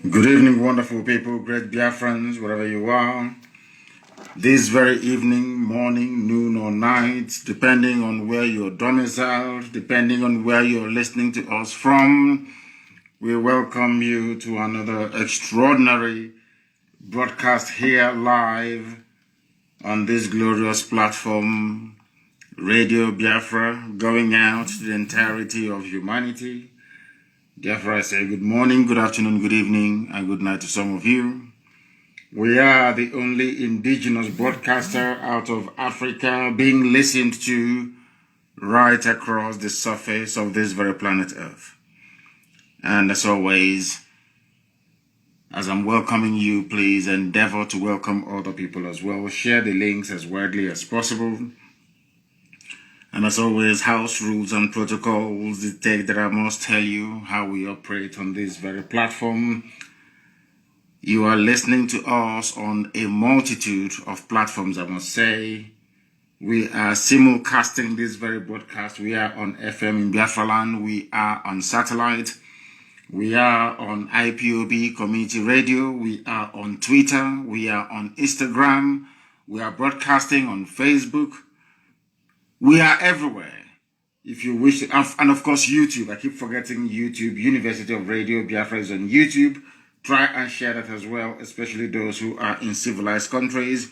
Good evening, wonderful people, great Biafrans, wherever you are. This very evening, morning, noon, or night, depending on where you're domiciled, depending on where you're listening to us from, we welcome you to another extraordinary broadcast here live on this glorious platform, Radio Biafra, going out to the entirety of humanity. Therefore, I say good morning, good afternoon, good evening, and good night to some of you. We are the only indigenous broadcaster out of Africa being listened to right across the surface of this very planet Earth. And as always, as I'm welcoming you, please endeavor to welcome other people as well. Share the links as widely as possible. And as always, house rules and protocols dictate that I must tell you how we operate on this very platform. You are listening to us on a multitude of platforms, I must say. We are simulcasting this very broadcast. We are on FM in Biafra land. We are on satellite. We are on IPOB Community Radio. We are on Twitter. We are on Instagram. We are broadcasting on Facebook. We are everywhere. If you wish to, and of course YouTube. I keep forgetting YouTube. University of Radio Biafra is on YouTube. Try and share that as well, especially those who are in civilized countries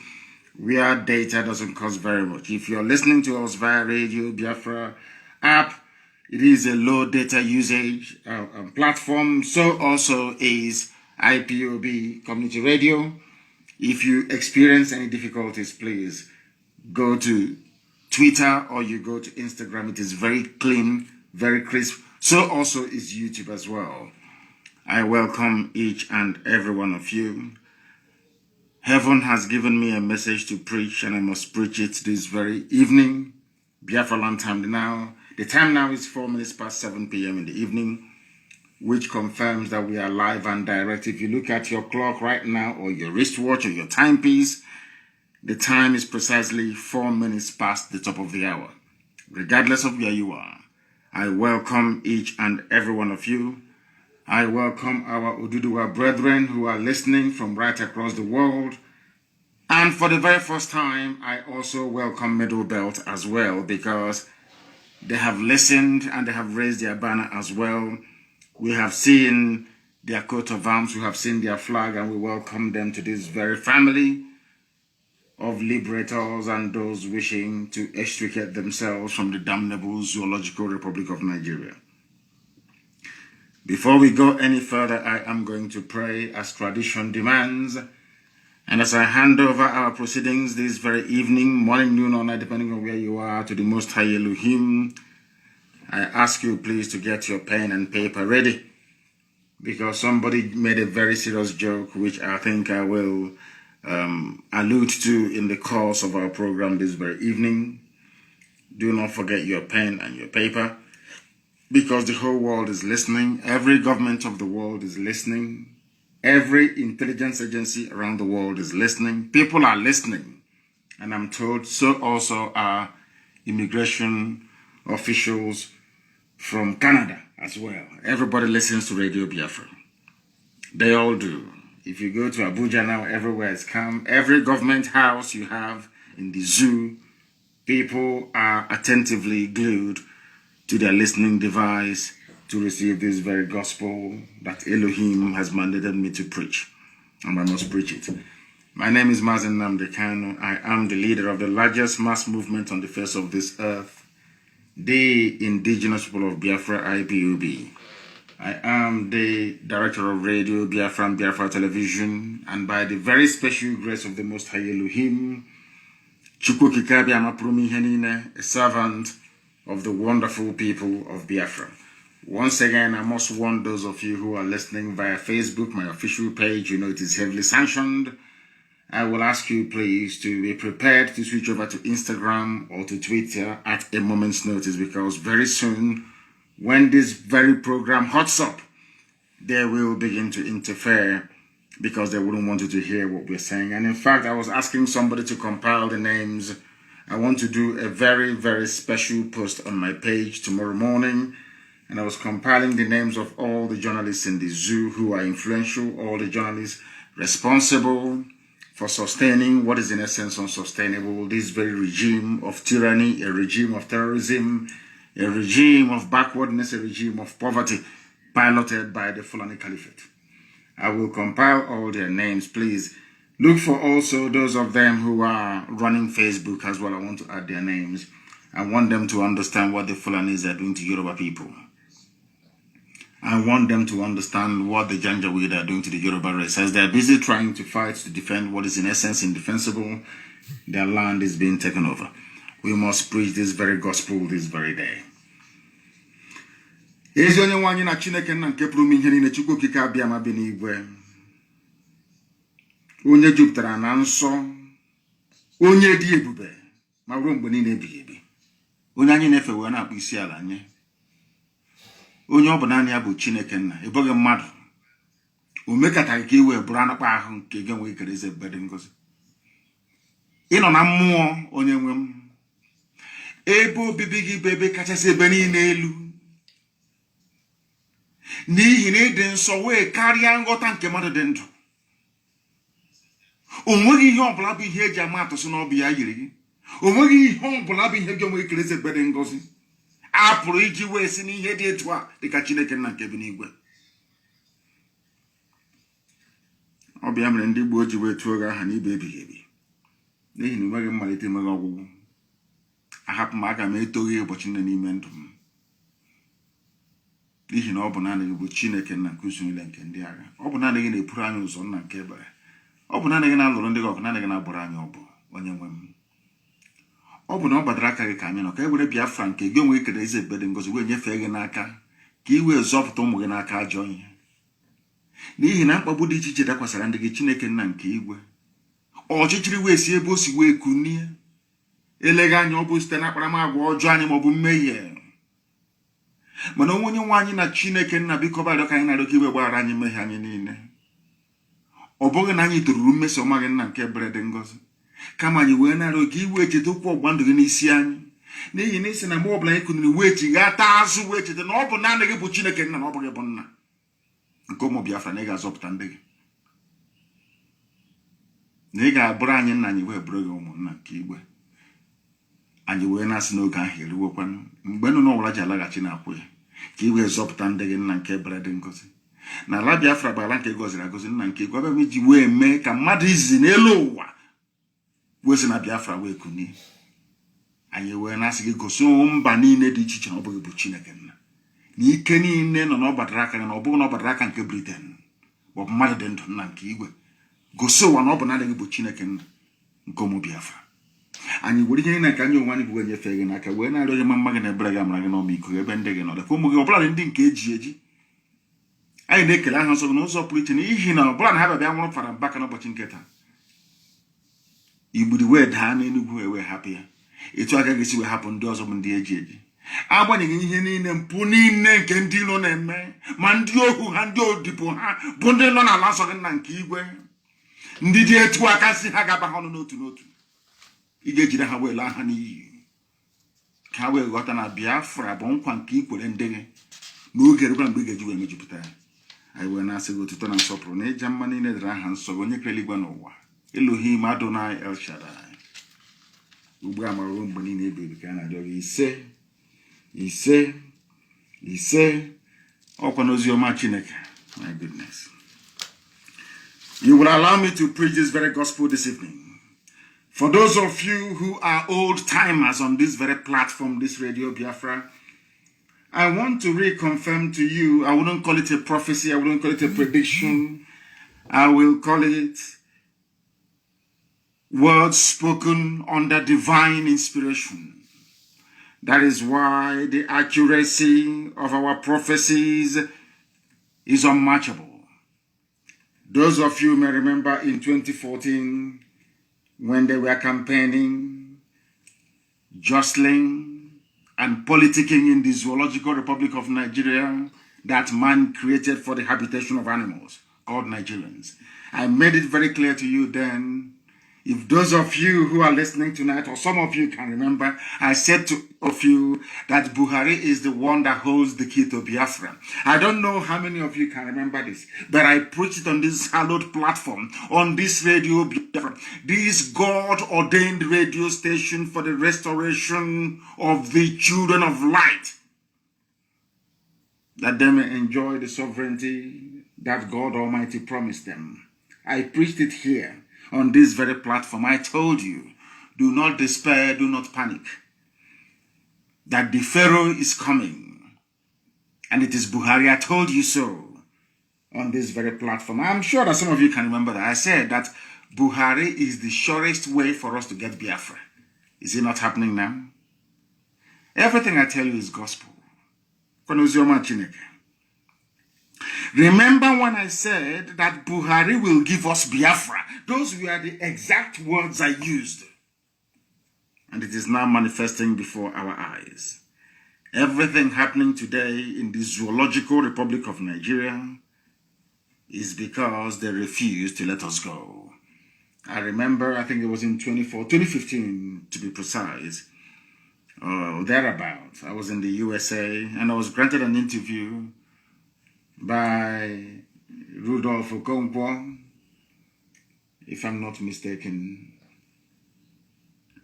where data doesn't cost very much. If you're listening to us via Radio Biafra app, it is a low data usage platform. So also is IPOB Community Radio. If you experience any difficulties, please go to Twitter or you go to Instagram. It is very clean, very crisp. So also is YouTube as well. I welcome each and every one of you. Heaven has given me a message to preach, and I must preach it this very evening. Biafra land time now. The time now is 4 minutes past 7 p.m. in the evening, which confirms that we are live and direct. If you look at your clock right now, or your wristwatch, or your timepiece, the time is precisely 4 minutes past the top of the hour. Regardless of where you are, I welcome each and every one of you. I welcome our Oduduwa brethren who are listening from right across the world. And for the very first time, I also welcome Middle Belt as well, because they have listened and they have raised their banner as well. We have seen their coat of arms, we have seen their flag, and we welcome them to this very family of liberators and those wishing to extricate themselves from the damnable Zoological Republic of Nigeria. Before we go any further, I am going to pray as tradition demands. And as I hand over our proceedings this very evening, morning, noon, or night, depending on where you are, to the Most High Elohim, I ask you please to get your pen and paper ready, because somebody made a very serious joke, which I think I will allude to in the course of our program this very evening. Do not forget your pen and your paper, because the whole world is listening. Every government of the world is listening. Every intelligence agency around the world is listening. People are listening. And I'm told so also are immigration officials from Canada as well. Everybody listens to Radio Biafra. They all do. If you go to Abuja now, everywhere is calm. Every government house you have in the zoo, people are attentively glued to their listening device to receive this very gospel that Elohim has mandated me to preach, and I must preach it. My name is Mazi Nnamdi Kanu. I am the leader of the largest mass movement on the face of this earth, the indigenous people of Biafra, IPOB. I am the director of Radio Biafra and Biafra Television, and by the very special grace of the Most High Elohim, Chukwu Kikabi Amaprumi Henine, a servant of the wonderful people of Biafra. Once again, I must warn those of you who are listening via Facebook, my official page. You know it is heavily sanctioned. I will ask you please to be prepared to switch over to Instagram or to Twitter at a moment's notice, because very soon, when this very program hots up, they will begin to interfere, because they wouldn't want you to hear what we're saying. And in fact, I was asking somebody to compile the names. I want to do a very, very special post on my page tomorrow morning, and I was compiling the names of all the journalists in the zoo who are influential, all the journalists responsible for sustaining what is in essence unsustainable, this very regime of tyranny, a regime of terrorism, a regime of backwardness, a regime of poverty, piloted by the Fulani Caliphate. I will compile all their names. Please look for also those of them who are running Facebook as well. I want to add their names. I want them to understand what the Fulanis are doing to Yoruba people. I want them to understand what the Janjaweed are doing to the Yoruba race. As they are busy trying to fight to defend what is in essence indefensible, their land is being taken over. We must preach this very gospel this very day. Ezi onye nwanyi na Chineke nna nke pụrụ ihe niile Chukwu okike abịa ma bi n'igwe. Onye jupụtara na nsọ, onye dị ebube ma ruo mgbe niile ebighị ebi. Onye anyị na-efe wee na-akpụ isi ala nye. Onye ọ bụ naanị ya bụ Chineke nna, ịbụghị mmadụ. O mekataghị ka iwe bụrụ anụkpa ahụ nke gị enweghị ikere eze ebube dị ngọzi. Ị nọ na mmụọ onye nwe m. Ebe obibi gị bụ ebe kachasị ebe niile elu. N'ihi na ịdị nsọ wee karịa nghọta nke mmadụ dị ndụ. O nweghị ihe ọbụla bụ ihe eji ama atụ sị na ọ bụ ya yiri gị. O nweghị ihe ọbụla bụ ihe gị enweghị ikere eze ebube dị ngọzi. A pụrụ iji wee si n'ihe dị etu a dịka Chineke nna nke bi n'igwe. Ọ bịa mere ndị gboo ji wee tụọ gị aha n'ibe ebighị ebi. N'ihi na enweghị mmalite enweghị ọgwụgwụ. Ahapụ m aga m etoghị ụbọchị nne n'ime ndụ m. N'ihi na ọ bụ naanị gị bụ Chineke nna nke usu niile nke ndị agha. Ọ bụ naanị gị na-epuru anyị ụzọ nna nke ebere. Ọ bụ naanị gị na-alụrụ ndị gị ọgụ, naanị gị na-abụrụ anyị ọbụ onye nwe m. Ọ bụ na ọ gbadara aka gị ka anyị nọ ka e were Biafra nke gị onwe ikere eze ebube dị ngọzi wee nyefee gị n'aka ka i wee zọpụta ụmụ gị n'aka ajọ ihe. N'ihi na mkpagbu dị iche iche dakwasara ndị gị Chineke nna nke igwe. Ọchịchịrị wee si ebe o si wee kunie. Eleghị anya ọ bụ site na akparamagwa ọjọọ anyị maọbụ mmehie. Mana onye nwe anyị na Chineke nna biko gbalịa ka anyị na-arịọ ka iwe gbaghara anyị mmehie anyị niile. Ọ bụghị na anyị toruru mmeso ọma gị nna nke ebere dị ngọzi. Kama anyị wee na-arịọ ka iwe cheta okwu ọgba ndụ gị n'isi anyị. N'ihi na isi na mgbe ọbụla anyị kuniri wee chighata azụ wee cheta na ọ bụ naanị gị bụ Chineke nna na ọ bụghị bụ nna nke ụmụ Biafra na ị ga-azọpụta ndị gị. Na ị ga-abụrụ anyị nna anyị wee bụrụ gị ụmụnna nke igwe. Anyị wee na-asị n'oge ahụ eruwekwanụ mgbe nnụnụ ọbụla ji alaghachi na-akwụ ya ka i wee zọpụta ndị gị nna nke ebere dị ngọzi. Na ala Biafra bụ ala nke gọziri agọzi nna nke igwe. Ọbịa m iji wee mee ka mmadụ izizi n'elu ụwa wee si na Biafra wee kunie. Anyị wee na-asị gị gosi mba niile dị iche iche na ọ bụghị bụ Chineke nna. Na ike niile nọ n'ọgbadara aka gị na ọ bụghị n'ọgbadara aka nke Britain bụ mmadụ dị ndụ nna nke igwe. Gosi ụwa na ọ bụ naanị gị bụ Chineke nna nke ụmụ Biafra. Anyị were ihe niile nke anyị onwe anyị bụ nyefee gị n'aka wee na-arịọ gị ma mma gị na ebere gị amara gị n'ọmịiko ebe ndị gị nọ ka ụmụ gị ọbụla ndị nke eji eji. Anyị na-ekele aha nsọ gị n'ụzọ pụrụ iche n'ihi na ọbụla na ha bịa nwụrụ fara mbaka n'ụbọchị nke taa. Igburi wee daa n'Enugwu wee hapụ ya. Etu agaghị esi wee hapụ ndị ọzọ bụ ndị eji eji. Agbanyeghị ihe niile mpụ niile nke ndị ilo na-eme ma ndị ohu ha ndị odibo ha bụ ndị nọ n'ala nsọ gị nna nke igwe. Ndị dị etu aka si ha ga-aba ha ọnụ n'otu n'otu. Ị ga-ejide ha wee laa ha n'iyi ka ha wee ghọta na Biafra bụ nkwa nke ikwere ndị gị n'oge erukwala mgbe ị ga-eji wee mejupụta ya. Anyị wee na-asị gị otuto na nsọpụrụ na ịja mma niile dịrị aha nsọ gị onye kere eluigwe n'ụwa. Elohim Adonai El Shaddai. Ugbu a mara ruo mgbe niile ebighị ka a na-arịọ gị ise ise ise. Ọkwa n'ozi ọma Chineke. My goodness. You will allow me to preach this very gospel this evening. For those of you who are old timers on this very platform, this Radio Biafra, I want to reconfirm to you, I wouldn't call it a prophecy, I wouldn't call it a prediction, I will call it words spoken under divine inspiration. That is why the accuracy of our prophecies is unmatchable. Those of you may remember in 2014, when they were campaigning, jostling, and politicking in the Zoological Republic of Nigeria that man created for the habitation of animals, called Nigerians. I made it very clear to you then, If those of you who are listening tonight, or some of you can remember, I said to of you that Buhari is the one that holds the key to Biafra. I don't know how many of you can remember this, but I preached it on this hallowed platform, on this radio, Biafra, this God-ordained radio station for the restoration of the children of light, that they may enjoy the sovereignty that God Almighty promised them. I preached it here on this very platform. I told you, do not despair, do not panic, that the Pharaoh is coming, and it is Buhari. I told you so on this very platform. I'm sure that some of you can remember that. I said that Buhari is the surest way for us to get Biafra. Is it not happening now? Everything I tell you is gospel. Remember when I said that Buhari will give us Biafra? Those were the exact words I used. And it is now manifesting before our eyes. Everything happening today in the Zoological Republic of Nigeria is because they refuse to let us go. I remember, I think it was in 2015 to be precise, or thereabouts. I was in the USA and I was granted an interview by Rudolph Okonkwo, if I'm not mistaken.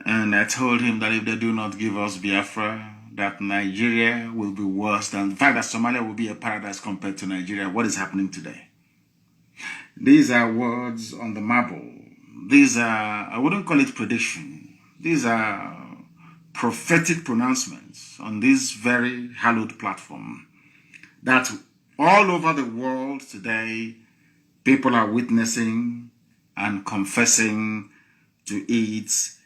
And I told him that if they do not give us Biafra, that Nigeria will be worse than, in fact, that Somalia will be a paradise compared to Nigeria. What is happening today? These are words on the marble. These are, I wouldn't call it prediction. These are prophetic pronouncements on this very hallowed platform that all over the world today, people are witnessing and confessing to its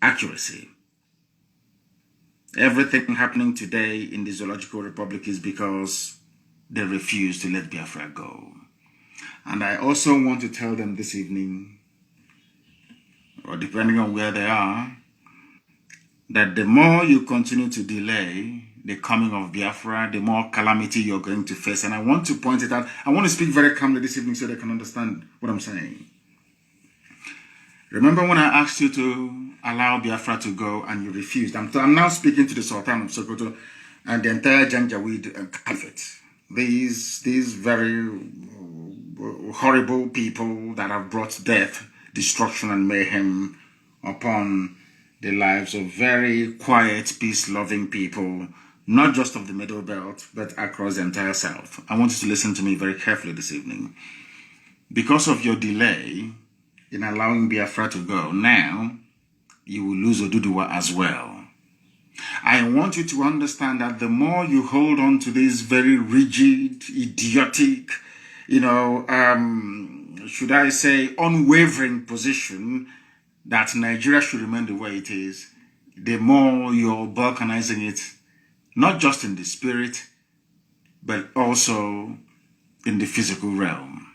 accuracy. Everything happening today in the Zoological Republic is because they refuse to let Biafra go. And I also want to tell them this evening, or depending on where they are, that the more you continue to delay the coming of Biafra, the more calamity you're going to face. And I want to point it out. I want to speak very calmly this evening so they can understand what I'm saying. Remember when I asked you to allow Biafra to go and you refused? I'm now speaking to the Sultan of Sokoto and the entire Janjaweed Caliphate. These very horrible people that have brought death, destruction, and mayhem upon the lives of very quiet, peace-loving people, not just of the Middle Belt, but across the entire South. I want you to listen to me very carefully this evening. Because of your delay in allowing Biafra to go, now you will lose Oduduwa as well. I want you to understand that the more you hold on to this very rigid, idiotic, should I say, unwavering position that Nigeria should remain the way it is, the more you're balkanizing it, not just in the spirit, but also in the physical realm.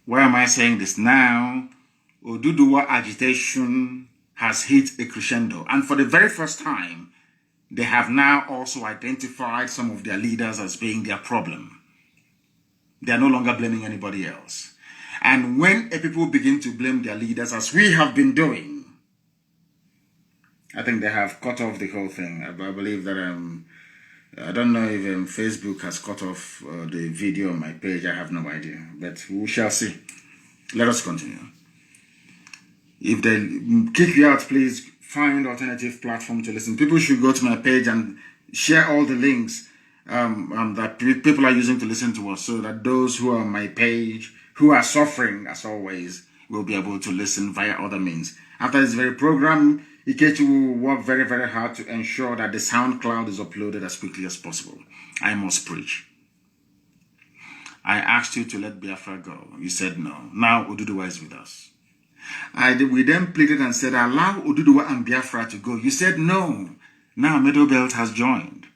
Why am I saying this now? Oduduwa agitation has hit a crescendo. And for the very first time, they have now also identified some of their leaders as being their problem. They are no longer blaming anybody else. And when a people begin to blame their leaders, as we have been doing, I think they have cut off the whole thing. I believe that, I don't know if Facebook has cut off the video on my page. I have no idea, but we shall see. Let us continue. If they kick you out, please find alternative platform to listen. People should go to my page and share all the links that people are using to listen to us, so that those who are on my page, who are suffering as always, will be able to listen via other means. After this very program, Ikechi will work very, very hard to ensure that the SoundCloud is uploaded as quickly as possible. I must preach. I asked you to let Biafra go. You said no. Now Oduduwa is with us. We then pleaded and said, allow Oduduwa and Biafra to go. You said no. Now Middle Belt has joined.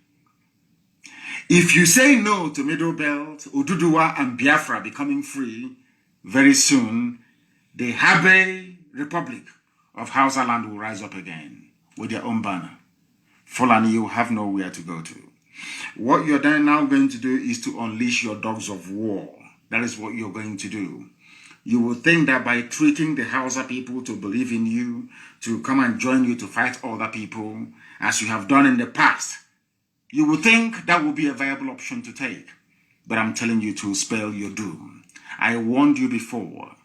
If you say no to Middle Belt, Oduduwa and Biafra becoming free, very soon, the Habe Republic of Hausa land will rise up again with their own banner. Fulani, you have nowhere to go to. What you're then now going to do is to unleash your dogs of war. That is what you're going to do. You would think that by tricking the Hausa people to believe in you, to come and join you to fight other people, as you have done in the past, you would think that would be a viable option to take. But I'm telling you to spell your doom. I warned you before.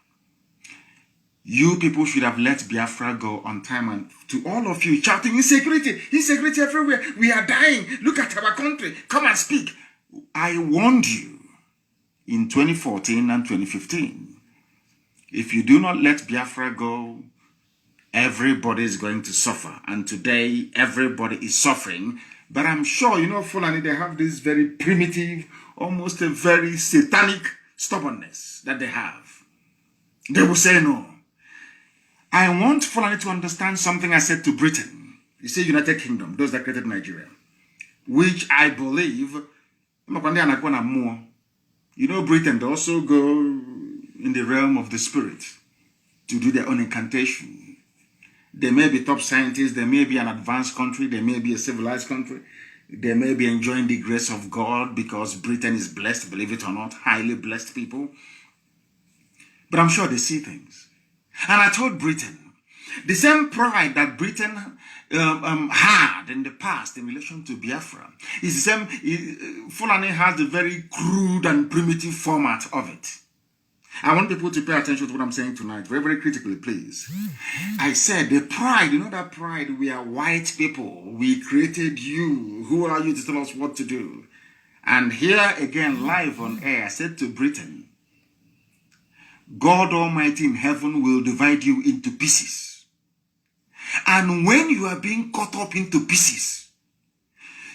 You people should have let Biafra go on time, and to all of you shouting, insecurity everywhere. We are dying. Look at our country. Come and speak. I warned you in 2014 and 2015. If you do not let Biafra go, everybody is going to suffer. And today, everybody is suffering. But I'm sure, you know, Fulani, they have this very primitive, almost a very satanic stubbornness that they have. They will say no. I want Fulani to understand something I said to Britain. You say United Kingdom, those that created Nigeria, which I believe, you know, Britain, they also go in the realm of the spirit to do their own incantation. They may be top scientists, they may be an advanced country, they may be a civilized country, they may be enjoying the grace of God because Britain is blessed, believe it or not, highly blessed people. But I'm sure they see things. And I told Britain, the same pride that Britain had in the past in relation to Biafra is the same. Fulani has a very crude and primitive format of it. I want people to pay attention to what I'm saying tonight, very, very critically, please. I said the pride, you know that pride, we are white people. We created you. Who are you to tell us what to do? And here again, live on air, I said to Britain, God Almighty in heaven will divide you into pieces. And when you are being cut up into pieces,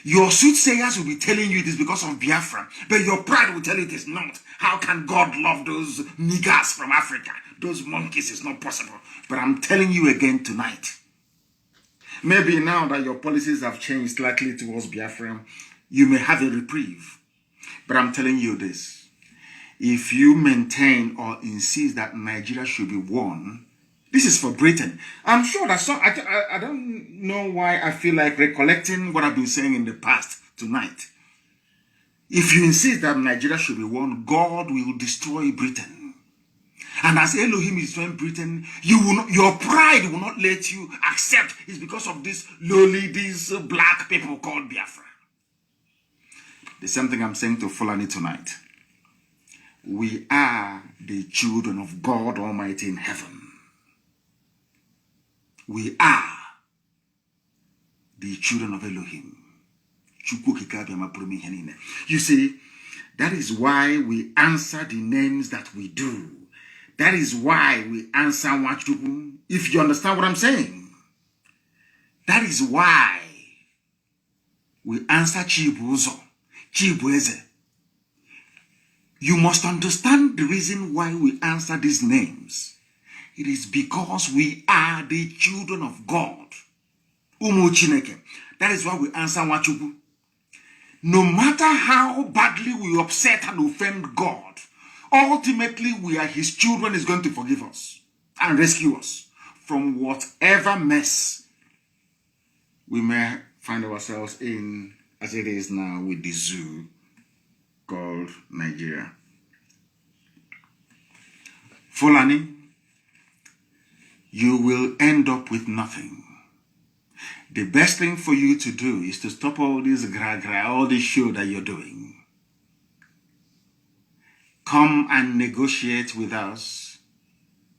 your soothsayers will be telling you it is because of Biafra, but your pride will tell you it is not. How can God love those niggers from Africa? Those monkeys is not possible. But I'm telling you again tonight, maybe now that your policies have changed slightly towards Biafra, you may have a reprieve. But I'm telling you this, if you maintain or insist that Nigeria should be won, this is for Britain. I'm sure that some, I don't know why I feel like recollecting what I've been saying in the past tonight. If you insist that Nigeria should be won, God will destroy Britain. And as Elohim is destroying Britain, you will not, your pride will not let you accept it's because of this lowly, these black people called Biafra. The same thing I'm saying to Fulani tonight. We are the children of God Almighty in heaven. We are the children of Elohim. You see, that is why we answer the names that we do. That is why we answer Wachuku. If you understand what I'm saying. That is why we answer Chibuzo, Chibueze. You must understand the reason why we answer these names. It is because we are the children of God. Umu Chineke. That is why we answer Wachuku. No matter how badly we upset and offend God, ultimately we are his children. Is going to forgive us and rescue us from whatever mess we may find ourselves in, as it is now with the zoo called Nigeria. Fulani, you will end up with nothing. The best thing for you to do is to stop all this gra-gra, all this show that you're doing. Come and negotiate with us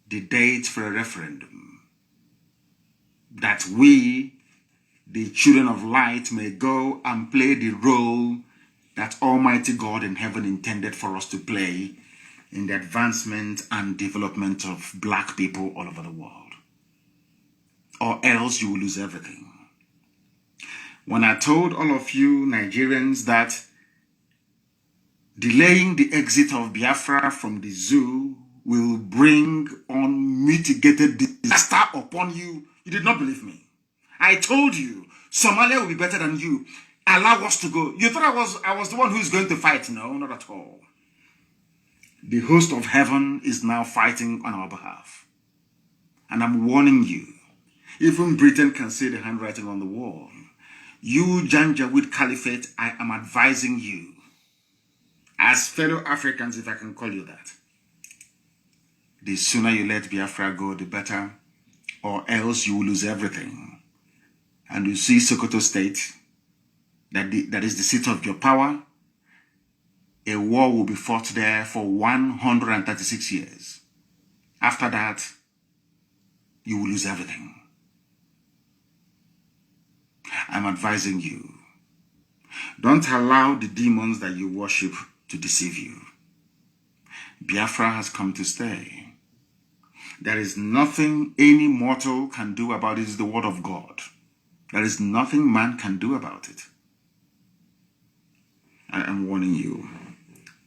the date for a referendum, that we, the children of light, may go and play the role that Almighty God in heaven intended for us to play in the advancement and development of black people all over the world. Or else you will lose everything. When I told all of you Nigerians that delaying the exit of Biafra from the zoo will bring unmitigated disaster upon you, you did not believe me. I told you Somalia will be better than you. Allow us to go. You thought I was the one who is going to fight? No, not at all. The host of heaven is now fighting on our behalf. And I'm warning you, even Britain can see the handwriting on the wall. You, Janjaweed Caliphate, I am advising you, as fellow Africans, if I can call you that. the sooner you let Biafra go, the better, or else you will lose everything. And you see Sokoto State, that is the seat of your power. A war will be fought there for 136 years. After that, you will lose everything. I'm advising you, don't allow the demons that you worship to deceive you. Biafra has come to stay. There is nothing any mortal can do about it. It's the word of God. There is nothing man can do about it. I am warning you.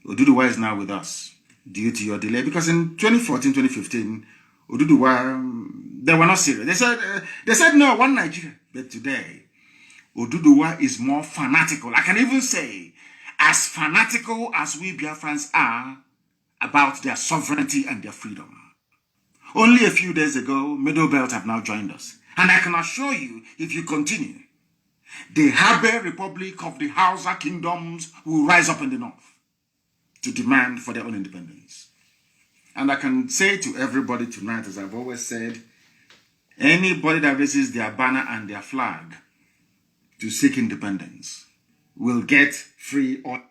Oduduwa is now with us due to your delay, because in 2014, 2015, Oduduwa, they were not serious. They said no, one Nigeria. But today, Oduduwa is more fanatical. I can even say, as fanatical as we Biafrans are about their sovereignty and their freedom. Only a few days ago, Middle Belt have now joined us. And I can assure you, if you continue, the Habe Republic of the Hausa kingdoms will rise up in the north to demand for their own independence. And I can say to everybody tonight, as I've always said, anybody that raises their banner and their flag to seek independence will get free oil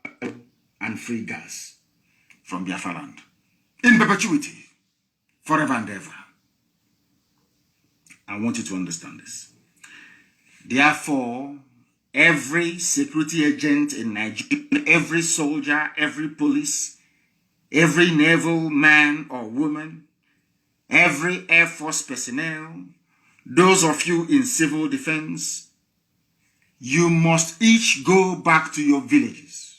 and free gas from Biafra land in perpetuity, forever and ever. I want you to understand this. Therefore, every security agent in Nigeria, every soldier, every police, every naval man or woman, every Air Force personnel, those of you in civil defense, you must each go back to your villages.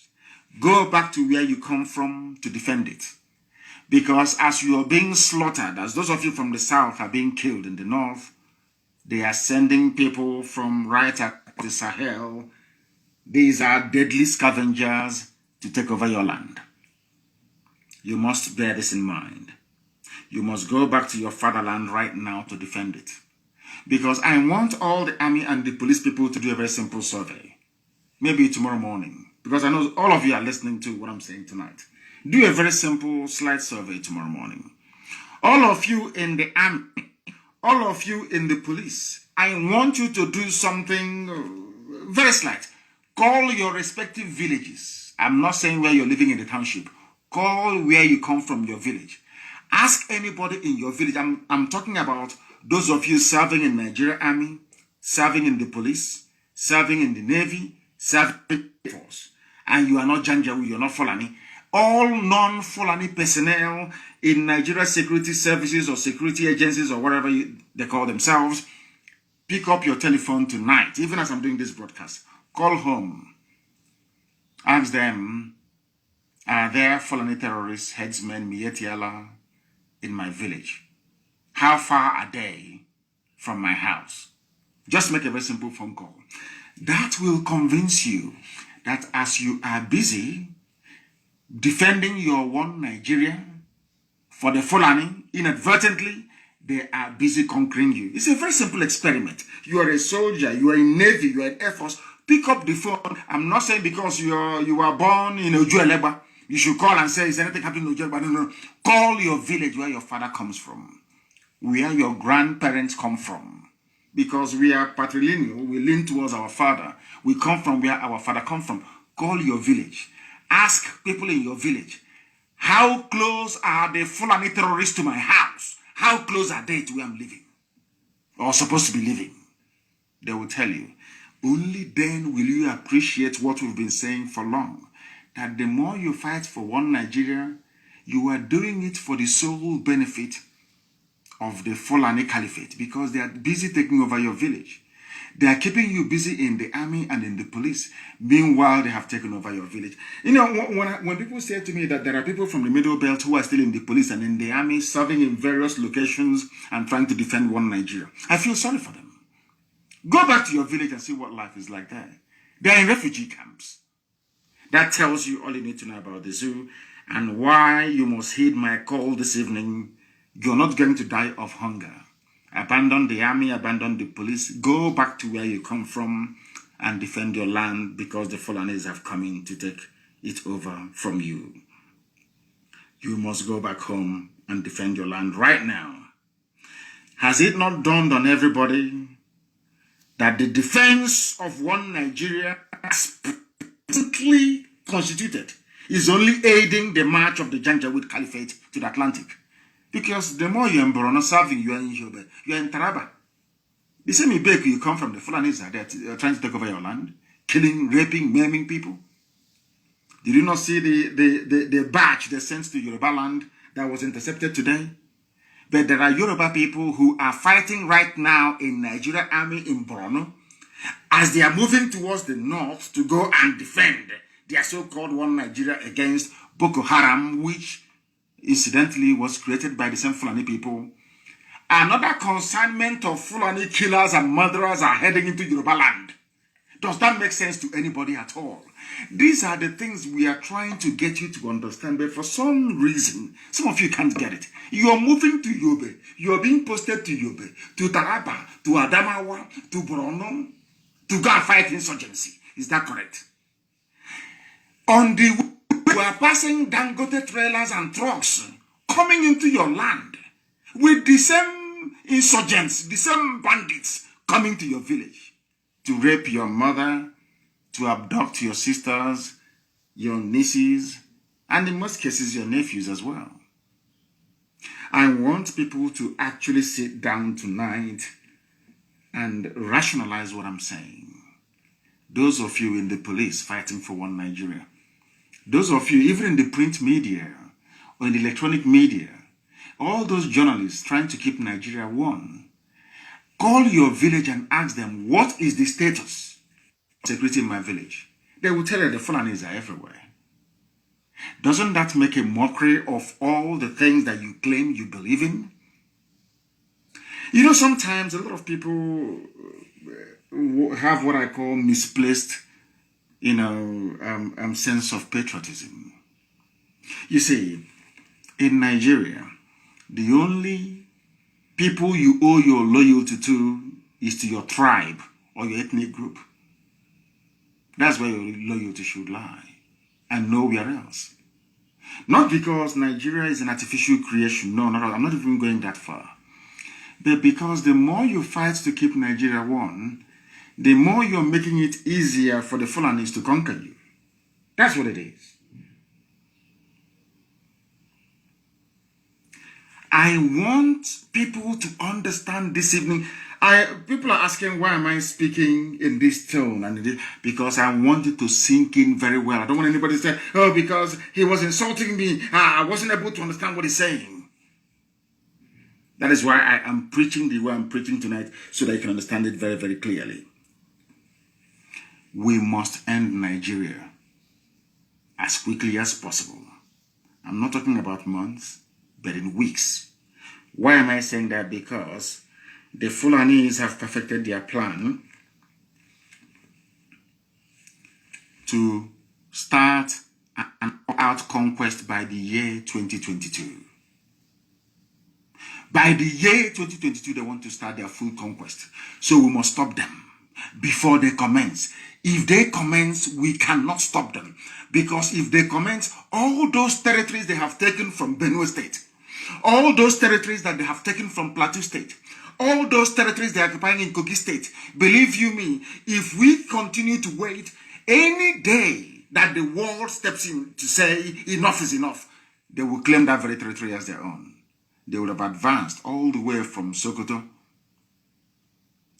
Go back to where you come from to defend it. Because as you are being slaughtered, as those of you from the south are being killed in the north, they are sending people from right at the Sahel. These are deadly scavengers to take over your land. You must bear this in mind. You must go back to your fatherland right now to defend it. Because I want all the army and the police people to do a very simple survey. Maybe tomorrow morning. Because I know all of you are listening to what I'm saying tonight. Do a very simple slide survey tomorrow morning. All of you in the army, all of you in the police, I want you to do something very slight. Call your respective villages. I'm not saying where you're living in the township. Call where you come from, your village. Ask anybody in your village. I'm talking about those of you serving in Nigeria Army, serving in the police, serving in the Navy, serving in the Air Force. And you are not Janjaweed, you're not Fulani. All non-Fulani personnel in Nigeria security services or security agencies or whatever they call themselves, pick up your telephone tonight, even as I'm doing this broadcast. Call home. Ask them, are there Fulani terrorists, headsmen, Mietiala in my village? How far are they from my house? Just make a very simple phone call. That will convince you that as you are busy defending your one Nigeria for the Fulani, inadvertently, they are busy conquering you. It's a very simple experiment. You are a soldier, you are in Navy, you are in Air Force. Pick up the phone. I'm not saying because you were born in Ojuelegba, you should call and say, is anything happening in Ojuelegba? No. Call your village where your father comes from, where your grandparents come from. Because we are patrilineal, we lean towards our father. We come from where our father comes from. Call your village. Ask people in your village, how close are the Fulani terrorists to my house? How close are they to where I'm living? Or supposed to be living? They will tell you. Only then will you appreciate what we've been saying for long. That the more you fight for one Nigeria, you are doing it for the sole benefit of the Fulani Caliphate, because they are busy taking over your village. They are keeping you busy in the army and in the police. Meanwhile, they have taken over your village. You know, when people say to me that there are people from the Middle Belt who are still in the police and in the army, serving in various locations and trying to defend one Nigeria, I feel sorry for them. Go back to your village and see what life is like there. They are in refugee camps. That tells you all you need to know about the zoo and why you must heed my call this evening. You're not going to die of hunger. Abandon the army, abandon the police. Go back to where you come from and defend your land, because the Fulanis have come in to take it over from you. You must go back home and defend your land right now. Has it not dawned on everybody that the defense of one Nigeria presently constituted is only aiding the march of the Janjaweed Caliphate to the Atlantic? Because the more you're in Borno serving, you are in Yobe, you are in Taraba. The same Ibek you come from, the Fulanis are there trying to take over your land, killing, raping, maiming people. Did you not see the batch they sent to Yoruba land that was intercepted today? But there are Yoruba people who are fighting right now in Nigeria army in Borno as they are moving towards the north to go and defend their so-called one Nigeria against Boko Haram, which incidentally was created by the same Fulani people. Another consignment of Fulani killers and murderers are heading into Yoruba land. Does that make sense to anybody at all? These are the things we are trying to get you to understand, but for some reason, some of you can't get it. You are moving to Yobe. You are being posted to Yobe, to Taraba, to Adamawa, to Borno, to go and fight insurgency. Is that correct? On the way, you are passing Dangote trailers and trucks coming into your land with the same insurgents, the same bandits coming to your village to rape your mother, to abduct your sisters, your nieces, and in most cases your nephews as well. I want people to actually sit down tonight and rationalize what I'm saying. Those of you in the police fighting for one Nigeria, those of you even in the print media or in the electronic media, all those journalists trying to keep Nigeria one, call your village and ask them, what is the status of security in my village? They will tell you the Fulanis are everywhere. Doesn't that make a mockery of all the things that you claim you believe in? You know, sometimes a lot of people have what I call misplaced, sense of patriotism. You see, in Nigeria, the only people you owe your loyalty to is to your tribe or your ethnic group. That's where your loyalty should lie, and nowhere else. Not because Nigeria is an artificial creation. No, I'm not even going that far. But because the more you fight to keep Nigeria one, the more you're making it easier for the Fulanis to conquer you. That's what it is. I want people to understand this evening. People are asking, why am I speaking in this tone? And because I want it to sink in very well. I don't want anybody to say, oh, because he was insulting me, I wasn't able to understand what he's saying. That is why I am preaching the way I'm preaching tonight, so that you can understand it very, very clearly. We must end Nigeria as quickly as possible. I'm not talking about months, but in weeks. Why am I saying that? Because the Fulanis have perfected their plan to start an out conquest by the year 2022. By the year 2022, they want to start their full conquest. So we must stop them before they commence. If they commence, we cannot stop them. Because if they commence, all those territories they have taken from Benue State, all those territories that they have taken from Plateau State, all those territories they are occupying in Kogi State, believe you me, if we continue to wait, any day that the world steps in to say enough is enough, they will claim that very territory as their own. They would have advanced all the way from Sokoto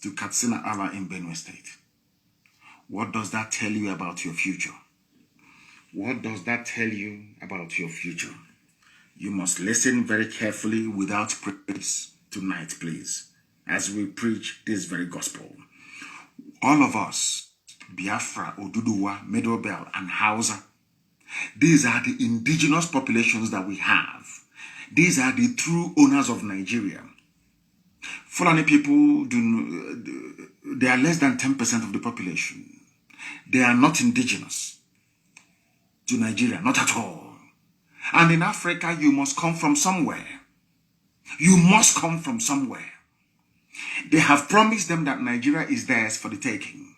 to Katsina Ala in Benue State. What does that tell you about your future? What does that tell you about your future? You must listen very carefully without prejudice tonight, please, as we preach this very gospel. All of us, Biafra, Oduduwa, Middle Belt, and Hausa, these are the indigenous populations that we have. These are the true owners of Nigeria. Fulani people, they are less than 10% of the population. They are not indigenous to Nigeria, not at all. And in Africa, you must come from somewhere. You must come from somewhere. They have promised them that Nigeria is theirs for the taking.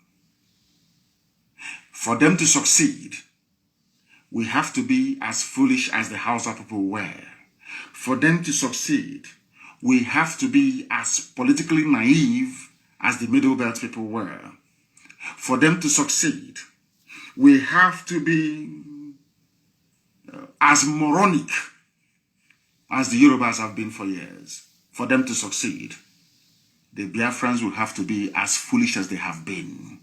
For them to succeed, we have to be as foolish as the Hausa people were. For them to succeed, we have to be as politically naive as the Middle Belt people were. For them to succeed, we have to be as moronic as the Yorubas have been for years. For them to succeed, the Biafrans will have to be as foolish as they have been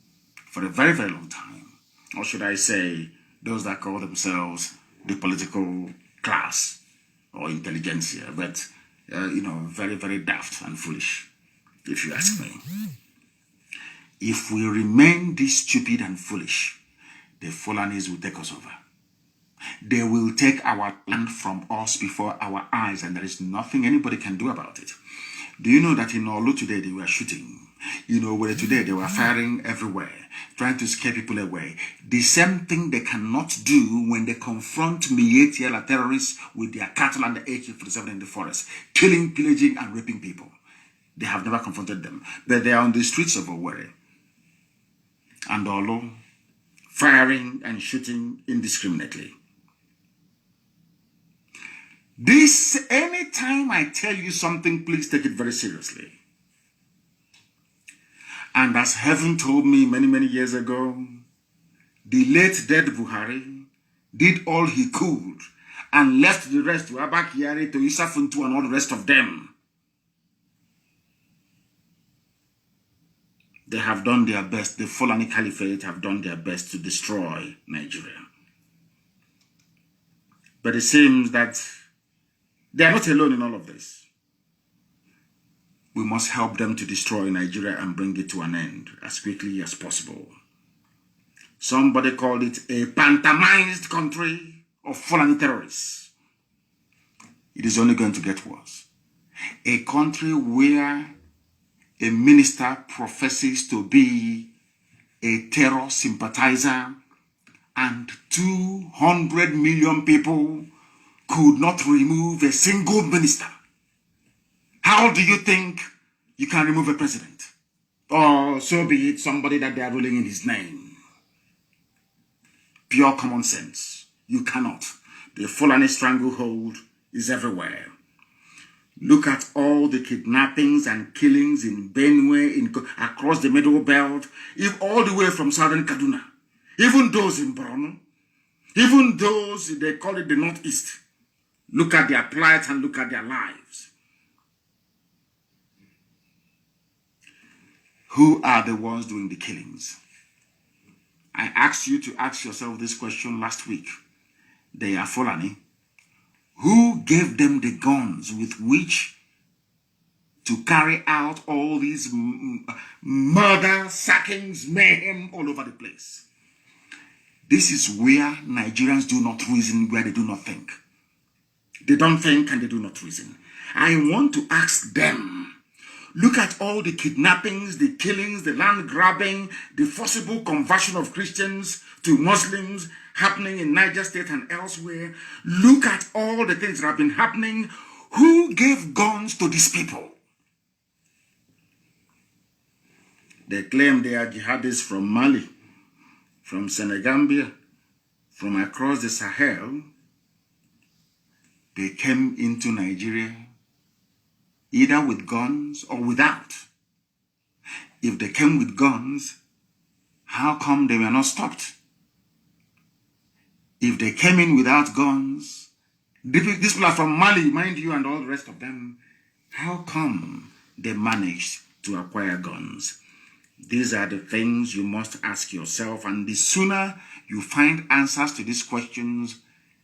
for a very, very long time. Or should I say, those that call themselves the political class or intelligentsia, but, very, very daft and foolish, if you ask me. If we remain this stupid and foolish, the Fulanis will take us over. They will take our land from us before our eyes, and there is nothing anybody can do about it. Do you know that in Olu today they were shooting? Where today they were firing everywhere, trying to scare people away. The same thing they cannot do when they confront Mietiela terrorists with their cattle and the AK-47 in the forest, killing, pillaging, and raping people. They have never confronted them. But they are on the streets of Owerri and Olu, firing and shooting indiscriminately. Anytime I tell you something, please take it very seriously. And as heaven told me many, many years ago, the late dead Buhari did all he could and left the rest to Abakari, to Isafuntu, and all the rest of them. They have done their best. The Fulani Caliphate have done their best to destroy Nigeria. But it seems that they are not alone in all of this. We must help them to destroy Nigeria and bring it to an end as quickly as possible. Somebody called it a pantomimized country of Fulani terrorists. It is only going to get worse. A country where a minister professes to be a terror sympathizer and 200 million people could not remove a single minister. How do you think you can remove a president? Or so be it somebody that they are ruling in his name. Pure common sense. You cannot. The Fulani stranglehold is everywhere. Look at all the kidnappings and killings in Benue, across the Middle Belt, all the way from southern Kaduna. Even those in Borno, even those, they call it the Northeast. Look at their plight and look at their lives. Who are the ones doing the killings? I asked you to ask yourself this question last week. They are Fulani. Who gave them the guns with which to carry out all these murder, sackings, mayhem all over the place? This is where Nigerians do not reason, where they do not think. They don't think and they do not reason. I want to ask them, look at all the kidnappings, the killings, the land grabbing, the forcible conversion of Christians to Muslims happening in Niger State and elsewhere. Look at all the things that have been happening. Who gave guns to these people? They claim they are jihadists from Mali, from Senegambia, from across the Sahel. They came into Nigeria either with guns or without. If they came with guns, how come they were not stopped? If they came in without guns, these people are from Mali, mind you, and all the rest of them, how come they managed to acquire guns? These are the things you must ask yourself, and the sooner you find answers to these questions,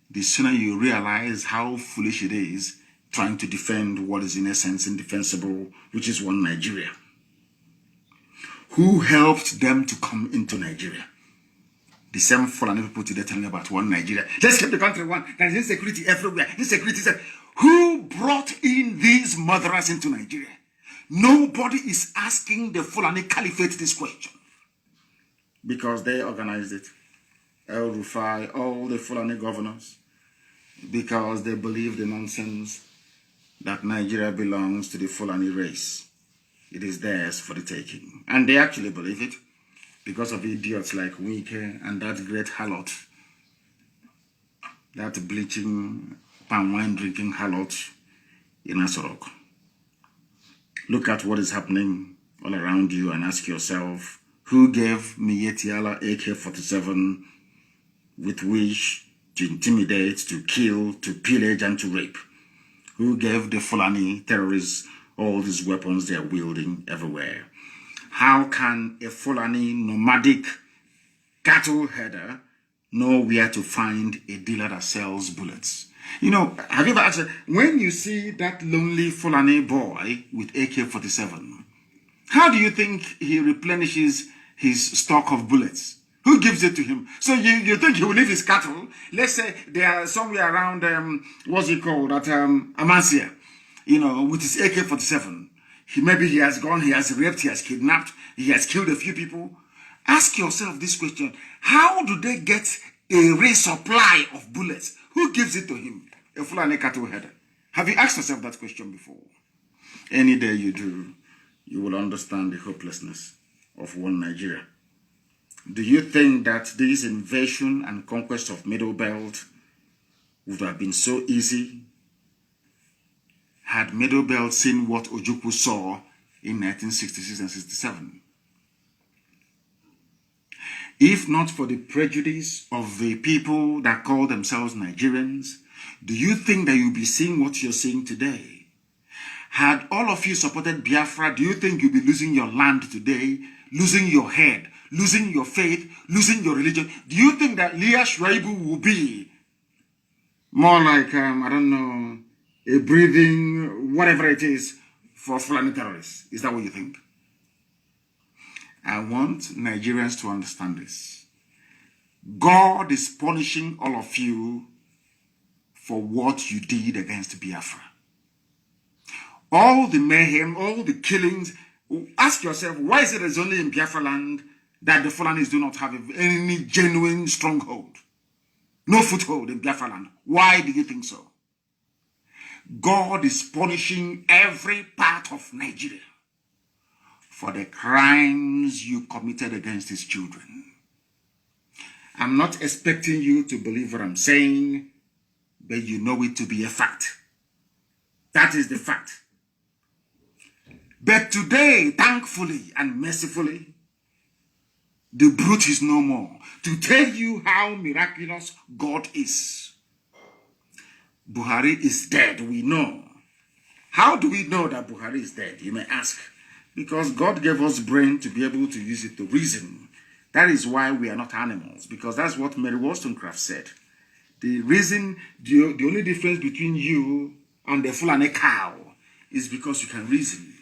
the sooner you realize how foolish it is trying to defend what is in essence indefensible, which is one Nigeria. Who helped them to come into Nigeria? The same Fulani people today telling about one Nigeria. Let's keep the country one. There is insecurity everywhere. Insecurity. Who brought in these murderers into Nigeria? Nobody is asking the Fulani Caliphate this question. Because they organized it. El Rufai, all the Fulani governors. Because they believe the nonsense that Nigeria belongs to the Fulani race. It is theirs for the taking. And they actually believe it because of idiots like Wike and that great harlot that bleaching, palm wine drinking harlot in Asorok. Look at what is happening all around you and ask yourself, who gave Mietiala AK-47 with which to intimidate, to kill, to pillage, and to rape? Who gave the Fulani terrorists all these weapons they are wielding everywhere? How can a Fulani nomadic cattle herder know where to find a dealer that sells bullets? You know, have you ever asked, when you see that lonely Fulani boy with AK-47, how do you think he replenishes his stock of bullets? Who gives it to him? So you think he will leave his cattle? Let's say they are somewhere around, what's it called, at Amasia, you know, with his AK-47. Maybe he has gone, he has raped, he has kidnapped, he has killed a few people. Ask yourself this question: how do they get a resupply of bullets? Who gives it to him? A Fulani cattle header. Have you asked yourself that question before? Any day you do, you will understand the hopelessness of one Nigeria. Do you think that this invasion and conquest of Middle Belt would have been so easy had Middle Belt seen what Ojukwu saw in 1966 and 67? If not for the prejudice of the people that call themselves Nigerians, do you think that you'll be seeing what you're seeing today? Had all of you supported Biafra, do you think you'll be losing your land today, losing your head, losing your faith, losing your religion? Do you think that Leah Shuaibu will be more like, I don't know, a breathing, whatever it is, for Fulani terrorists? Is that what you think? I want Nigerians to understand this. God is punishing all of you for what you did against Biafra. All the mayhem, all the killings. Ask yourself, why is it only in Biafra land that the Fulanis do not have any genuine stronghold? No foothold in Biafra land. Why do you think so? God is punishing every part of Nigeria for the crimes you committed against his children. I'm not expecting you to believe what I'm saying, but you know it to be a fact. That is the fact. But today, thankfully and mercifully, the brute is no more. To tell you how miraculous God is. Buhari is dead, we know. How do we know that Buhari is dead, you may ask? Because God gave us brain to be able to use it to reason. That is why we are not animals, because that's what Mary Wollstonecraft said. The reason, the only difference between you and the Fulani cow is because you can reason.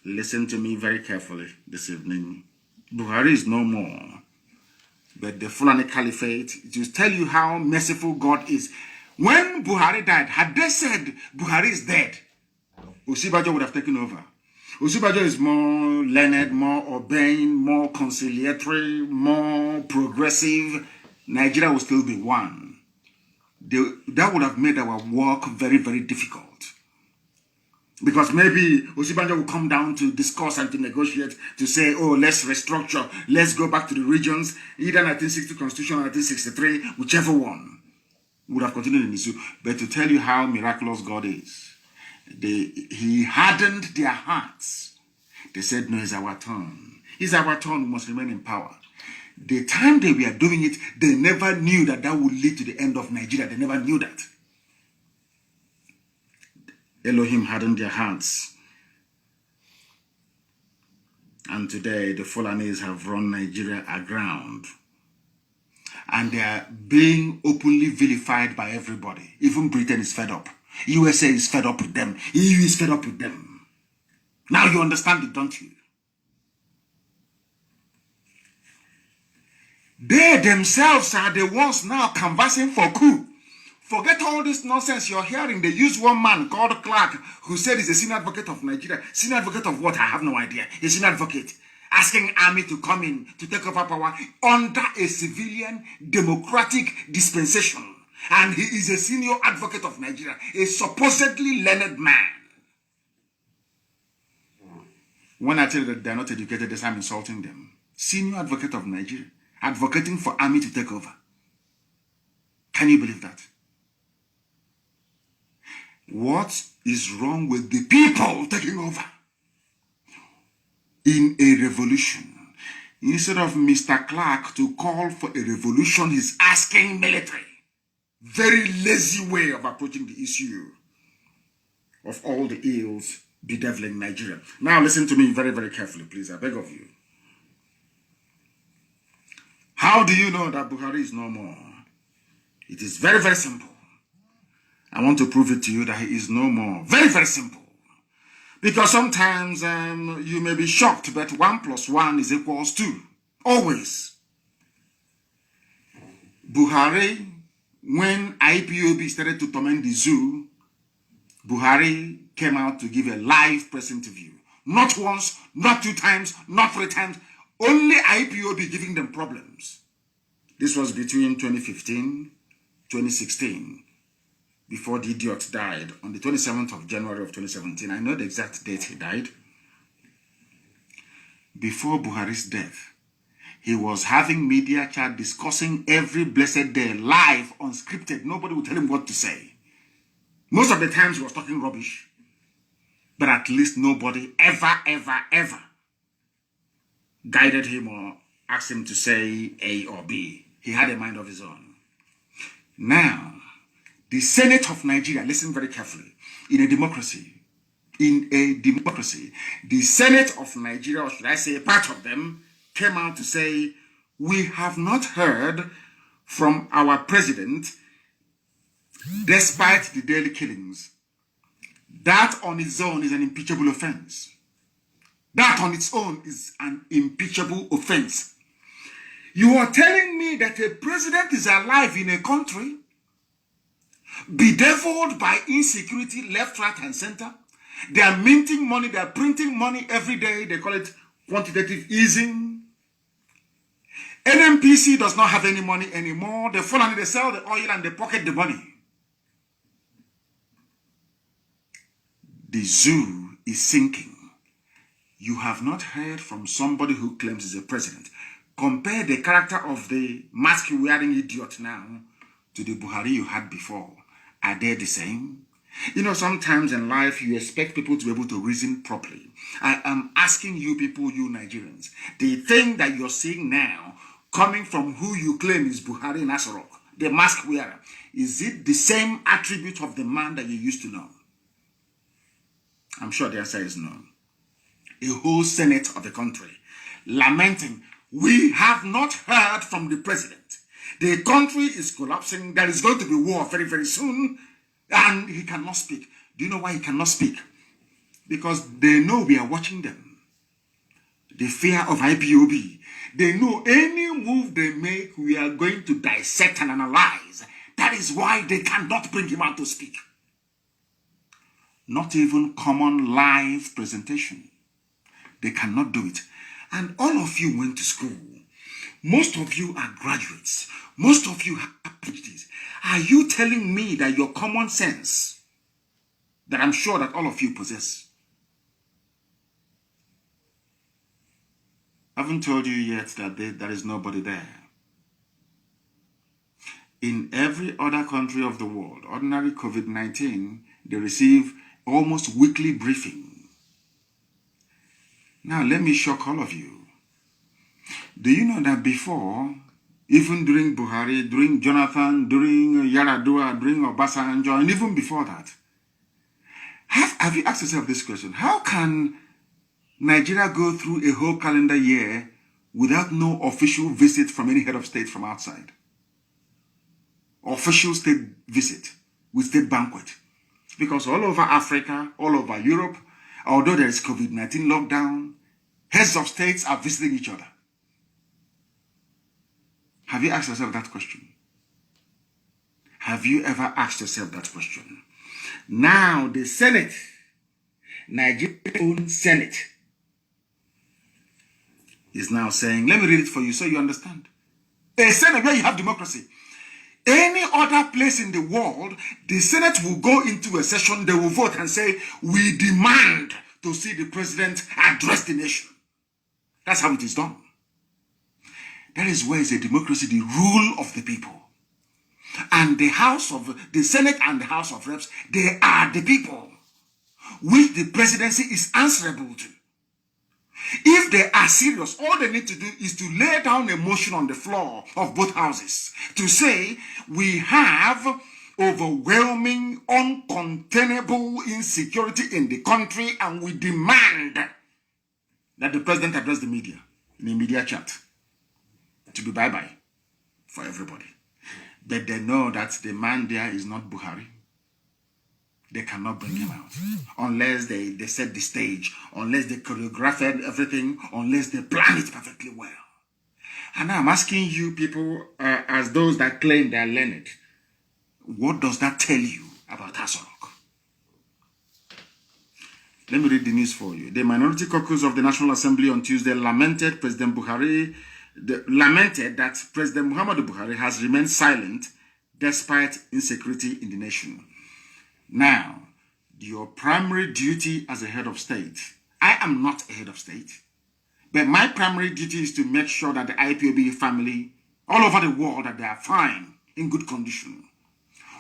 Listen to me very carefully this evening. Buhari is no more. But the Fulani Caliphate, to tell you how merciful God is. When Buhari died, had they said Buhari is dead, Osibajo would have taken over. Osibajo is more learned, more urbane, more conciliatory, more progressive. Nigeria will still be one. That would have made our work very, very difficult. Because maybe Osibajo will come down to discuss and to negotiate, to say, oh, let's restructure, let's go back to the regions, either 1960 Constitution or 1963, whichever one would have continued in issue. But to tell you how miraculous God is, he hardened their hearts. They said, no, it's our turn. It's our turn, we must remain in power. The time they were doing it, they never knew that that would lead to the end of Nigeria. They never knew that. Elohim hardened their hearts. And today, the Fulanis have run Nigeria aground. And they are being openly vilified by everybody. Even Britain is fed up. USA is fed up with them. EU is fed up with them. Now you understand it, don't you? They themselves are the ones now canvassing for coup. Forget all this nonsense you're hearing. They use one man called Clark who said he's a senior advocate of Nigeria. Senior advocate of what? I have no idea. A senior advocate asking army to come in to take over power under a civilian democratic dispensation. And he is a senior advocate of Nigeria, a supposedly learned man. When I tell you that they're not educated, I'm insulting them. Senior advocate of Nigeria, advocating for army to take over. Can you believe that? What is wrong with the people taking over in a revolution? Instead of Mr. Clark to call for a revolution, he's asking military. Very lazy way of approaching the issue of all the ills bedeviling Nigeria. Now listen to me very, very carefully, please. I beg of you. How do you know that Buhari is no more? It is very, very simple. I want to prove it to you that he is no more. Very, very simple. Because sometimes you may be shocked, but 1 + 1 is equals 2. Always. Buhari, when IPOB started to torment the zoo, Buhari came out to give a live press interview. Not once, not 2 times, not 3 times. Only IPOB giving them problems. This was between 2015, 2016. Before the idiot died on the 27th of January of 2017. I know the exact date he died. Before Buhari's death, he was having media chat discussing every blessed day, live, unscripted. Nobody would tell him what to say. Most of the times he was talking rubbish. But at least nobody ever guided him or asked him to say A or B. He had a mind of his own. Now, the Senate of Nigeria, listen very carefully, in a democracy, the Senate of Nigeria, or should I say a part of them, came out to say, we have not heard from our president despite the daily killings. That on its own is an impeachable offense. That on its own is an impeachable offense. You are telling me that a president is alive in a country bedeviled by insecurity left, right, and center. They are minting money, they are printing money every day. They call it quantitative easing. NMPC does not have any money anymore. They fall and they sell the oil and they pocket the money. The zoo is sinking. You have not heard from somebody who claims he's a president. Compare the character of the mask-wearing idiot now to the Buhari you had before. Are they the same? You know, sometimes in life you expect people to be able to reason properly. I am asking you people, you Nigerians, the thing that you're seeing now coming from who you claim is Buhari Nasarok, the mask wearer, is it the same attribute of the man that you used to know? I'm sure the answer is no. A whole Senate of the country lamenting, we have not heard from the president. The country is collapsing. There is going to be war very, very soon. And he cannot speak. Do you know why he cannot speak? Because they know we are watching them. The fear of IPOB. They know any move they make, we are going to dissect and analyze. That is why they cannot bring him out to speak. Not even common live presentation. They cannot do it. And all of you went to school. Most of you are graduates. Most of you have PhDs. Are you telling me that your common sense, that I'm sure that all of you possess? I haven't told you yet that there is nobody there. In every other country of the world, ordinary COVID-19, they receive almost weekly briefing. Now, let me shock all of you. Do you know that before, even during Buhari, during Jonathan, during Yaradua, during Obasanjo, and even before that, have you asked yourself this question? How can Nigeria go through a whole calendar year without no official visit from any head of state from outside? Official state visit with state banquet. Because all over Africa, all over Europe, although there is COVID-19 lockdown, heads of states are visiting each other. Have you asked yourself that question? Have you ever asked yourself that question? Now the Senate, Nigeria's own Senate, is now saying, let me read it for you so you understand. A Senate where you have democracy. Any other place in the world, the Senate will go into a session, they will vote and say, we demand to see the president address the nation. That's how it is done. That is where it's a democracy, the rule of the people. And the Senate and the House of Reps, they are the people which the presidency is answerable to. If they are serious, all they need to do is to lay down a motion on the floor of both houses to say, we have overwhelming, uncontainable insecurity in the country, and we demand that the president address the media in a media chat to be bye-bye for everybody. But they know that the man there is not Buhari. They cannot bring him out unless they set the stage, unless they choreograph everything, unless they plan it perfectly well. And I'm asking you people, as those that claim they are learned, what does that tell you about Aso Rock? Let me read the news for you. The Minority Caucus of the National Assembly on Tuesday lamented that President Muhammadu Buhari has remained silent despite insecurity in the nation. Now, your primary duty as a head of state, I am not a head of state, but my primary duty is to make sure that the IPOB family all over the world, that they are fine, in good condition.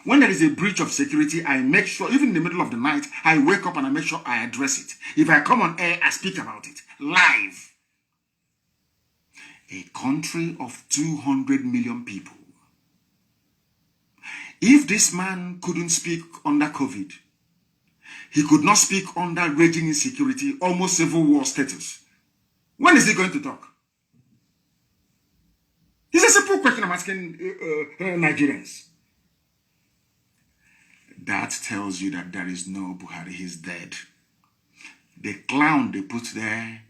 When there is a breach of security, I make sure, even in the middle of the night, I wake up and I make sure I address it. If I come on air, I speak about it, live. A country of 200 million people. If this man couldn't speak under COVID, he could not speak under raging insecurity, almost civil war status. When is he going to talk? It's a simple question I'm asking Nigerians. That tells you that there is no Buhari, he's dead. The clown they put there,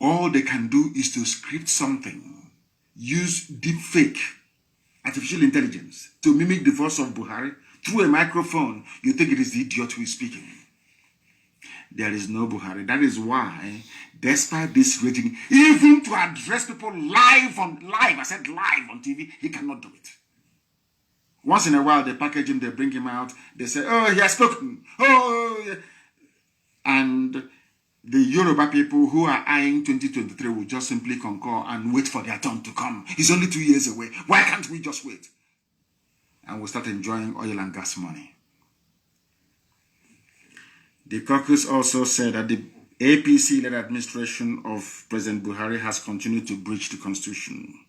all they can do is to script something, use deep fake, artificial intelligence, to mimic the voice of Buhari through a microphone. You think it is the idiot who is speaking. There is no Buhari. That is why, despite this rating, even to address people live, I said live on TV, he cannot do it. Once in a while, they package him, they bring him out, they say, oh, he has spoken. Oh, yeah. And the Yoruba people who are eyeing 2023 will just simply concur and wait for their turn to come. It's only 2 years away. Why can't we just wait? And we'll start enjoying oil and gas money. The caucus also said that the APC-led administration of President Buhari has continued to breach the constitution.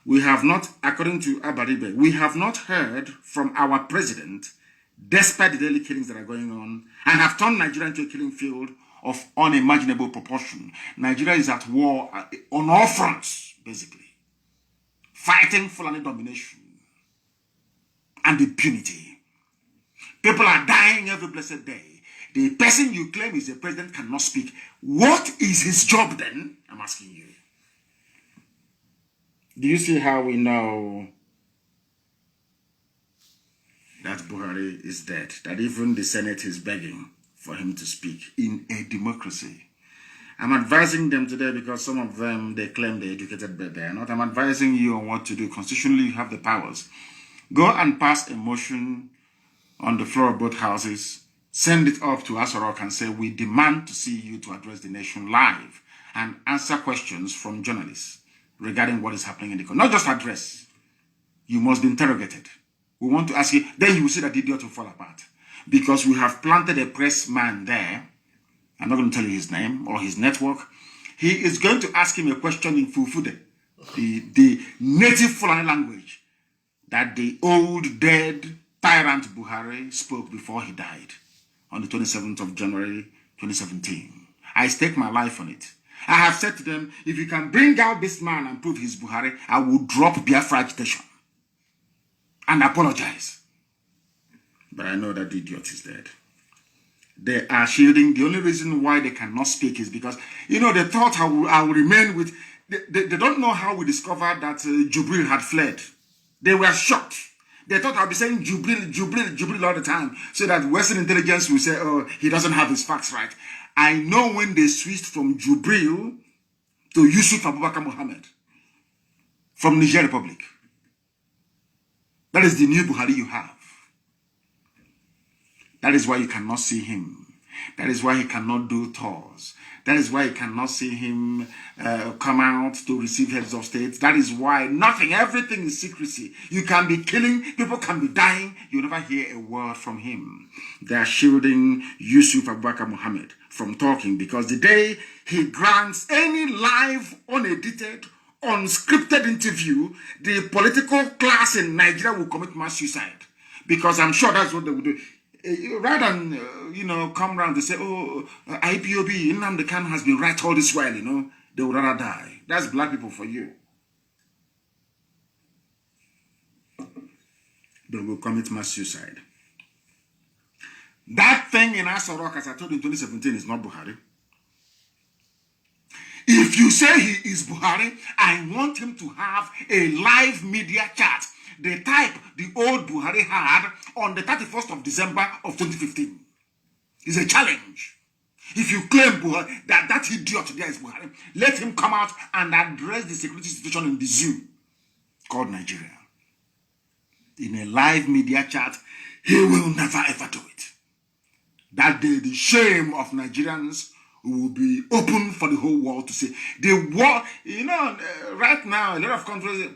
We have not, according to Abaribe, we have not heard from our president, despite the daily killings that are going on, and have turned Nigeria into a killing field of unimaginable proportion. Nigeria is at war on all fronts, basically, fighting Fulani domination and impunity. People are dying every blessed day. The person you claim is the president cannot speak. What is his job then? I'm asking you. Do you see how we know that Buhari is dead? That even the Senate is begging for him to speak in a democracy. I'm advising them today because some of them, they claim they're educated, but they're not. I'm advising you on what to do. Constitutionally, you have the powers. Go and pass a motion on the floor of both houses. Send it up to Aso Rock and say, we demand to see you to address the nation live and answer questions from journalists regarding what is happening in the country. Not just address. You must be interrogated. We want to ask you, then you will see that the idiot will fall apart. Because we have planted a press man there. I'm not going to tell you his name or his network. He is going to ask him a question in Fufude, the native Fulani language that the old dead tyrant Buhari spoke before he died on the 27th of January 2017. I stake my life on it. I have said to them, if you can bring out this man and prove he's Buhari, I will drop Biafra agitation and apologize. But I know that the idiot is dead. They are shielding. The only reason why they cannot speak is because, you know, they thought I will remain with... They don't know how we discovered that Jubril had fled. They were shocked. They thought I'll be saying Jubril all the time, so that Western intelligence will say, oh, he doesn't have his facts right. I know when they switched from Jubril to Yusuf Abubakar Mohammed from Niger Republic. That is the new Buhari you have. That is why you cannot see him. That is why he cannot do tours. That is why you cannot see him come out to receive heads of state. That is why nothing, everything is secrecy. You can be killing, people can be dying. You never hear a word from him. They are shielding Yusuf Abubakar Mohammed from talking because the day he grants any live, unedited, unscripted interview, the political class in Nigeria will commit mass suicide. Because I'm sure that's what they will do. Rather than, come around and say, oh, IPOB Nnamdi Kanu has been right all this while, they would rather die. That's black people for you. They will commit mass suicide. That thing in Aso as I told you in 2017, is not Buhari. If you say he is Buhari, I want him to have a live media chat, the type the old Buhari had on the 31st of December of 2015. It's a challenge. If you claim Buhari, that idiot there is Buhari, let him come out and address the security situation in the zoo called Nigeria. In a live media chat, he will never ever do it. That day, the shame of Nigerians will be open for the whole world to see. The war, right now, a lot of countries,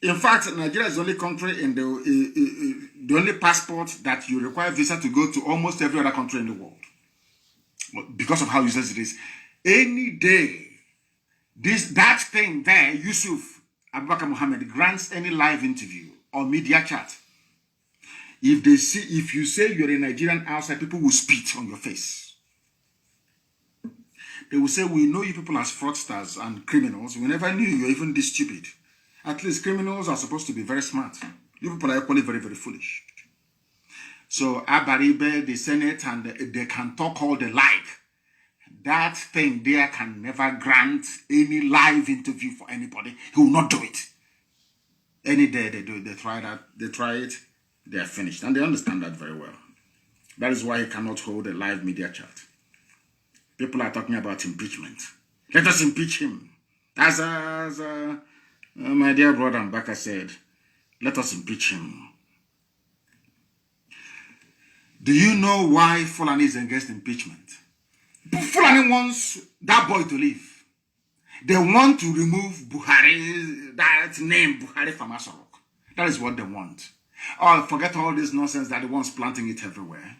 in fact, Nigeria is the only country in the only passport that you require visa to go to almost every other country in the world. Because of how useless it is. Any day, that thing there, Yusuf Abubakar Mohammed grants any live interview or media chat. If you say you're a Nigerian outside, people will spit on your face. They will say, we know you people as fraudsters and criminals. We never knew you're even this stupid. At least criminals are supposed to be very smart. You people are equally very, very foolish. So Abaribe, the Senate, and they can talk all they like. That thing there can never grant any live interview for anybody. He will not do it. Any day they do it, they try it, they are finished. And they understand that very well. That is why he cannot hold a live media chat. People are talking about impeachment. Let us impeach him. As my dear brother Mbaka said, let us impeach him. Do you know why Fulani is against impeachment? Fulani wants that boy to leave. They want to remove Buhari, that name Buhari from Asarok. That is what they want. Oh, forget all this nonsense that they want planting it everywhere.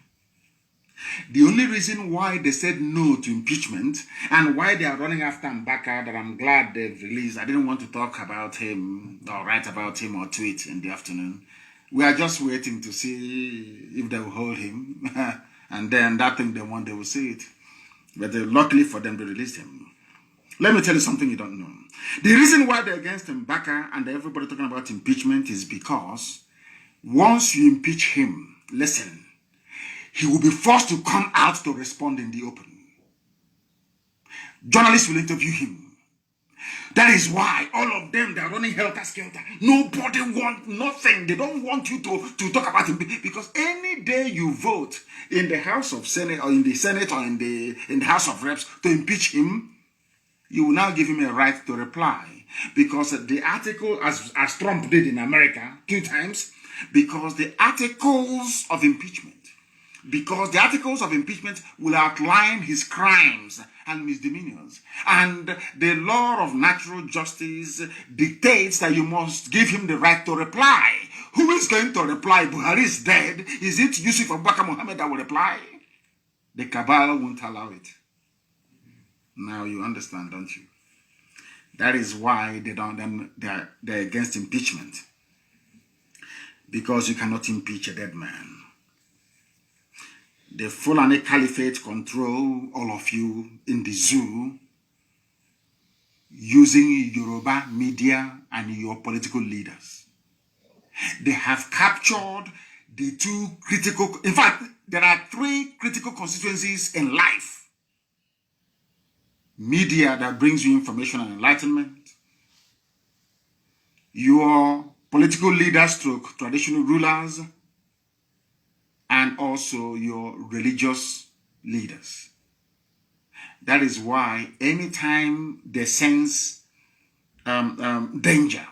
The only reason why they said no to impeachment and why they are running after Mbaka that I'm glad they've released. I didn't want to talk about him or write about him or tweet in the afternoon. We are just waiting to see if they will hold him. And then that thing they want, they will see it. But luckily for them, they released him. Let me tell you something you don't know. The reason why they're against Mbaka and everybody talking about impeachment is because once you impeach him, listen, he will be forced to come out to respond in the open. Journalists will interview him. That is why all of them, they're running helter-skelter. Nobody wants nothing. They don't want you to talk about him. Because any day you vote in the House of Senate or in the Senate or in the House of Reps to impeach him, you will now give him a right to reply. Because the article, as Trump did in America 2 times, because the articles of impeachment will outline his crimes and misdemeanors. And the law of natural justice dictates that you must give him the right to reply. Who is going to reply? Buhari is dead. Is it Yusuf Abubakar Mohammed that will reply? The cabal won't allow it. Now you understand, don't you? That is why they're against impeachment. Because you cannot impeach a dead man. The Fulani Caliphate control all of you in the zoo using Yoruba media and your political leaders. They have captured the 2 critical, in fact, there are 3 critical constituencies in life. Media that brings you information and enlightenment. Your political leaders, traditional rulers, and also your religious leaders. That is why anytime they sense danger,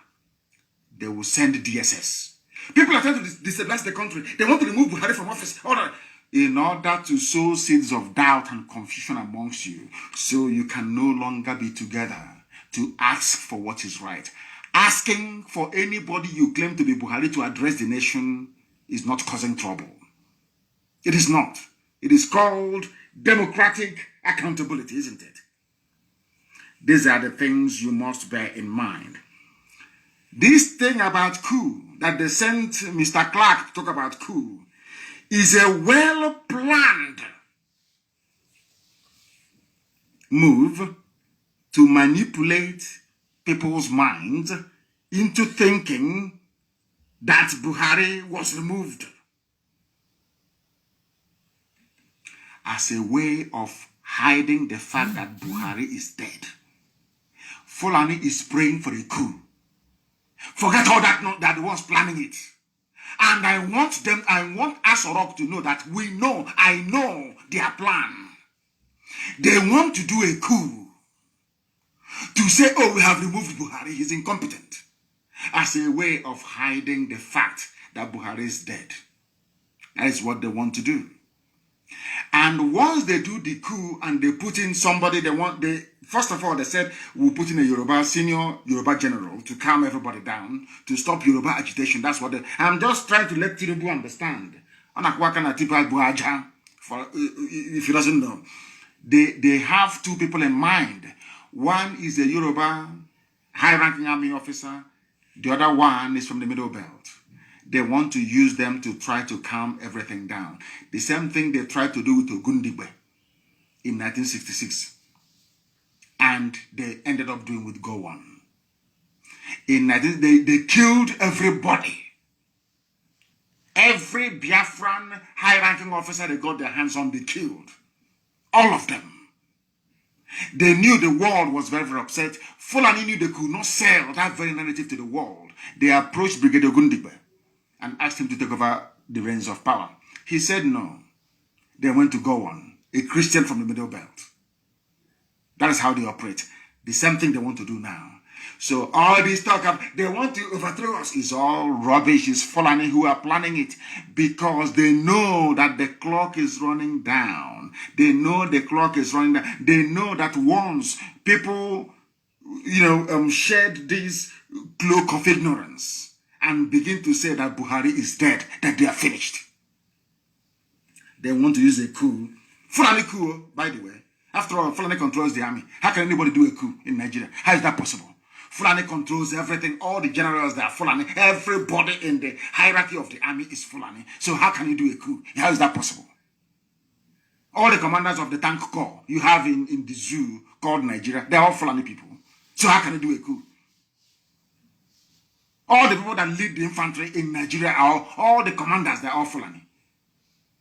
they will send DSS. People are trying to destabilize the country. They want to remove Buhari from office. All right. in order to sow seeds of doubt and confusion amongst you, so you can no longer be together to ask for what is right. Asking for anybody you claim to be Buhari to address the nation is not causing trouble. It is not. It is called democratic accountability, isn't it? These are the things you must bear in mind. This thing about coup, that they sent Mr. Clark to talk about coup, is a well-planned move to manipulate people's minds into thinking that Buhari was removed as a way of hiding the fact that Buhari is dead. Fulani is praying for a coup. Forget all that was planning it. And I want Asorok to know that I know their plan. They want to do a coup to say, oh, we have removed Buhari, he's incompetent, as a way of hiding the fact that Buhari is dead. That is what they want to do. And once they do the coup and they put in somebody, first of all, they said, we'll put in a senior Yoruba general to calm everybody down, to stop Yoruba agitation. That's what I'm just trying to let Tinubu understand. If he doesn't know, they have two people in mind. One is a Yoruba high-ranking army officer. The other one is from the Middle Belt. They want to use them to try to calm everything down. The same thing they tried to do with Ogundigbe in 1966. And they ended up doing with Gowon. They killed everybody. Every Biafran high-ranking officer they got their hands on, they killed. All of them. They knew the world was very, very upset. Fulani knew they could not sell that very narrative to the world. They approached Brigadier Ogundigbe and asked him to take over the reins of power. He said no. They went to Gowon, a Christian from the Middle Belt. That is how they operate. The same thing they want to do now. So all this talk of they want to overthrow us is all rubbish. It's Fulani who are planning it because they know that the clock is running down. They know the clock is running down. They know that once people, shed this cloak of ignorance and begin to say that Buhari is dead, that they are finished. They want to use a coup. Fulani coup, by the way. After all, Fulani controls the army. How can anybody do a coup in Nigeria? How is that possible? Fulani controls everything. All the generals that are Fulani. Everybody in the hierarchy of the army is Fulani. So how can you do a coup? How is that possible? All the commanders of the tank corps you have in the zoo called Nigeria, they're all Fulani people. So how can you do a coup? All the people that lead the infantry in Nigeria are all the commanders, they're all Fulani.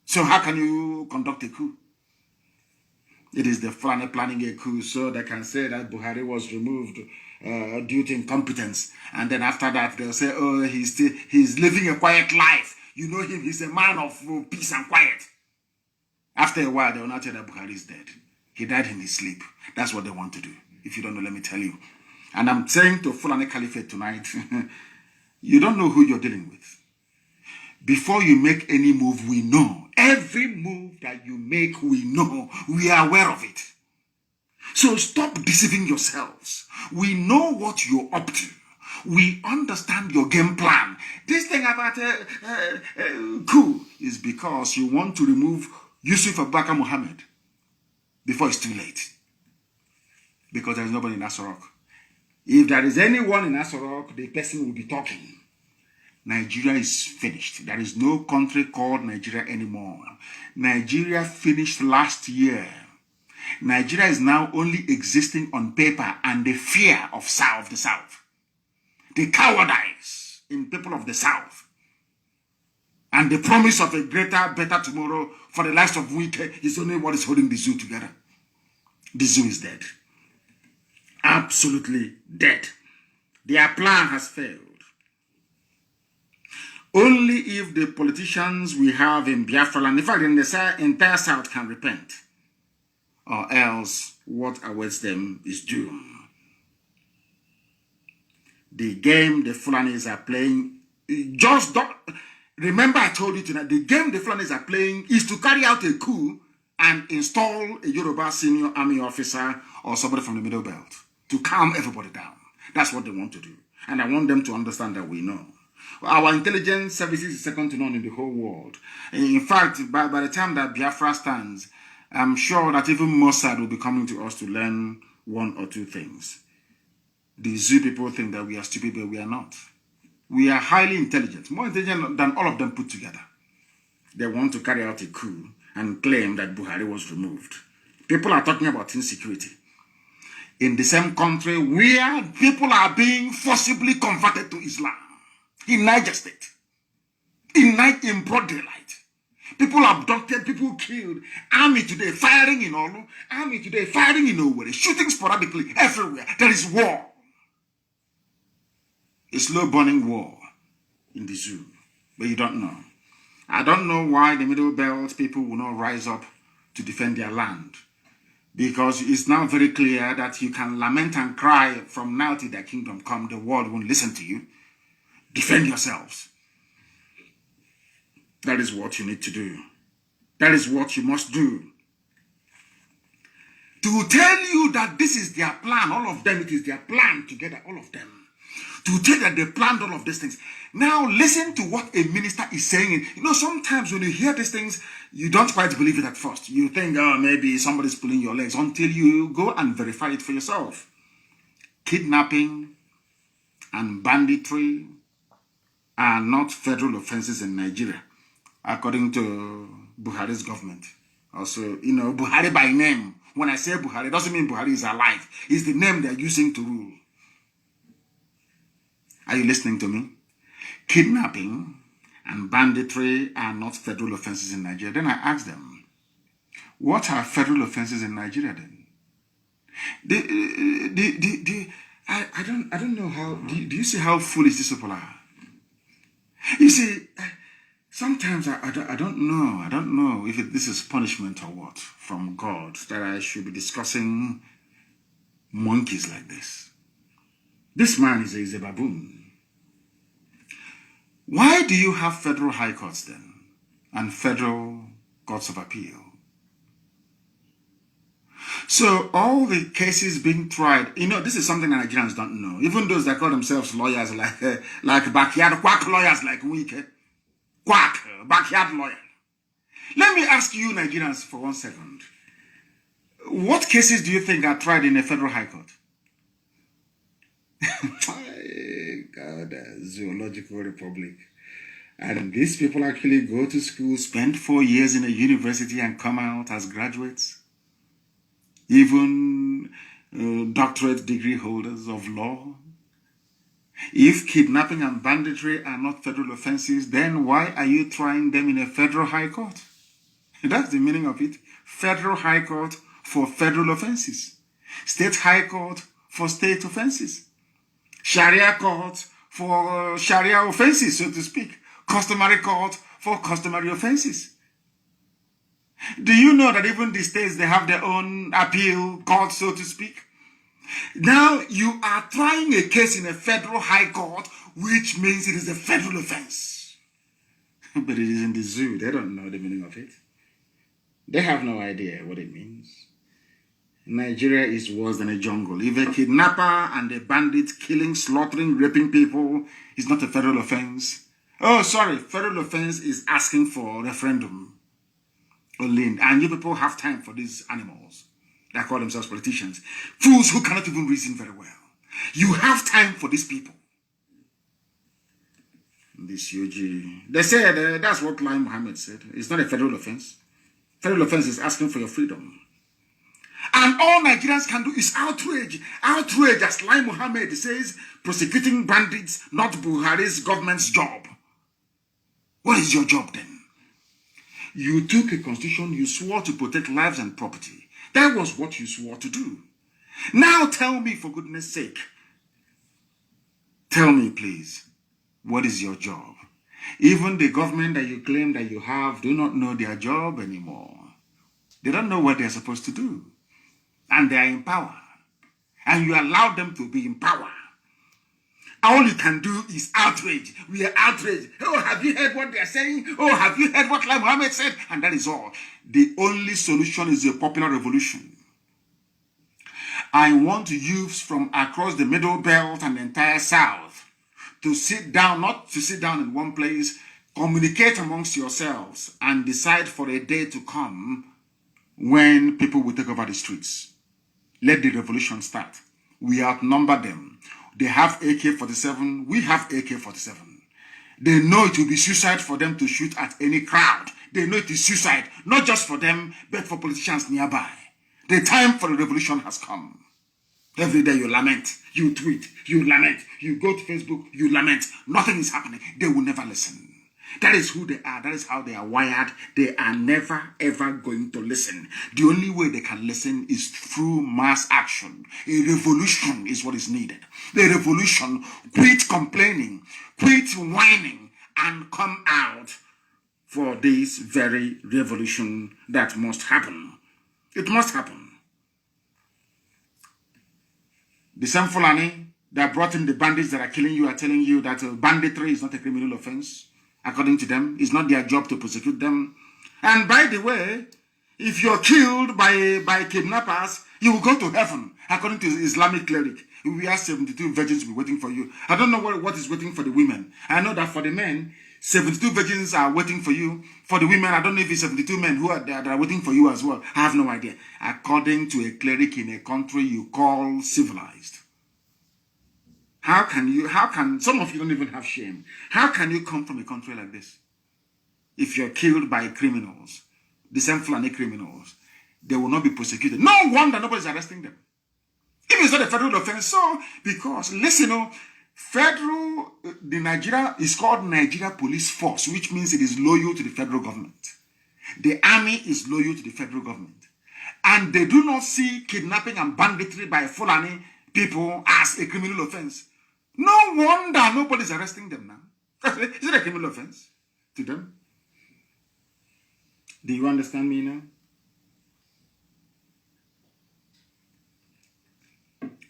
So how can you conduct a coup? It is the Fulani planning a coup so they can say that Buhari was removed due to incompetence. And then after that, they'll say, oh, he's living a quiet life. You know him, he's a man of peace and quiet. After a while, they will not tell that Buhari is dead. He died in his sleep. That's what they want to do. If you don't know, let me tell you. And I'm saying to Fulani Caliphate tonight, you don't know who you're dealing with. Before you make any move, we know. Every move that you make, we know. We are aware of it. So stop deceiving yourselves. We know what you're up to. We understand your game plan. This thing about coup is because you want to remove Yusuf Abubakar Muhammad before it's too late. Because there is nobody in Asorok. If there is anyone in Asorok, the person will be talking. Nigeria is finished. There is no country called Nigeria anymore. Nigeria finished last year. Nigeria is now only existing on paper and the fear of the South. The cowardice in people of the South. And the promise of a greater, better tomorrow for the last of week is only what is holding the zoo together. The zoo is dead. Absolutely dead. Their plan has failed. Only if the politicians we have in Biafra, and in fact in the entire South, can repent, or else what awaits them is doom. The game the Fulanis are playing, just don't Remember I told you tonight, the game the Fulanis are playing is to carry out a coup and install a Yoruba senior army officer or somebody from the Middle Belt to calm everybody down. That's what they want to do. And I want them to understand that we know. Our intelligence services is second to none in the whole world. In fact, by the time that Biafra stands, I'm sure that even Mossad will be coming to us to learn one or two things. The Zoo people think that we are stupid, but we are not. We are highly intelligent, more intelligent than all of them put together. They want to carry out a coup and claim that Buhari was removed. People are talking about insecurity. In the same country where people are being forcibly converted to Islam. In Niger State. In broad daylight. People abducted, people killed. Army today firing in Olu. Army today firing in Owerri. Shooting sporadically everywhere. There is war. A slow burning war in the zoo. But you don't know. I don't know why the Middle Belt people will not rise up to defend their land. Because it's now very clear that you can lament and cry from now till their kingdom come. The world won't listen to you. Defend yourselves. That is what you need to do. That is what you must do. To tell you that this is their plan, all of them, it is their plan together, all of them. To tell that they planned all of these things. Now listen to what a minister is saying. You know, sometimes when you hear these things, you don't quite believe it at first. You think, oh, maybe somebody's pulling your legs until you go and verify it for yourself. Kidnapping and banditry are not federal offenses in Nigeria, according to Buhari's government. Also, you know, Buhari by name. When I say Buhari, it doesn't mean Buhari is alive. It's the name they're using to rule. Are you listening to me? Kidnapping and banditry are not federal offenses in Nigeria. Then I asked them, what are federal offenses in Nigeria then? I don't know how, do you see how foolish these people are? You see, sometimes I don't know if this is punishment or what from God that I should be discussing monkeys like this. This man is a baboon. Why do you have federal high courts then and federal courts of appeal? So all the cases being tried, you know, this is something that Nigerians don't know. Even those that call themselves lawyers like backyard quack lawyers like Wike. Quack, backyard lawyer. Let me ask you Nigerians for 1 second. What cases do you think are tried in a federal high court? God, zoological republic. And these people actually go to school, spend 4 years in a university and come out as graduates. Even doctorate degree holders of law. If kidnapping and banditry are not federal offenses, then why are you trying them in a federal high court? That's the meaning of it. Federal high court for federal offenses. State high court for state offenses. Sharia court for Sharia offenses, so to speak. Customary court for customary offenses. Do you know that even the states, they have their own appeal court, so to speak? Now you are trying a case in a federal high court, which means it is a federal offense. But it is in the zoo. They don't know the meaning of it. They have no idea what it means. Nigeria is worse than a jungle. If a kidnapper and a bandit killing, slaughtering, raping people is not a federal offense. Oh, sorry, federal offense is asking for a referendum. Only, and you people have time for these animals that call themselves politicians. Fools who cannot even reason very well. You have time for these people. This UG. They said, that's what Lai Mohammed said. It's not a federal offense. Federal offense is asking for your freedom. And all Nigerians can do is outrage. Outrage, as Lai Mohammed says, prosecuting bandits, not Buhari's government's job. What is your job then? You took a constitution, you swore to protect lives and property. That was what you swore to do. Now tell me, for goodness sake, tell me please, what is your job? Even the government that you claim that you have do not know their job anymore. They don't know what they're supposed to do. And they are in power. And you allow them to be in power. All you can do is outrage. We are outraged. Oh, have you heard what they are saying? Oh, have you heard what Muhammad said? And that is all. The only solution is a popular revolution. I want youths from across the Middle Belt and the entire South to sit down, not to sit down in one place, communicate amongst yourselves and decide for a day to come when people will take over the streets. Let the revolution start. We outnumber them. They have AK-47. We have AK-47. They know it will be suicide for them to shoot at any crowd. They know it is suicide, not just for them, but for politicians nearby. The time for the revolution has come. Every day you lament, you tweet, you lament, you go to Facebook, you lament. Nothing is happening. They will never listen. That is who they are. That is how they are wired. They are never, ever going to listen. The only way they can listen is through mass action. A revolution is what is needed. The revolution, quit complaining, quit whining, and come out for this very revolution that must happen. It must happen. The same Fulani that brought in the bandits that are killing you are telling you that banditry is not a criminal offense. According to them, it's not their job to prosecute them. And by the way, if you're killed by kidnappers, you will go to heaven. According to Islamic cleric, we have 72 virgins will be waiting for you. I don't know what is waiting for the women. I know that for the men, 72 virgins are waiting for you. For the women, I don't know if it's 72 men who are there that are waiting for you as well. I have no idea. According to a cleric in a country you call civilized. How can, some of you don't even have shame. How can you come from a country like this? If you're killed by criminals, the same Fulani criminals, they will not be prosecuted. No wonder nobody's arresting them. If it's not a federal offense, so, because, listen, the Nigeria is called Nigeria Police Force, which means it is loyal to the federal government. The army is loyal to the federal government. And they do not see kidnapping and banditry by Fulani people as a criminal offense. No wonder nobody's arresting them now. Is it a criminal offense to them? Do you understand me now?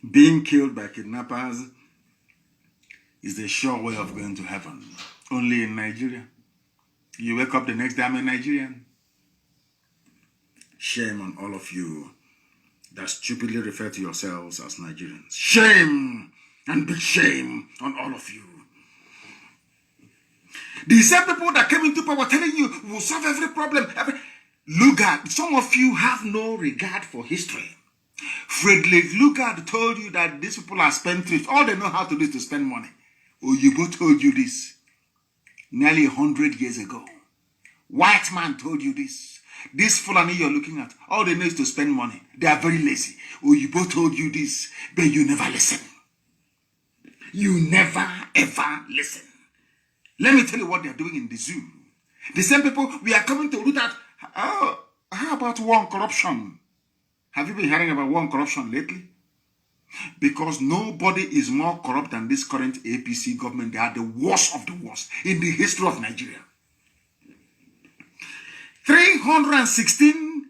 Being killed by kidnappers is the sure way of going to heaven. Only in Nigeria. You wake up the next day, I'm a Nigerian. Shame on all of you that stupidly refer to yourselves as Nigerians. Shame and big shame on all of you. The same people that came into power telling you we'll solve every problem. Look at, some of you have no regard for history. Friedrich Lugard told you that these people are spendthrifts. All they know how to do is to spend money. Oyibo told you this nearly 100 years ago. White man told you this. This Fulani you're looking at, all they know is to spend money. They are very lazy. Oyibo told you this, but you never listen. You never, ever listen. Let me tell you what they're doing in the zoo. The same people, we are coming to root out. Oh, how about war and corruption? Have you been hearing about war and corruption lately? Because nobody is more corrupt than this current APC government. They are the worst of the worst in the history of Nigeria. 316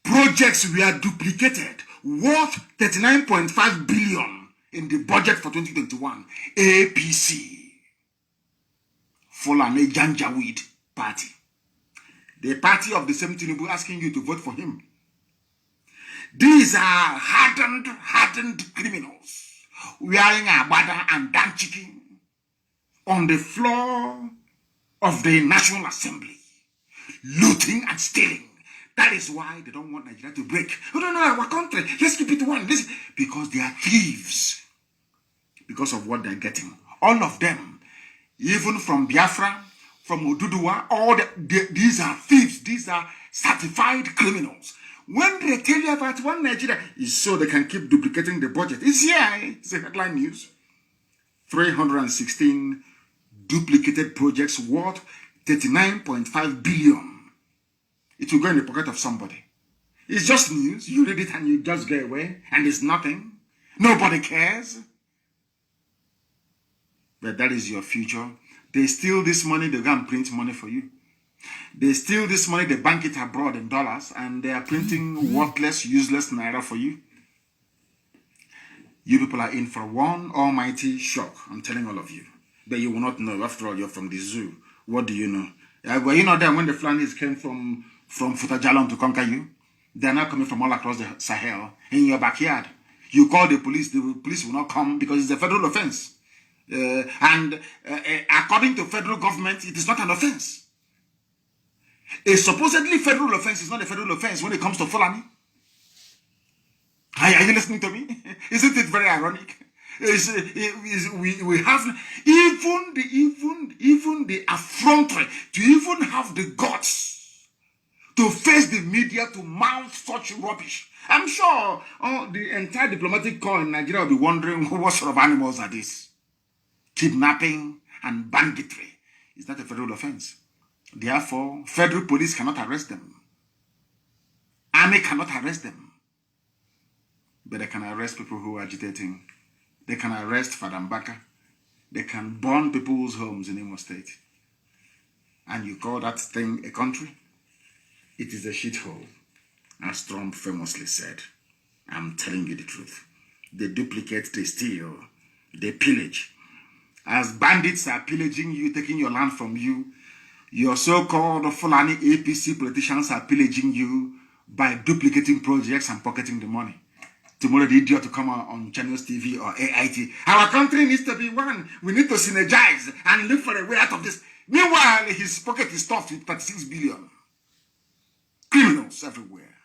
projects were duplicated, worth 39.5 billion in the budget for 2021. APC. Fulani Janjaweed Party. The party of the same Tinubu asking you to vote for him. These are hardened criminals wearing agbada and danchiki on the floor of the National Assembly, looting and stealing. That is why they don't want Nigeria to break. Oh, no, our country, let's keep it one. Because they are thieves. Because of what they're getting. All of them, even from Biafra, from Oduduwa, these are thieves. These are certified criminals. When they tell you about one Nigeria, it's so they can keep duplicating the budget. It's here. It's a headline news. 316 duplicated projects worth 39.5 billion. It will go in the pocket of somebody. It's just news. You read it and you just go away. And it's nothing. Nobody cares. But that is your future. They steal this money, they go and print money for you. They steal this money, they bank it abroad in dollars, and they are printing worthless, useless naira for you. You people are in for one almighty shock. I'm telling all of you. But you will not know. After all, you're from the zoo. What do you know? Were you not there when the Flanders came from Futajalon to conquer you? They're now coming from all across the Sahel in your backyard. You call the police will not come because it's a federal offense. According to federal government, it is not an offense. A supposedly federal offense is not a federal offense when it comes to Fulani. Are you listening to me? Isn't it very ironic? We have even the effrontery to even have the guts to face the media to mouth such rubbish. I'm sure the entire diplomatic corps in Nigeria will be wondering what sort of animals are these. Kidnapping and banditry is not a federal offense. Therefore, federal police cannot arrest them. Army cannot arrest them. But they can arrest people who are agitating. They can arrest Fadambaka. They can burn people's homes in Imo State. And you call that thing a country? It is a shithole. As Trump famously said. I'm telling you the truth. They duplicate, they steal, they pillage. As bandits are pillaging you, taking your land from you, your so-called Fulani APC politicians are pillaging you by duplicating projects and pocketing the money. Tomorrow the idiot to come on Channels TV or AIT. Our country needs to be one. We need to synergize and look for a way out of this. Meanwhile, his pocket is stuffed with 36 billion. Criminals everywhere.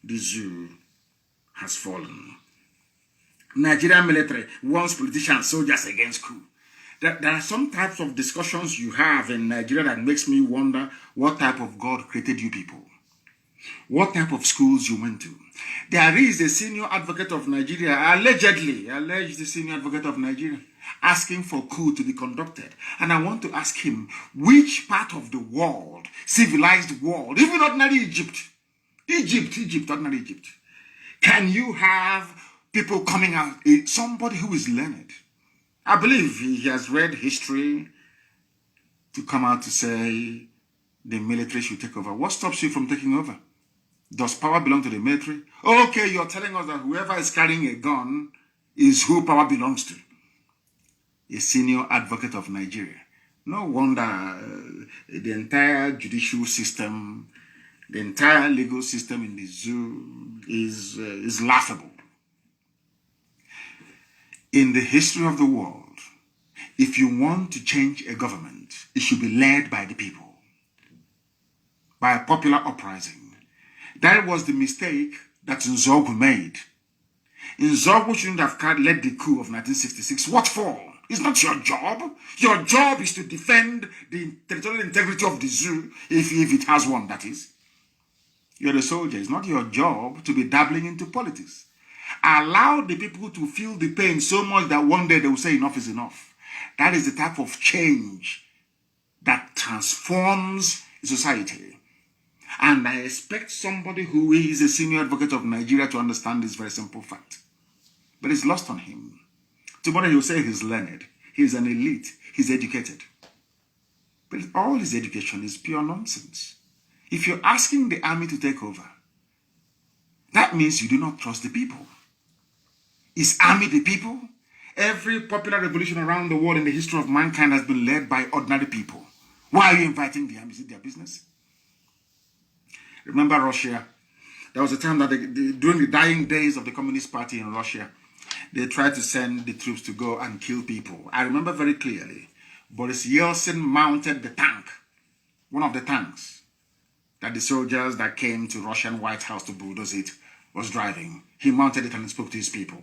The zoo has fallen. Nigerian military wants politicians, soldiers against coup. There are some types of discussions you have in Nigeria that makes me wonder what type of God created you people. What type of schools you went to. There is a senior advocate of Nigeria, alleged senior advocate of Nigeria, asking for coup to be conducted. And I want to ask him, which part of the world, civilized world, even ordinary Egypt, ordinary Egypt, can you have people coming out, somebody who is learned? I believe he has read history to come out to say the military should take over. What stops you from taking over? Does power belong to the military? Okay, you're telling us that whoever is carrying a gun is who power belongs to. A senior advocate of Nigeria. No wonder the entire judicial system, the entire legal system in the zoo is laughable. In the history of the world, if you want to change a government, it should be led by the people, by a popular uprising. That was the mistake that Nzogwu made. Nzogwu shouldn't have led the coup of 1966. What for? It's not your job. Your job is to defend the territorial integrity of the zoo, if it has one, that is. You're a soldier. It's not your job to be dabbling into politics. Allow the people to feel the pain so much that one day they will say enough is enough. That is the type of change that transforms society. And I expect somebody who is a senior advocate of Nigeria to understand this very simple fact. But it's lost on him. Tomorrow he will say he's learned. He's an elite. He's educated. But all his education is pure nonsense. If you're asking the army to take over, that means you do not trust the people. Is army the people? Every popular revolution around the world in the history of mankind has been led by ordinary people. Why are you inviting the army? Is it their business? Remember Russia? There was a time that during the dying days of the Communist Party in Russia, they tried to send the troops to go and kill people. I remember very clearly, Boris Yeltsin mounted the tank, one of the tanks that the soldiers that came to Russian White House to bulldoze it was driving. He mounted it and spoke to his people.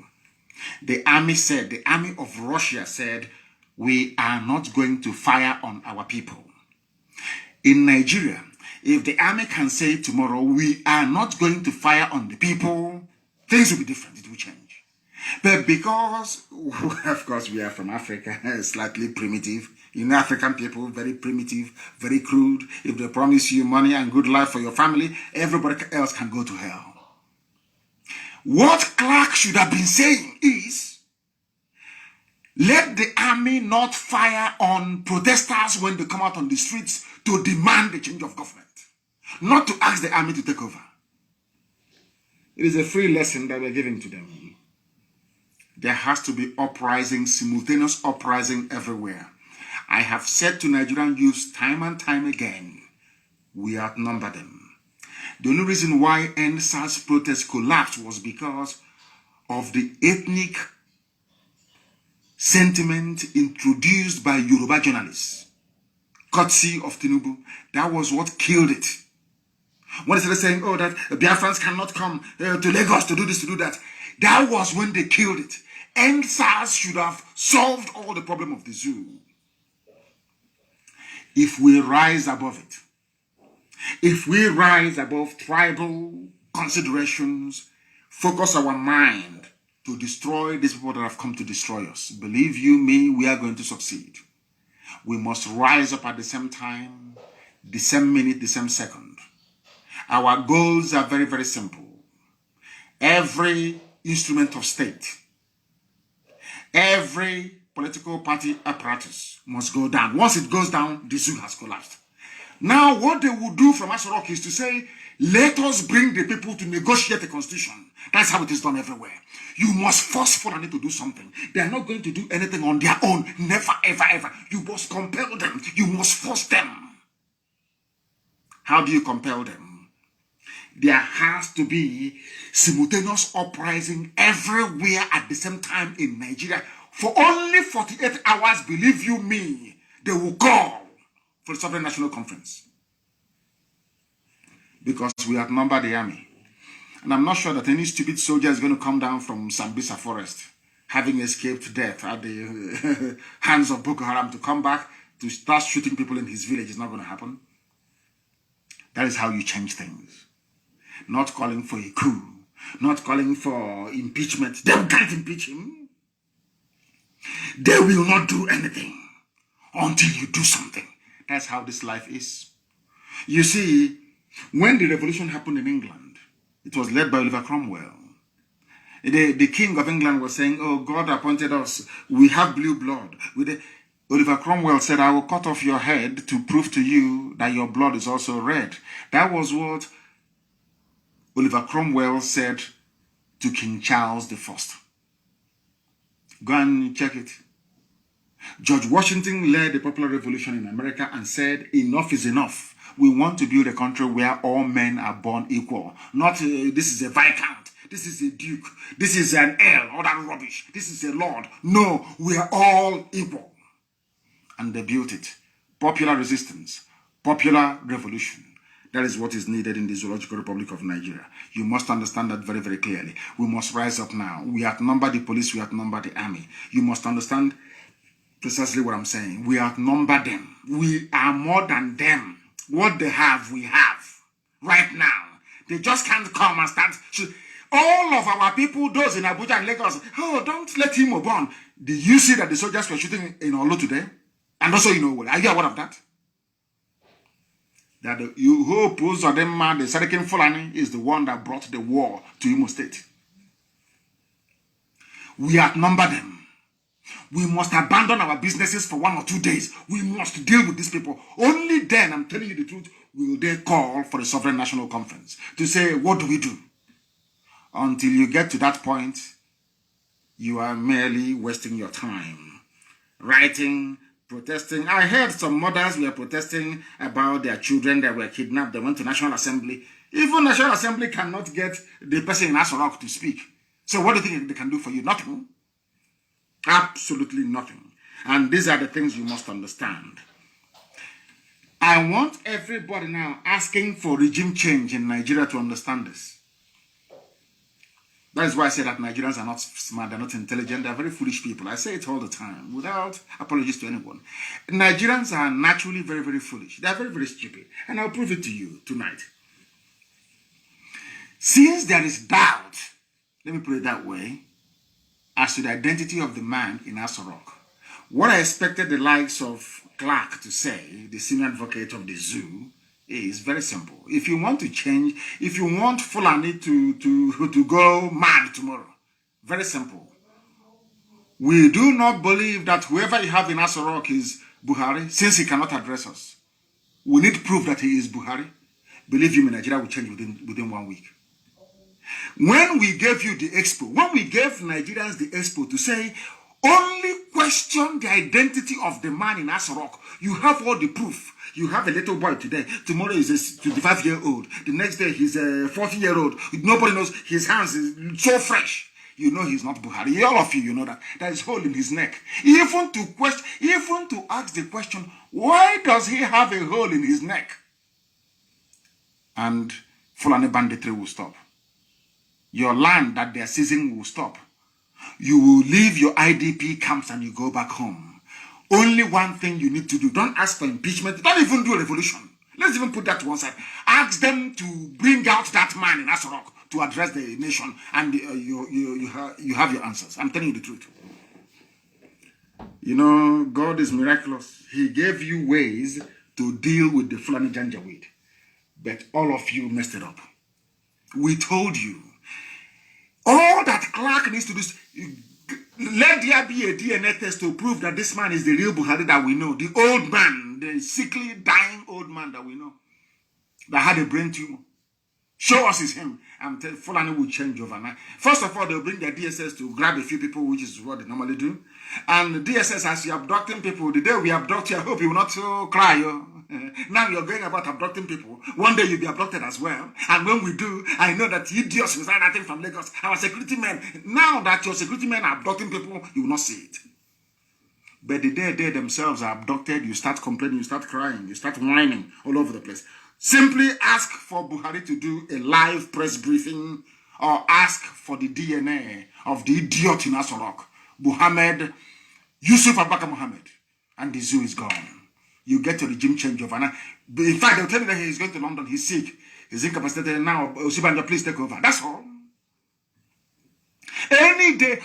The army of Russia said, we are not going to fire on our people. In Nigeria, if the army can say tomorrow, we are not going to fire on the people, things will be different, it will change. But because, of course, we are from Africa, slightly primitive, you know, African people, very primitive, very crude. If they promise you money and good life for your family, everybody else can go to hell. What Clark should have been saying is, let the army not fire on protesters when they come out on the streets to demand the change of government, not to ask the army to take over. It is a free lesson that we're giving to them. There has to be uprising, simultaneous uprising everywhere. I have said to Nigerian youths time and time again, we outnumber them. The only reason why NSAS protest collapsed was because of the ethnic sentiment introduced by Yoruba journalists, courtesy of Tinubu. That was what killed it. When they started saying, oh, that Biafrans cannot come to Lagos to do this, to do that, that was when they killed it. NSAS should have solved all the problem of the zoo. If we rise above it, if we rise above tribal considerations, focus our mind to destroy these people that have come to destroy us, believe you me, we are going to succeed. We must rise up at the same time, the same minute, the same second. Our goals are very, very simple. Every instrument of state, every political party apparatus must go down. Once it goes down, the zoo has collapsed. Now, what they will do from Asorok is to say, let us bring the people to negotiate the constitution. That's how it is done everywhere. You must force Fulani to do something. They are not going to do anything on their own. Never, ever, ever. You must compel them. You must force them. How do you compel them? There has to be simultaneous uprising everywhere at the same time in Nigeria. For only 48 hours, believe you me, they will call for the Sovereign National Conference. Because we outnumber the army. And I'm not sure that any stupid soldier is going to come down from Sambisa forest, having escaped death at the hands of Boko Haram, to come back to start shooting people in his village. It's not going to happen. That is how you change things. Not calling for a coup, not calling for impeachment. They can't impeach him. They will not do anything until you do something. That's how this life is. You see, when the revolution happened in England, it was led by Oliver Cromwell. The king of England was saying, oh, God appointed us. We have blue blood. Oliver Cromwell said, I will cut off your head to prove to you that your blood is also red. That was what Oliver Cromwell said to King Charles I. Go and check it. George Washington led the popular revolution in America and said, enough is enough. We want to build a country where all men are born equal. Not this is a viscount, this is a duke, this is an earl, all that rubbish. This is a lord. No, we are all equal. And they built it. Popular resistance, popular revolution. That is what is needed in the Zoological Republic of Nigeria. You must understand that very, very clearly. We must rise up now. We outnumber the police, we outnumber the army. You must understand precisely what I'm saying. We outnumber them. We are more than them. What they have, we have. Right now. They just can't come and start. All of our people, those in Abuja and Lagos, oh, don't let him burn. Did you see that the soldiers were shooting in Olo today? And also, you know, are you aware of that? That you who oppose them, the Sadikin Fulani is the one that brought the war to Imo State. We outnumber them. We must abandon our businesses for 1 or 2 days. We must deal with these people. Only then, I'm telling you the truth, will they call for the Sovereign National Conference to say, what do we do? Until you get to that point, you are merely wasting your time. Writing, protesting. I heard some mothers were protesting about their children that were kidnapped. They went to National Assembly. Even National Assembly cannot get the person in Asorok to speak. So what do you think they can do for you? Nothing. Absolutely nothing. And these are the things you must understand. I want everybody now asking for regime change in Nigeria to understand this. That is why I say that Nigerians are not smart, they're not intelligent, they're very foolish people. I say it all the time, without apologies to anyone. Nigerians are naturally very, very foolish. They're very, very stupid. And I'll prove it to you tonight. Since there is doubt, let me put it that way, as to the identity of the man in Asorok, what I expected the likes of Clark to say, the senior advocate of the zoo, is very simple. If you want to change, if you want Fulani to go mad tomorrow, very simple. We do not believe that whoever you have in Asorok is Buhari, since he cannot address us. We need proof that he is Buhari. Believe you me, Nigeria will change within 1 week. When we gave you the expo, when we gave Nigerians the expo to say, only question the identity of the man in Asarok, you have all the proof. You have a little boy today. Tomorrow is a 25-year-old. The next day he's a 40-year-old. Nobody knows. His hands is so fresh. You know he's not Buhari. All of you, you know that. There is hole in his neck. Even to ask the question, why does he have a hole in his neck? And Fulani banditry will stop. Your land that they're seizing will stop. You will leave your IDP camps and you go back home. Only one thing you need to do. Don't ask for impeachment. Don't even do a revolution. Let's even put that to one side. Ask them to bring out that man in Asarok to address the nation, and you have your answers. I'm telling you the truth. You know, God is miraculous. He gave you ways to deal with the Fulani Janjaweed. But all of you messed it up. We told you. All that Clark needs to do is let there be a DNA test to prove that this man is the real Buhari that we know. The old man, the sickly, dying old man that we know. That had a brain tumor. Show us is him. I'm telling you, Fulani will change overnight. First of all, they'll bring their DSS to grab a few people, which is what they normally do. And the DSS, as you're abducting people, the day we abduct you, I hope you will not cry. Now you're going about abducting people. One day you'll be abducted as well. And when we do, I know that idiots will start acting from Lagos. Our security men, now that your security men are abducting people, you will not see it. But the day they themselves are abducted, you start complaining, you start crying, you start whining all over the place. Simply ask for Buhari to do a live press briefing or ask for the DNA of the idiot in Asarok, Muhammad, Yusuf Abaka Muhammad, and the zoo is gone. You get a regime changeover. In fact, they'll tell you that he's going to London, he's sick, he's incapacitated now, Osibanja, please take over. That's all. Any day,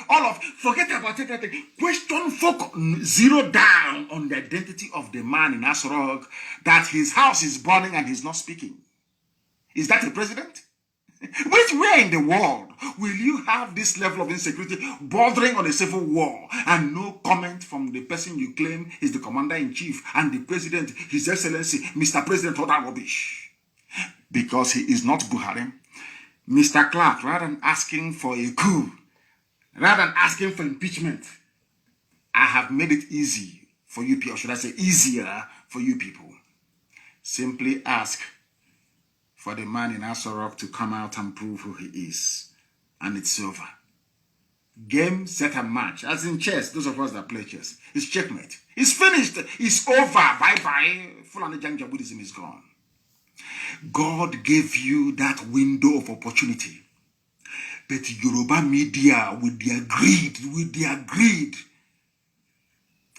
forget about everything. Question, focus, zero down on the identity of the man in Asarok, that his house is burning and he's not speaking. Is that a president? Which way in the world will you have this level of insecurity bordering on a civil war and no comment from the person you claim is the commander-in-chief and the president, His Excellency, Mr. President, all that rubbish? Because he is not Buhari. Mr. Clark, rather than asking for a coup, rather than asking for impeachment, I have made it easy for you people, or should I say easier for you people. Simply ask for the man in Asarok to come out and prove who he is. And it's over. Game, set, and match. As in chess, those of us that play chess. It's checkmate. It's finished. It's over. Bye-bye. Fulani Janjaweedism is gone. God gave you that window of opportunity. But Yoruba media, with their greed,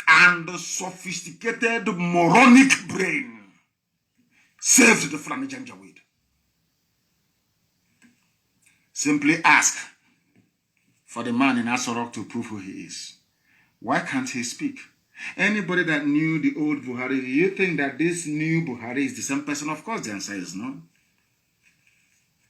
and the sophisticated moronic brain, saved the Fulani Janjaweed. Simply ask for the man in Asarok to prove who he is. Why can't he speak? Anybody that knew the old Buhari, do you think that this new Buhari is the same person? Of course, the answer is no.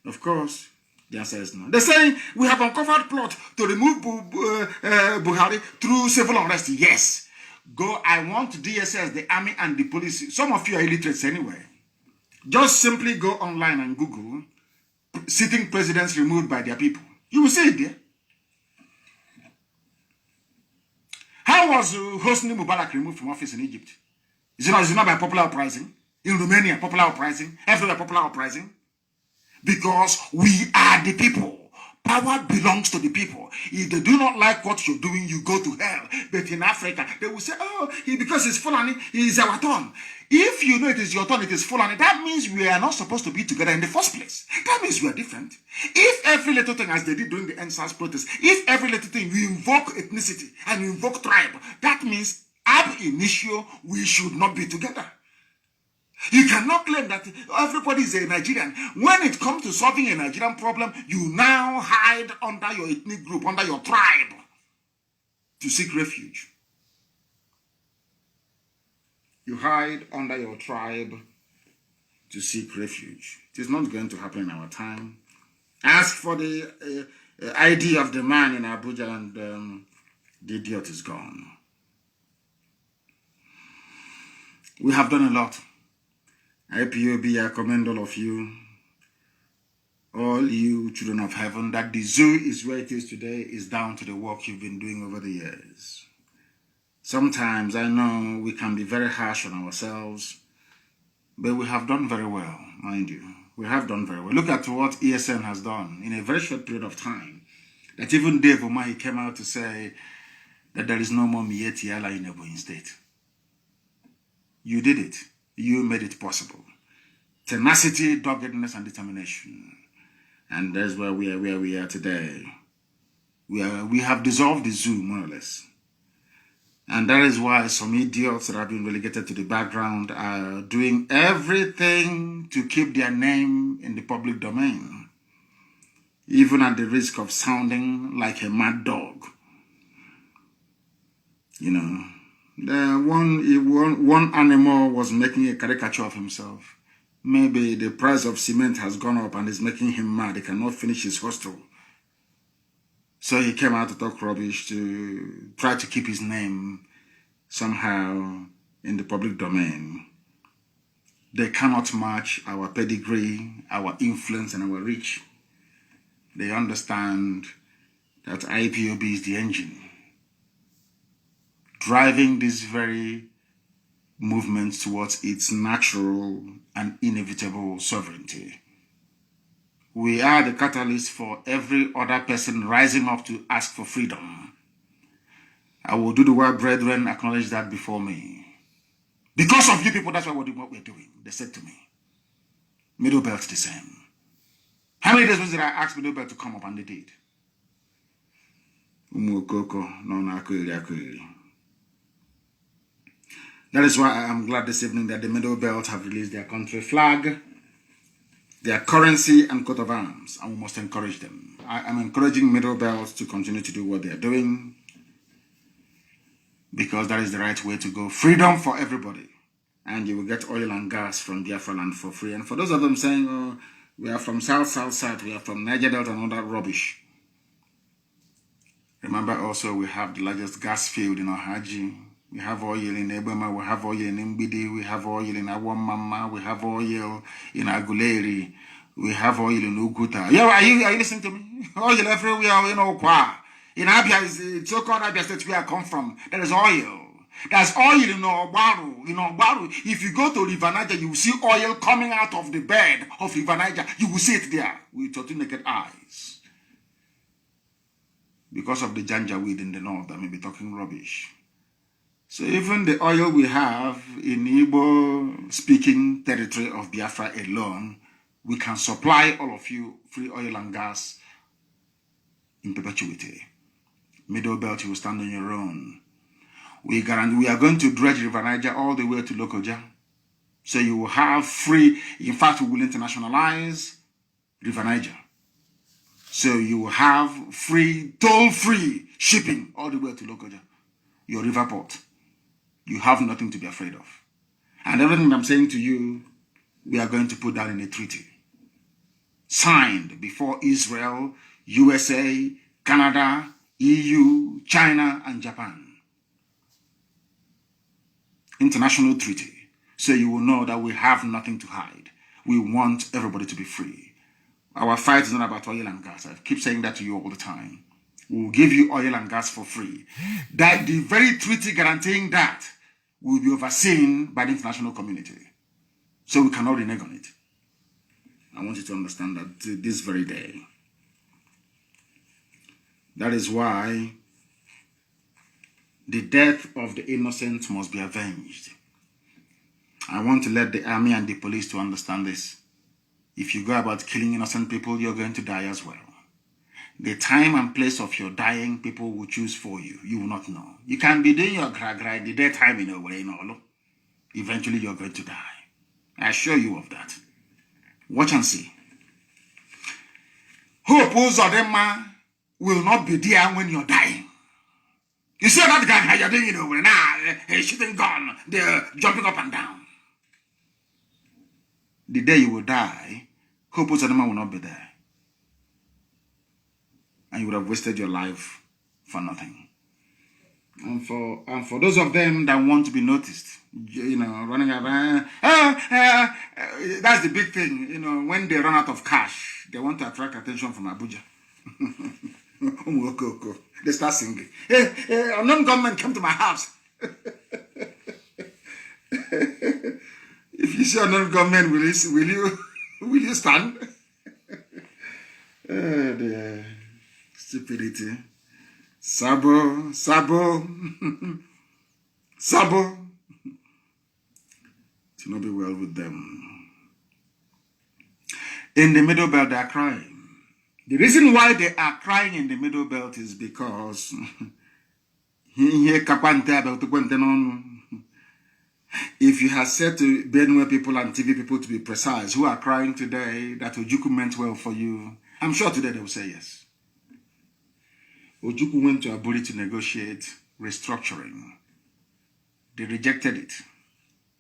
Of course, the answer is no. They're saying we have uncovered plot to remove Buhari through civil unrest. Yes. Go, I want DSS, the army, and the police. Some of you are illiterates anyway. Just simply go online and Google sitting presidents removed by their people. You will see it there. How was Hosni Mubarak removed from office in Egypt? Is it not by popular uprising? In Romania, popular uprising? Everywhere, popular uprising? Because we are the people. Power belongs to the people. If they do not like what you're doing, you go to hell. But in Africa, they will say, oh, because it's Fulani, it's our turn. If you know it is your turn, it is Fulani, that means we are not supposed to be together in the first place. That means we are different. If every little thing, as they did during the NSAS protest, if every little thing you invoke ethnicity and you invoke tribe, that means ab initio, we should not be together. You cannot claim that everybody is a Nigerian. When it comes to solving a Nigerian problem, you now hide under your ethnic group, under your tribe, to seek refuge. You hide under your tribe to seek refuge. It is not going to happen in our time. Ask for the ID of the man in Abuja and the idiot is gone. We have done a lot. IPOB, I commend all of you. all you children of heaven, that the zoo is where it is today is down to the work you've been doing over the years. Sometimes I know we can be very harsh on ourselves, but we have done very well, mind you. We have done very well. Look at what ESN has done in a very short period of time. That even Dave Umahi came out to say that there is no more Mieti Allah in Ebonyi State. You did it. You made it possible. Tenacity, doggedness, and determination. And that's where we are today. We have dissolved the zoo, more or less. And that is why some idiots that have been relegated to the background are doing everything to keep their name in the public domain, even at the risk of sounding like a mad dog. You know, one animal was making a caricature of himself. Maybe the price of cement has gone up and is making him mad. He cannot finish his hostel. So he came out to talk rubbish to try to keep his name somehow in the public domain. They cannot match our pedigree, our influence, and our reach. They understand that IPOB is the engine driving this very movement towards its natural and inevitable sovereignty. We are the catalyst for every other person rising up to ask for freedom. I will do the word, brethren, acknowledge that before me. Because of you people, that's why we're doing what we're doing. They said to me. Middle Belt the same. How many days did I ask Middle Belt to come up, and they did? That is why I am glad this evening that the Middle Belt have released their country flag, their currency, and coat of arms, and we must encourage them. I am encouraging Middle Belt to continue to do what they are doing, because that is the right way to go. Freedom for everybody. And you will get oil and gas from Biafra land for free. And for those of them saying, oh, we are from South, we are from Niger Delta and all that rubbish. Remember also we have the largest gas field in Ohaji. We have oil in Ebema, we have oil in Mbidi, we have oil in Awamama, we have oil in Aguleri, we have oil in Uguta. Yeah, are you listening to me? Oil everywhere, you know, Kwa. In Abia, it's so-called Abia State where I come from, there is oil. There's oil in Ogbaru. In Ogbaru, if you go to River Niger, you will see oil coming out of the bed of River Niger. You will see it there with your two naked eyes. Because of the janja weed in the north, I may be talking rubbish. So even the oil we have in Igbo-speaking territory of Biafra alone, we can supply all of you free oil and gas in perpetuity. Middle Belt, you will stand on your own. We are going to dredge River Niger all the way to Lokoja. So you will have free, in fact, we will internationalize River Niger. So you will have free, toll-free shipping all the way to Lokoja, your river port. You have nothing to be afraid of. And everything I'm saying to you, we are going to put that in a treaty. Signed before Israel, USA, Canada, EU, China, and Japan. International treaty. So you will know that we have nothing to hide. We want everybody to be free. Our fight is not about oil and gas. I keep saying that to you all the time. We will give you oil and gas for free. That the very treaty guaranteeing that will be overseen by the international community. So we cannot renege on it. I want you to understand that this very day. That is why the death of the innocent must be avenged. I want to let the army and the police to understand this. If you go about killing innocent people, you're going to die as well. The time and place of your dying, people will choose for you. You will not know. You can be doing your gra-gra the daytime in a way, eventually you're going to die. I assure you of that. Watch and see. Hope Uzodema will not be there when you're dying. You see that guy, how you're doing it over now, he's shooting gun, they're jumping up and down. The day you will die, Hope Uzodema will not be there. And you would have wasted your life for nothing. And for those of them that want to be noticed, running around, that's the big thing. When they run out of cash, they want to attract attention from Abuja. They start singing. Hey, unknown government, come to my house. If you see unknown government, will you stand? The stupidity. Sabo. Sabo. To not be well with them. In the Middle Belt, they are crying. The reason why they are crying in the Middle Belt is because if you have said to Benue people and TV people, to be precise, who are crying today that Ojukwu meant well for you, I'm sure today they will say yes. Ojukwu went to Aburi to negotiate restructuring. They rejected it.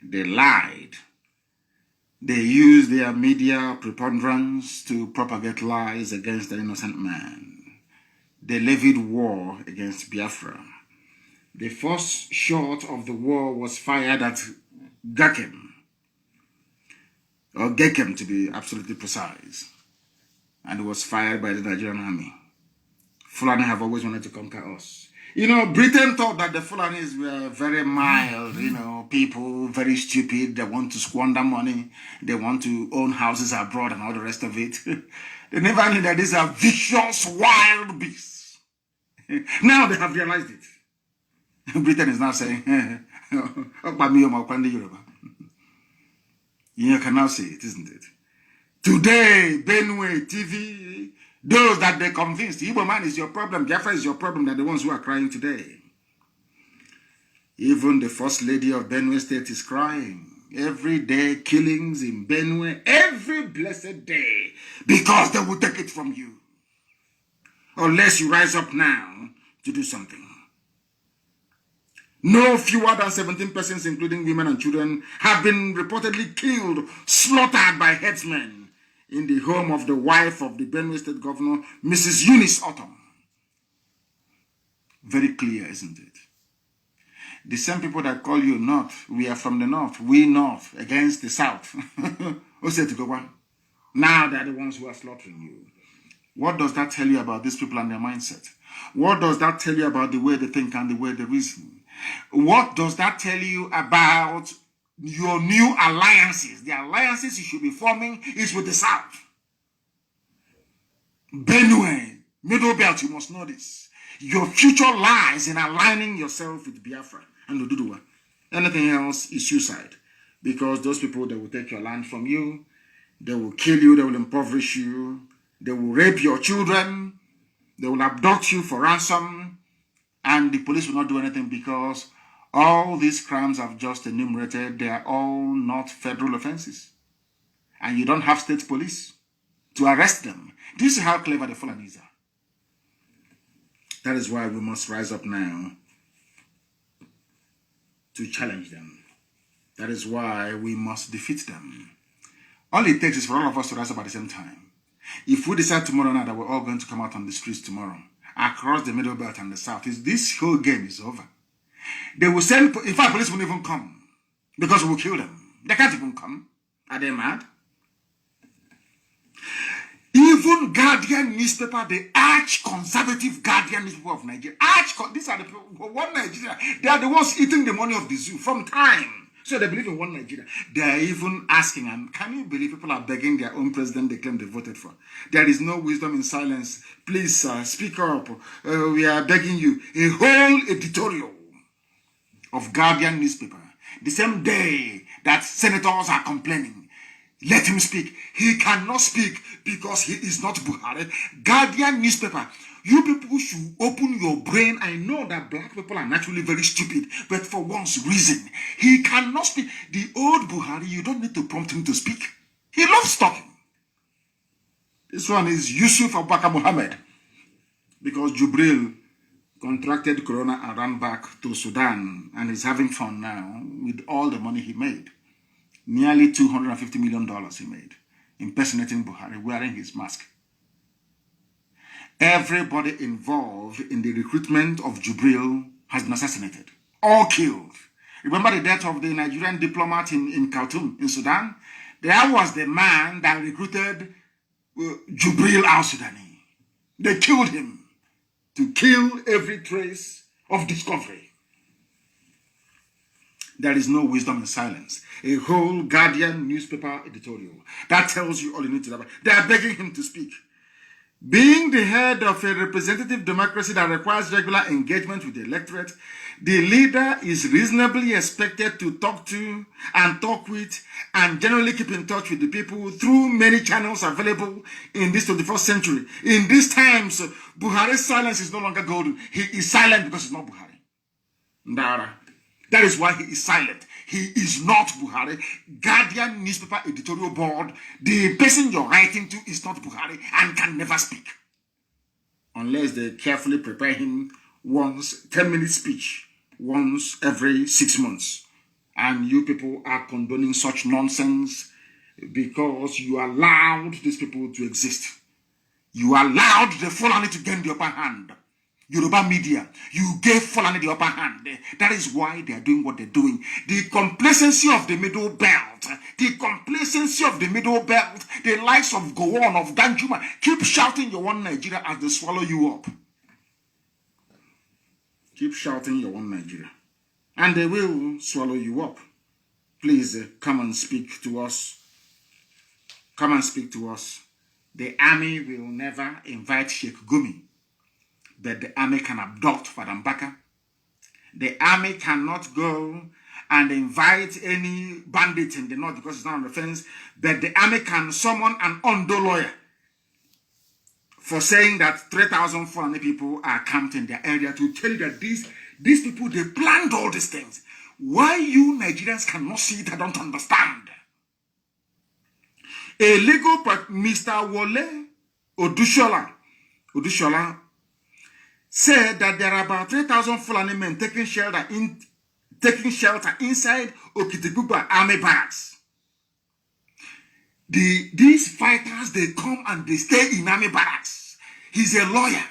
They lied. They used their media preponderance to propagate lies against an innocent man. They levied war against Biafra. The first shot of the war was fired at Gakem, or Gekem to be absolutely precise, and it was fired by the Nigerian army. Fulani have always wanted to conquer us. Britain thought that the Fulanis were very mild, people, very stupid. They want to squander money. They want to own houses abroad and all the rest of it. They never knew that these are vicious, wild beasts. Now they have realized it. Britain is now saying, you can now say it, isn't it? Today, Benue, TV, those that they convinced, Igbo man is your problem, Biafra is your problem, they're the ones who are crying today. Even the first lady of Benue State is crying. Every day, killings in Benue, every blessed day, because they will take it from you. Unless you rise up now to do something. No fewer than 17 persons, including women and children, have been reportedly killed, slaughtered by headsmen in the home of the wife of the Benue State Governor, Mrs. Eunice Autumn. Very clear, isn't it? The same people that call you North, we are from the North, we North, against the South. Now they're the ones who are slaughtering you. What does that tell you about these people and their mindset? What does that tell you about the way they think and the way they reason? What does that tell you about your new alliances? The alliances you should be forming is with the South. Benue, Middle Belt, you must know this. Your future lies in aligning yourself with Biafra and Oduduwa. Anything else is suicide. Because those people, they will take your land from you. They will kill you. They will impoverish you. They will rape your children. They will abduct you for ransom. And the police will not do anything because all these crimes I've just enumerated, they are all not federal offenses. And you don't have state police to arrest them. Do you see how clever the Fulanis are? That is why we must rise up now to challenge them. That is why we must defeat them. All it takes is for all of us to rise up at the same time. If we decide tomorrow night that we're all going to come out on the streets tomorrow, across the Middle Belt and the South, this whole game is over. They will send, in fact, police won't even come because we will kill them. They can't even come. Are they mad? Even Guardian newspaper, the arch-conservative Guardian newspaper of Nigeria, these are the people, one Nigeria, they are the ones eating the money of the zoo from time. So they believe in one Nigeria. They are even asking, and can you believe people are begging their own president they claim they voted for? There is no wisdom in silence. Please, speak up. We are begging you. A whole editorial of Guardian newspaper, the same day that senators are complaining. Let him speak. He cannot speak because he is not Buhari. Guardian newspaper. You people should open your brain. I know that black people are naturally very stupid, but for once, reason. He cannot speak. The old Buhari, you don't need to prompt him to speak. He loves talking. This one is Yusuf Abubakar Mohammed, because Jubril contracted corona and ran back to Sudan and is having fun now with all the money he made. Nearly $250 million he made, impersonating Buhari, wearing his mask. Everybody involved in the recruitment of Jubril has been assassinated. All killed. Remember the death of the Nigerian diplomat in Khartoum, in Sudan? There was the man that recruited Jubril al-Sudani. They killed him to kill every trace of discovery. There is no wisdom in silence. A whole Guardian newspaper editorial that tells you all you need to know. They are begging him to speak. Being the head of a representative democracy that requires regular engagement with the electorate, the leader is reasonably expected to talk to and talk with and generally keep in touch with the people through many channels available in this 21st century. In these times, Buhari's silence is no longer golden. He is silent because he's not Buhari. Ndara. That is why he is silent. He is not Buhari. Guardian newspaper editorial board, the person you're writing to is not Buhari and can never speak. Unless they carefully prepare him once, 10-minute speech, once every 6 months. And you people are condoning such nonsense because you allowed these people to exist. You allowed the Fulani to gain the upper hand. Yoruba media, you gave Fulani the upper hand. That is why they are doing what they're doing. The complacency of the middle belt, the likes of Gowon, of Danjuma, keep shouting your one Nigeria as they swallow you up. Keep shouting your one Nigeria. And they will swallow you up. Please come and speak to us. Come and speak to us. The army will never invite Sheikh Gumi. That the army can abduct Fadam Baka. The army cannot go and invite any bandit in the north because it's not an offense. But the army can summon an Ondo lawyer for saying that 3,000 Fulani people are camped in their area to tell you that these people, they planned all these things. Why you Nigerians cannot see it, I don't understand. A legal Mr. Wole Odushola said that there are about 3,000 Fulani men taking shelter inside Okitikuba army barracks. These fighters, they come and they stay in army barracks. He's a lawyer.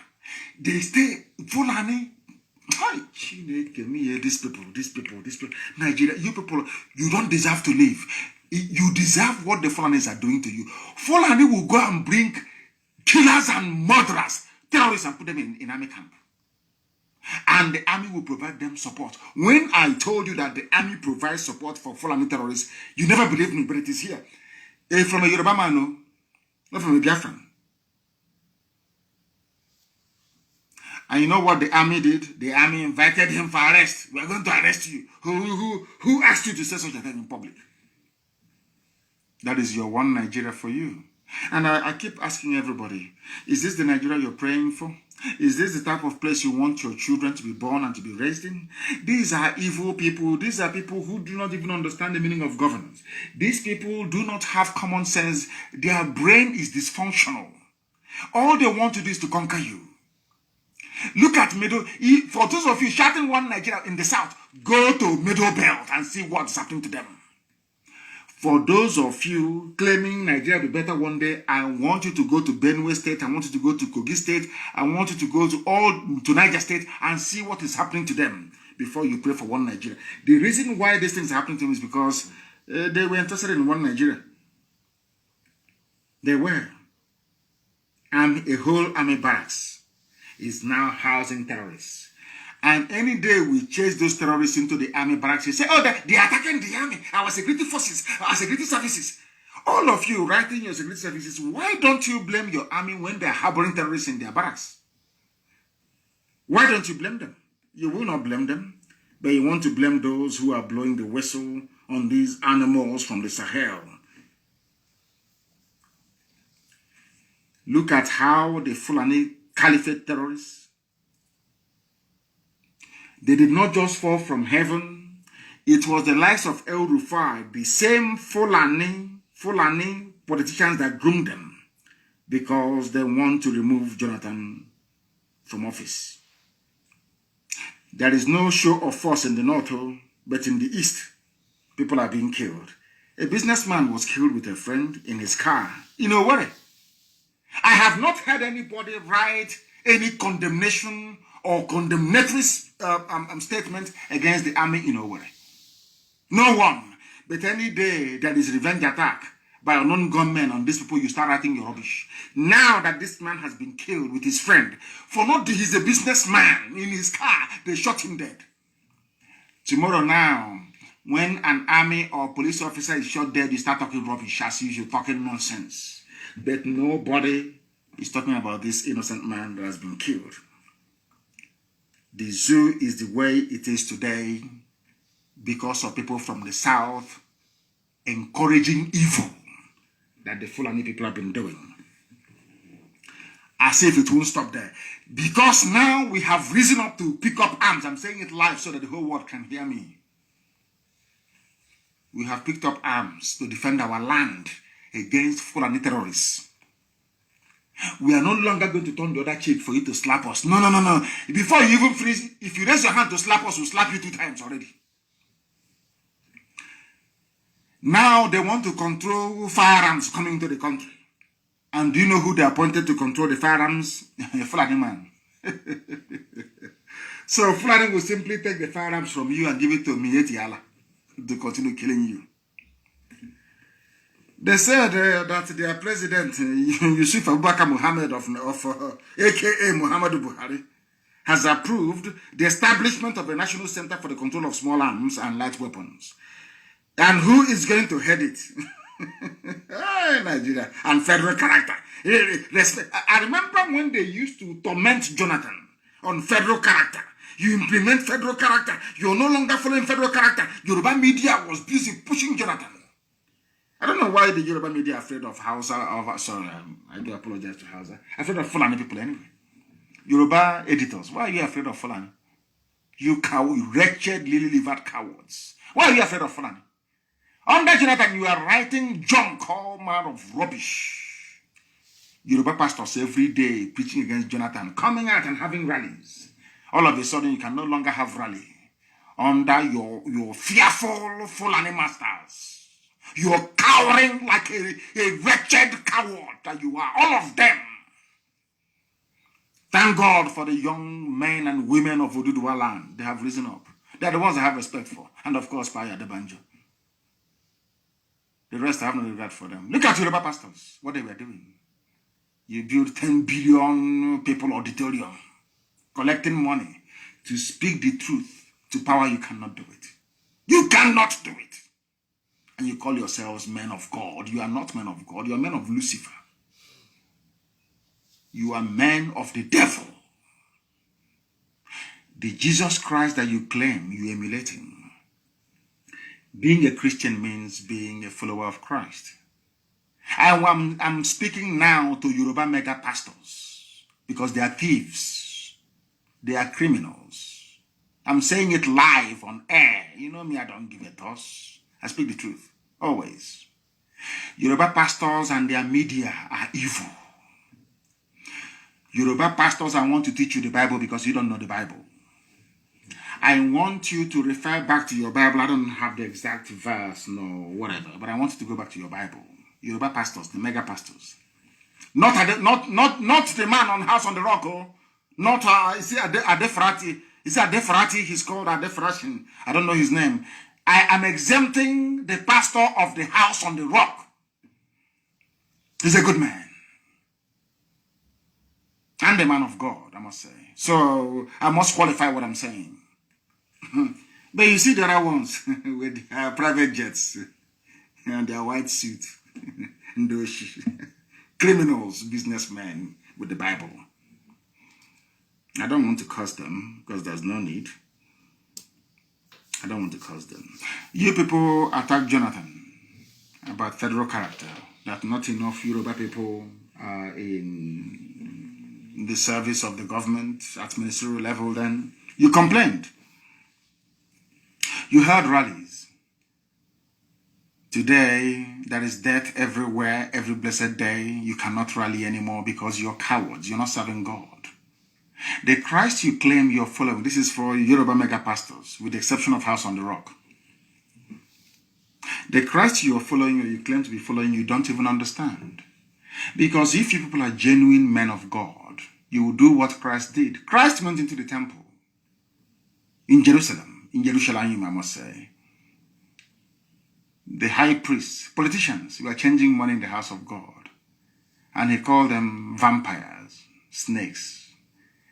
They stay Fulani. These people, Nigeria, you people, you don't deserve to live. You deserve what the Fulanis are doing to you. Fulani will go and bring killers and murderers, terrorists, and put them in army camp. And the army will provide them support. When I told you that the army provides support for Fulani terrorists, you never believed me, but it is here. From a Yoruba man, no? Not from a Biafran. And you know what the army did? The army invited him for arrest. We are going to arrest you. Who asked you to say such a thing in public? That is your one Nigeria for you. And I keep asking everybody, is this the Nigeria you're praying for? Is this the type of place you want your children to be born and to be raised in? These are evil people. These are people who do not even understand the meaning of governance. These people do not have common sense. Their brain is dysfunctional. All they want to do is to conquer you. Look at Middle. For those of you shouting one Nigeria in the south, go to Middle Belt and see what's happening to them. For those of you claiming Nigeria will be better one day, I want you to go to Benue State, I want you to go to Kogi State, I want you to go to Niger State and see what is happening to them before you pray for one Nigeria. The reason why these things are happening to them is because they were interested in one Nigeria. They were. And a whole army barracks is now housing terrorists. And any day we chase those terrorists into the army barracks, you say, oh, they're attacking the army, our security forces, our security services. All of you writing your security services, why don't you blame your army when they're harboring terrorists in their barracks? Why don't you blame them? You will not blame them, but you want to blame those who are blowing the whistle on these animals from the Sahel. Look at how the Fulani Caliphate terrorists, they did not just fall from heaven. It was the likes of El Rufai, the same Fulani politicians that groomed them because they want to remove Jonathan from office. There is no show of force in the north, but in the east, people are being killed. A businessman was killed with a friend in his car in Owerri. I have not heard anybody write any condemnation or condemnatory statement against the army in Owerri. No one. But any day there is revenge attack by unknown gunmen on these people, you start writing your rubbish. Now that this man has been killed with his friend, for not he's a businessman, in his car, they shot him dead. Tomorrow now, when an army or police officer is shot dead, you start talking rubbish as usual, talking nonsense. But nobody is talking about this innocent man that has been killed. The zoo is the way it is today because of people from the south encouraging evil that the Fulani people have been doing. As if it won't stop there. Because now we have risen up to pick up arms. I'm saying it live so that the whole world can hear me. We have picked up arms to defend our land against Fulani terrorists. We are no longer going to turn the other cheek for you to slap us. No, no, no, no. Before you even finish, if you raise your hand to slap us, we'll slap you 2 times already. Now they want to control firearms coming into the country. And do you know who they appointed to control the firearms? A Fulani man. So Fulani will simply take the firearms from you and give it to Mieti Allah to continue killing you. They said that their president, Yusuf Abubakar Muhammad of aka Muhammadu Buhari, has approved the establishment of a national center for the control of small arms and light weapons. And who is going to head it? Nigeria and federal character. I remember when they used to torment Jonathan on federal character. You implement federal character. You're no longer following federal character. Yoruba media was busy pushing Jonathan. I don't know why the Yoruba media are afraid of Hausa. I do apologize to Hausa. Afraid of Fulani people anyway. Yoruba editors, why are you afraid of Fulani? You wretched, lily-livered cowards. Why are you afraid of Fulani? Under Jonathan, you are writing junk, all manner of rubbish. Yoruba pastors every day preaching against Jonathan, coming out and having rallies. All of a sudden, you can no longer have rally under your fearful Fulani masters. You're cowering like a wretched coward that you are, all of them. Thank God for the young men and women of Oduduwa land. They have risen up. They're the ones I have respect for. And of course, Paya Adebanjo. The rest I have no regard for them. Look at Yoruba pastors, what they were doing. You build 10 billion people auditorium, collecting money to speak the truth to power. You cannot do it. You cannot do it. And you call yourselves men of God. You are not men of God. You are men of Lucifer. You are men of the devil. The Jesus Christ that you claim you emulating. Being a Christian means being a follower of Christ. I'm speaking now to Yoruba mega pastors because they are thieves. They are criminals. I'm saying it live on air. You know me, I don't give a toss. I speak the truth, always. Yoruba pastors and their media are evil. Yoruba pastors, I want to teach you the Bible because you don't know the Bible. I want you to refer back to your Bible. I don't have the exact verse, no, whatever, but I want you to go back to your Bible. Yoruba pastors, the mega pastors. Not the man on House on the Rock, oh. Not, is it Adefrati? Is it Adefrati? He's called Adefrati. I don't know his name. I am exempting the pastor of the House on the Rock. He's a good man. And a man of God, I must say. So, I must qualify what I'm saying. But you see the other ones with private jets and their white suit. Those criminals, businessmen with the Bible. I don't want to curse them because there's no need. I don't want to curse them. You people attack Jonathan about federal character, that not enough Yoruba people are in the service of the government at ministerial level. Then you complained. You held rallies. Today, there is death everywhere, every blessed day. You cannot rally anymore because you're cowards. You're not serving God. The Christ you claim you're following, this is for Yoruba mega pastors, with the exception of House on the Rock. The Christ you're following or you claim to be following, you don't even understand. Because if you people are genuine men of God, you will do what Christ did. Christ went into the temple in Jerusalem, I must say. The high priests, politicians, were changing money in the house of God. And he called them vampires, snakes.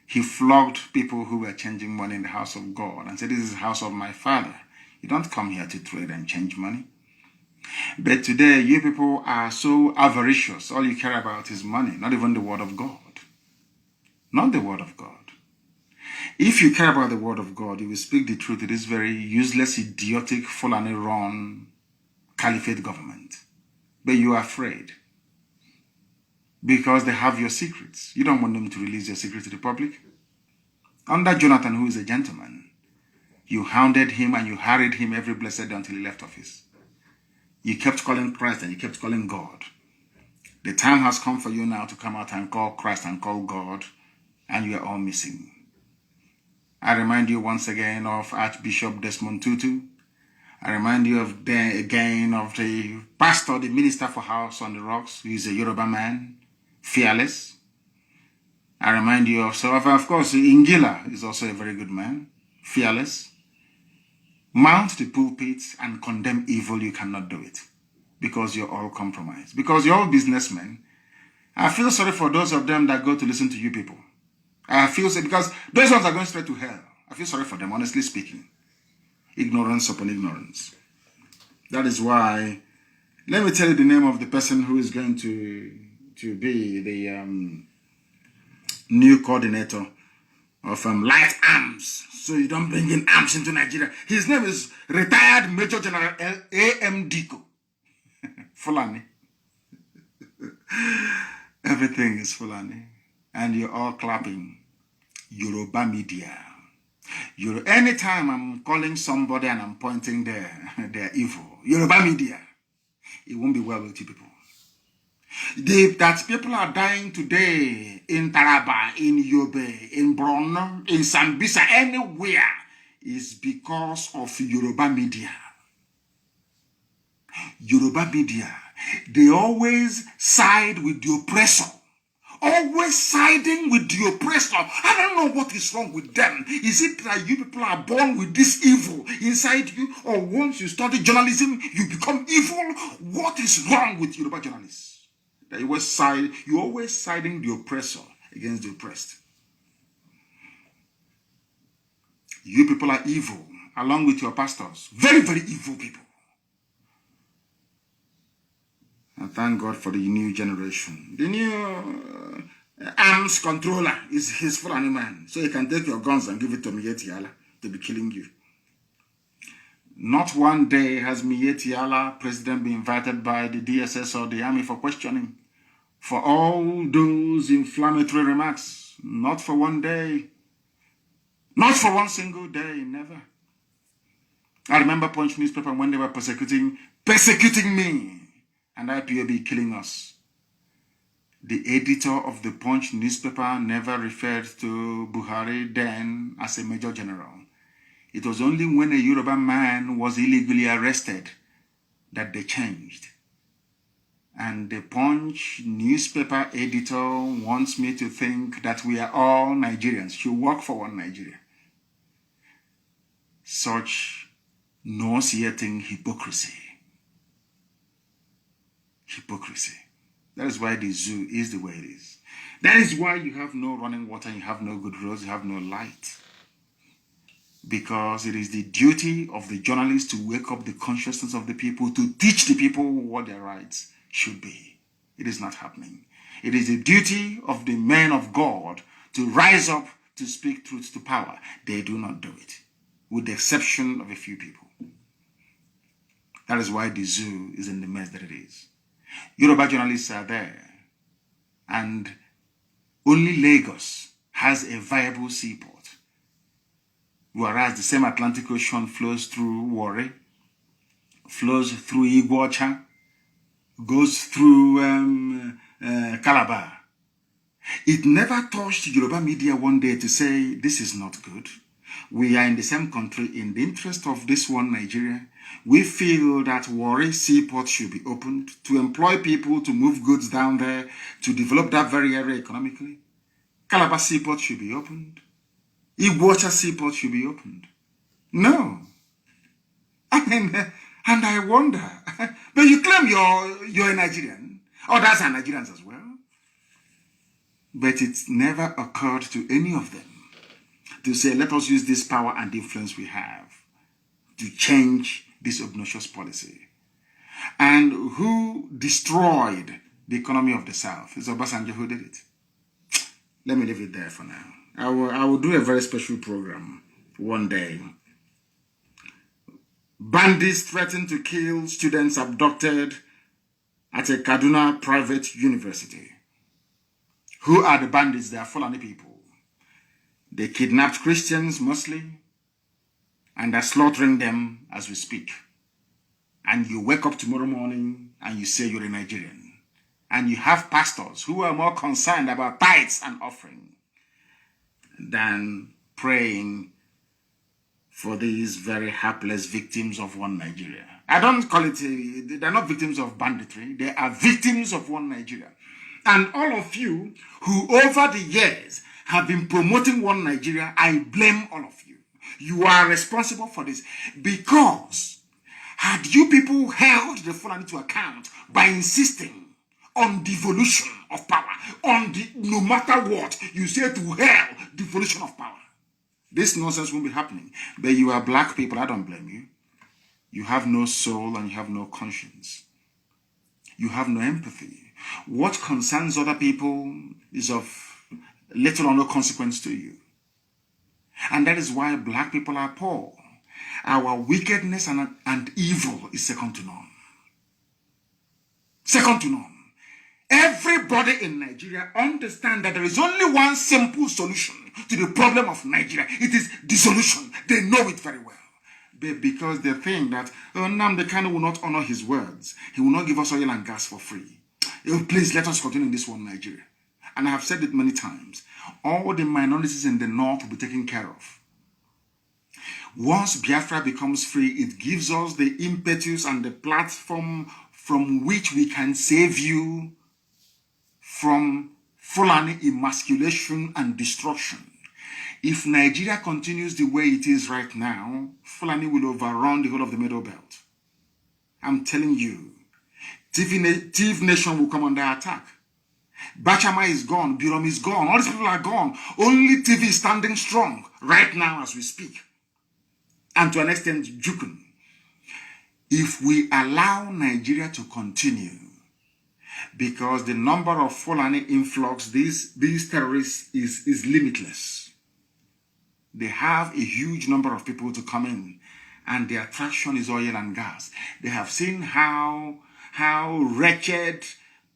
He flogged people who were changing money in the house of God and said, this is the house of my Father. You don't come here to trade and change money. But today, you people are so avaricious. All you care about is money, not even the word of God. Not the word of God. If you care about the word of God, you will speak the truth to this very useless, idiotic, Fulani-run caliphate government. But you are afraid because they have your secrets. You don't want them to release your secrets to the public. Under Jonathan, who is a gentleman, you hounded him and you harried him every blessed day until he left office. You kept calling Christ and you kept calling God. The time has come for you now to come out and call Christ and call God, and you are all missing. I remind you once again of Archbishop Desmond Tutu. I remind you again of the pastor, the minister for House on the Rocks, who is a Yoruba man, fearless. I remind you of course, Ingila is also a very good man, fearless. Mount the pulpit and condemn evil, you cannot do it because you're all compromised. Because you're all businessmen. I feel sorry for those of them that go to listen to you people. I feel sorry because those ones are going straight to hell. I feel sorry for them, honestly speaking. Ignorance upon ignorance. That is why, let me tell you the name of the person who is going to be the new coordinator of light arms. So you don't bring in arms into Nigeria. His name is retired Major General A.M. Diko. Fulani. Everything is Fulani. And you're all clapping. Yoruba media. Anytime I'm calling somebody and I'm pointing there, they're evil. Yoruba media. It won't be well with you people. That people are dying today in Taraba, in Yobe, in Borno, in Sambisa, anywhere is because of Yoruba media. Yoruba media, they always side with the oppressor. Always siding with the oppressor. I don't know what is wrong with them. Is it that you people are born with this evil inside you? Or once you study journalism, you become evil? What is wrong with Yoruba journalists? That you're always siding the oppressor against the oppressed. You people are evil, along with your pastors. Very, very evil people. And thank God for the new generation. The new arms controller is his Fulani man. So he can take your guns and give it to Miyetti Allah to be killing you. Not one day has Miyetti Allah, president, been invited by the DSS or the army for questioning. For all those inflammatory remarks. Not for one day. Not for one single day, never. I remember Punch newspaper when they were persecuting me. And IPOB killing us. The editor of the Punch newspaper never referred to Buhari then as a major general. It was only when a Yoruba man was illegally arrested that they changed. And the Punch newspaper editor wants me to think that we are all Nigerians. You work for one Nigeria. Such nauseating hypocrisy. Hypocrisy. That is why the zoo is the way it is. That is why you have no running water, you have no good roads, you have no light. Because it is the duty of the journalists to wake up the consciousness of the people, to teach the people what their rights should be. It is not happening. It is the duty of the men of God to rise up to speak truth to power. They do not do it, with the exception of a few people. That is why the zoo is in the mess that it is. Yoruba journalists are there, and only Lagos has a viable seaport, whereas the same Atlantic Ocean flows through Warri, flows through Iguacha, goes through Calabar. It never touched Yoruba media one day to say, this is not good. We are in the same country. In the interest of this one Nigeria, we feel that Warri seaport should be opened to employ people to move goods down there, to develop that very area economically. Calabar Seaport should be opened. Iguacha Seaport should be opened. No. I mean, and I wonder, but you claim you're a Nigerian. Others are Nigerians as well. But it never occurred to any of them to say, let us use this power and influence we have to change this obnoxious policy. And who destroyed the economy of the South? It's Obasanjo who did it. Let me leave it there for now. I will do a very special program one day. Bandits threaten to kill students abducted at a Kaduna private university. Who are the bandits? They are Fulani people. They kidnapped Christians mostly and are slaughtering them as we speak. And you wake up tomorrow morning and you say you're a Nigerian. And you have pastors who are more concerned about tithes and offering than praying for these very hapless victims of one Nigeria. I don't call it, they're not victims of banditry. They are victims of one Nigeria. And all of you who over the years have been promoting one Nigeria, I blame all of you. You are responsible for this because had you people held the Fulani to account by insisting on devolution of power, no matter what, you say to hell, devolution of power, this nonsense won't be happening. But you are black people, I don't blame you. You have no soul and you have no conscience. You have no empathy. What concerns other people is of little or no consequence to you. And that is why black people are poor. Our wickedness and evil is second to none. Second to none. Everybody in Nigeria understands that there is only one simple solution to the problem of Nigeria. It is dissolution. They know it very well. But because they think that Nnamdi Kanu will not honor his words, he will not give us oil and gas for free. Please let us continue in this one Nigeria. And I have said it many times. All the minorities in the north will be taken care of. Once Biafra becomes free, it gives us the impetus and the platform from which we can save you from Fulani emasculation and destruction. If Nigeria continues the way it is right now, Fulani will overrun the whole of the Middle Belt. I'm telling you, Tiv Nation will come under attack. Bachama is gone, Birom is gone, all these people are gone. Only TV is standing strong right now as we speak. And to an extent, Jukun. If we allow Nigeria to continue, because the number of Fulani influx, these terrorists is limitless. They have a huge number of people to come in, and the attraction is oil and gas. They have seen how wretched,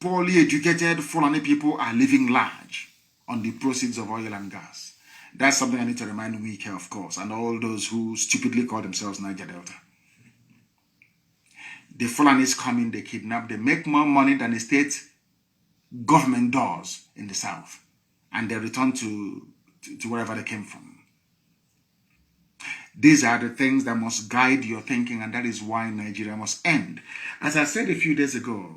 poorly educated Fulani people are living large on the proceeds of oil and gas. That's something I need to remind Wike, of course, and all those who stupidly call themselves Niger Delta. The Fulanis come in, they kidnap, they make more money than the state government does in the south. And they return to wherever they came from. These are the things that must guide your thinking, and that is why Nigeria must end. As I said a few days ago,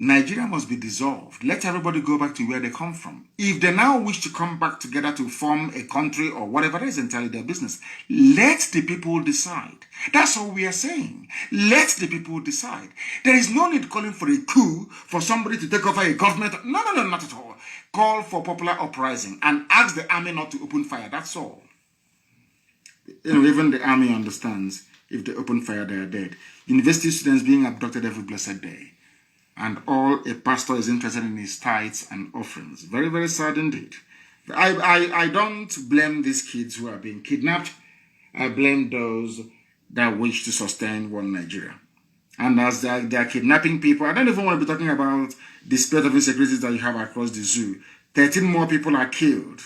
Nigeria must be dissolved. Let everybody go back to where they come from. If they now wish to come back together to form a country or whatever, that is entirely their business. Let the people decide. That's all we are saying. Let the people decide. There is no need calling for a coup for somebody to take over a government. No, not at all. Call for popular uprising and ask the army not to open fire. That's all. Even the army understands if they open fire, they are dead. University students being abducted every blessed day. And all a pastor is interested in his tithes and offerings. Very, very sad indeed. I don't blame these kids who are being kidnapped. I blame those that wish to sustain one Nigeria. And as they are kidnapping people, I don't even want to be talking about the spate of insecurities that you have across the zoo. 13 more people are killed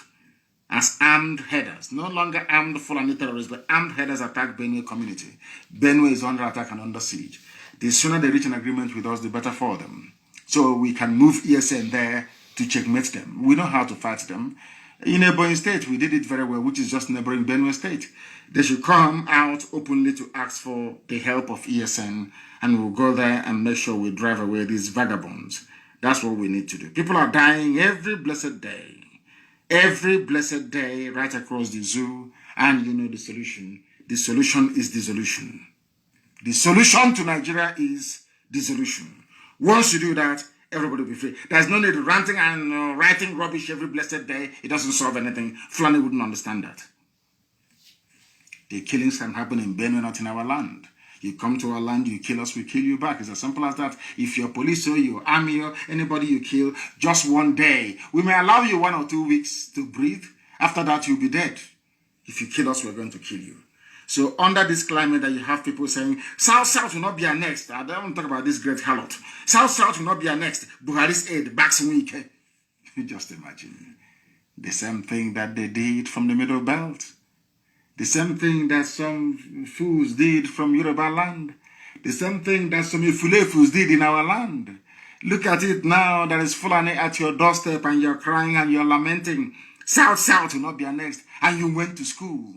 as armed headers. No longer armed Fulani terrorists, but armed headers attack Benue community. Benue is under attack and under siege. The sooner they reach an agreement with us, the better for them. So we can move ESN there to checkmate them. We know how to fight them. In neighboring state, we did it very well, which is just neighboring Benue state. They should come out openly to ask for the help of ESN, and we'll go there and make sure we drive away these vagabonds. That's what we need to do. People are dying every blessed day. every blessed day right across the zoo, and you know the solution. The solution is dissolution. The solution to Nigeria is dissolution. Once you do that, everybody will be free. There's no need ranting and writing rubbish every blessed day. It doesn't solve anything. Fulani wouldn't understand that. The killings can happen in Benue, not in our land. You come to our land, you kill us, we kill you back. It's as simple as that. If you're police or your army or anybody you kill, just one day. We may allow you 1 or 2 weeks to breathe. After that, you'll be dead. If you kill us, we're going to kill you. So under this climate that you have people saying, South will not be annexed. I don't want to talk about this great harlot. South will not be annexed. Buhari's aid backs week. Just imagine. The same thing that they did from the Middle Belt. The same thing that some fools did from Yoruba land. The same thing that some Ifulefus did in our land. Look at it now. There is Fulani at your doorstep and you're crying and you're lamenting. South will not be annexed. And you went to school.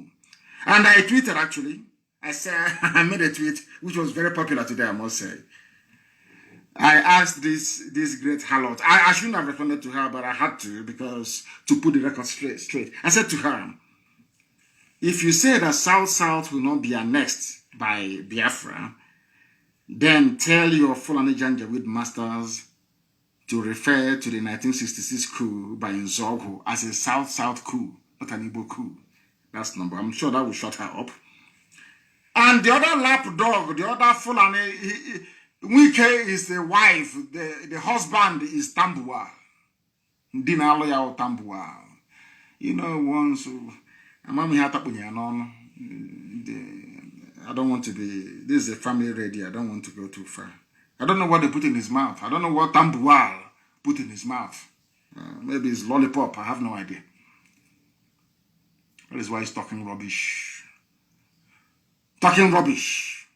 And I tweeted actually. I said, I made a tweet which was very popular today, I must say. I asked this great harlot. I shouldn't have responded to her, but I had to because to put the record straight. I said to her, if you say that South will not be annexed by Biafra, then tell your Fulani Janjaweed masters to refer to the 1966 coup by Nzogho as a South coup, not an Igbo coup. That's number. I'm sure that will shut her up. And the other lapdog, the other Fulani, Wike is the wife, the husband is Tambua. Dinaloya or Tambua. You know, once I don't want to be, this is a family radio, I don't want to go too far. I don't know what they put in his mouth. I don't know what Tambuwal put in his mouth. Maybe it's lollipop, I have no idea. That is why he's talking rubbish. Talking rubbish.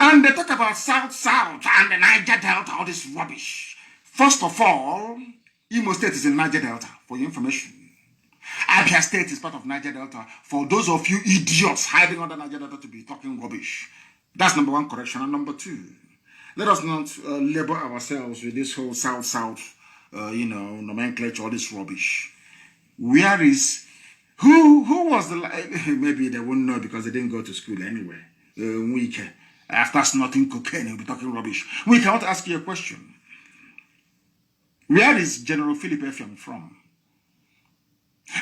And they talk about South and the Niger Delta, all this rubbish. First of all, Imo State is in Niger Delta, for your information. Abia State is part of Niger Delta. For those of you idiots hiding under Niger Delta to be talking rubbish. That's number one correction. And number two, let us not label ourselves with this whole South, nomenclature, all this rubbish. Where is, who was the, maybe they won't know because they didn't go to school anyway. Wike, after snorting cocaine, he'll be talking rubbish. We cannot ask you a question. Where is General Philip Effiong from?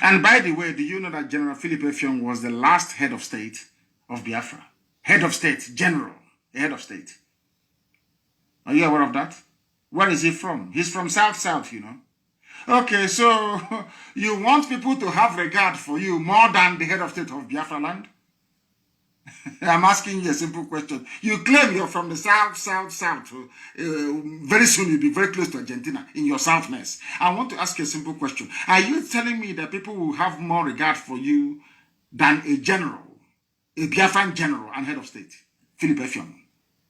And by the way, do you know that General Philip Effiong was the last head of state of Biafra? Head of state, general, head of state. Are you aware of that? Where is he from? He's from South, you know. Okay, so you want people to have regard for you more than the head of state of Biafra land? I'm asking you a simple question. You claim you're from the South. Very soon you'll be very close to Argentina in your Southness. I want to ask you a simple question. Are you telling me that people will have more regard for you than a general, a Biafran general and head of state, Philip Effiong,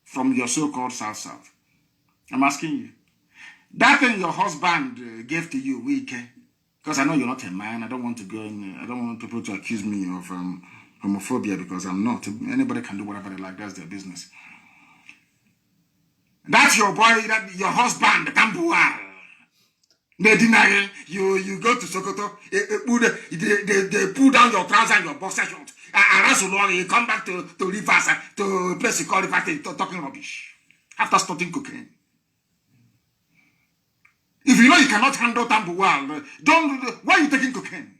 from your so-called South? I'm asking you. That thing your husband gave to you, Wike, because I know you're not a man. I don't want to go in, I don't want people to accuse me of homophobia because I'm not. Anybody can do whatever they like. That's their business. That's your boy, your husband, Tambuwal. They deny you go to Sokoto, they pull down your trousers and your boxer short. And you come back to Rivers, to a place you call Rivers, talking rubbish. After starting cocaine. If you know you cannot handle Tambuwal, why are you taking cocaine?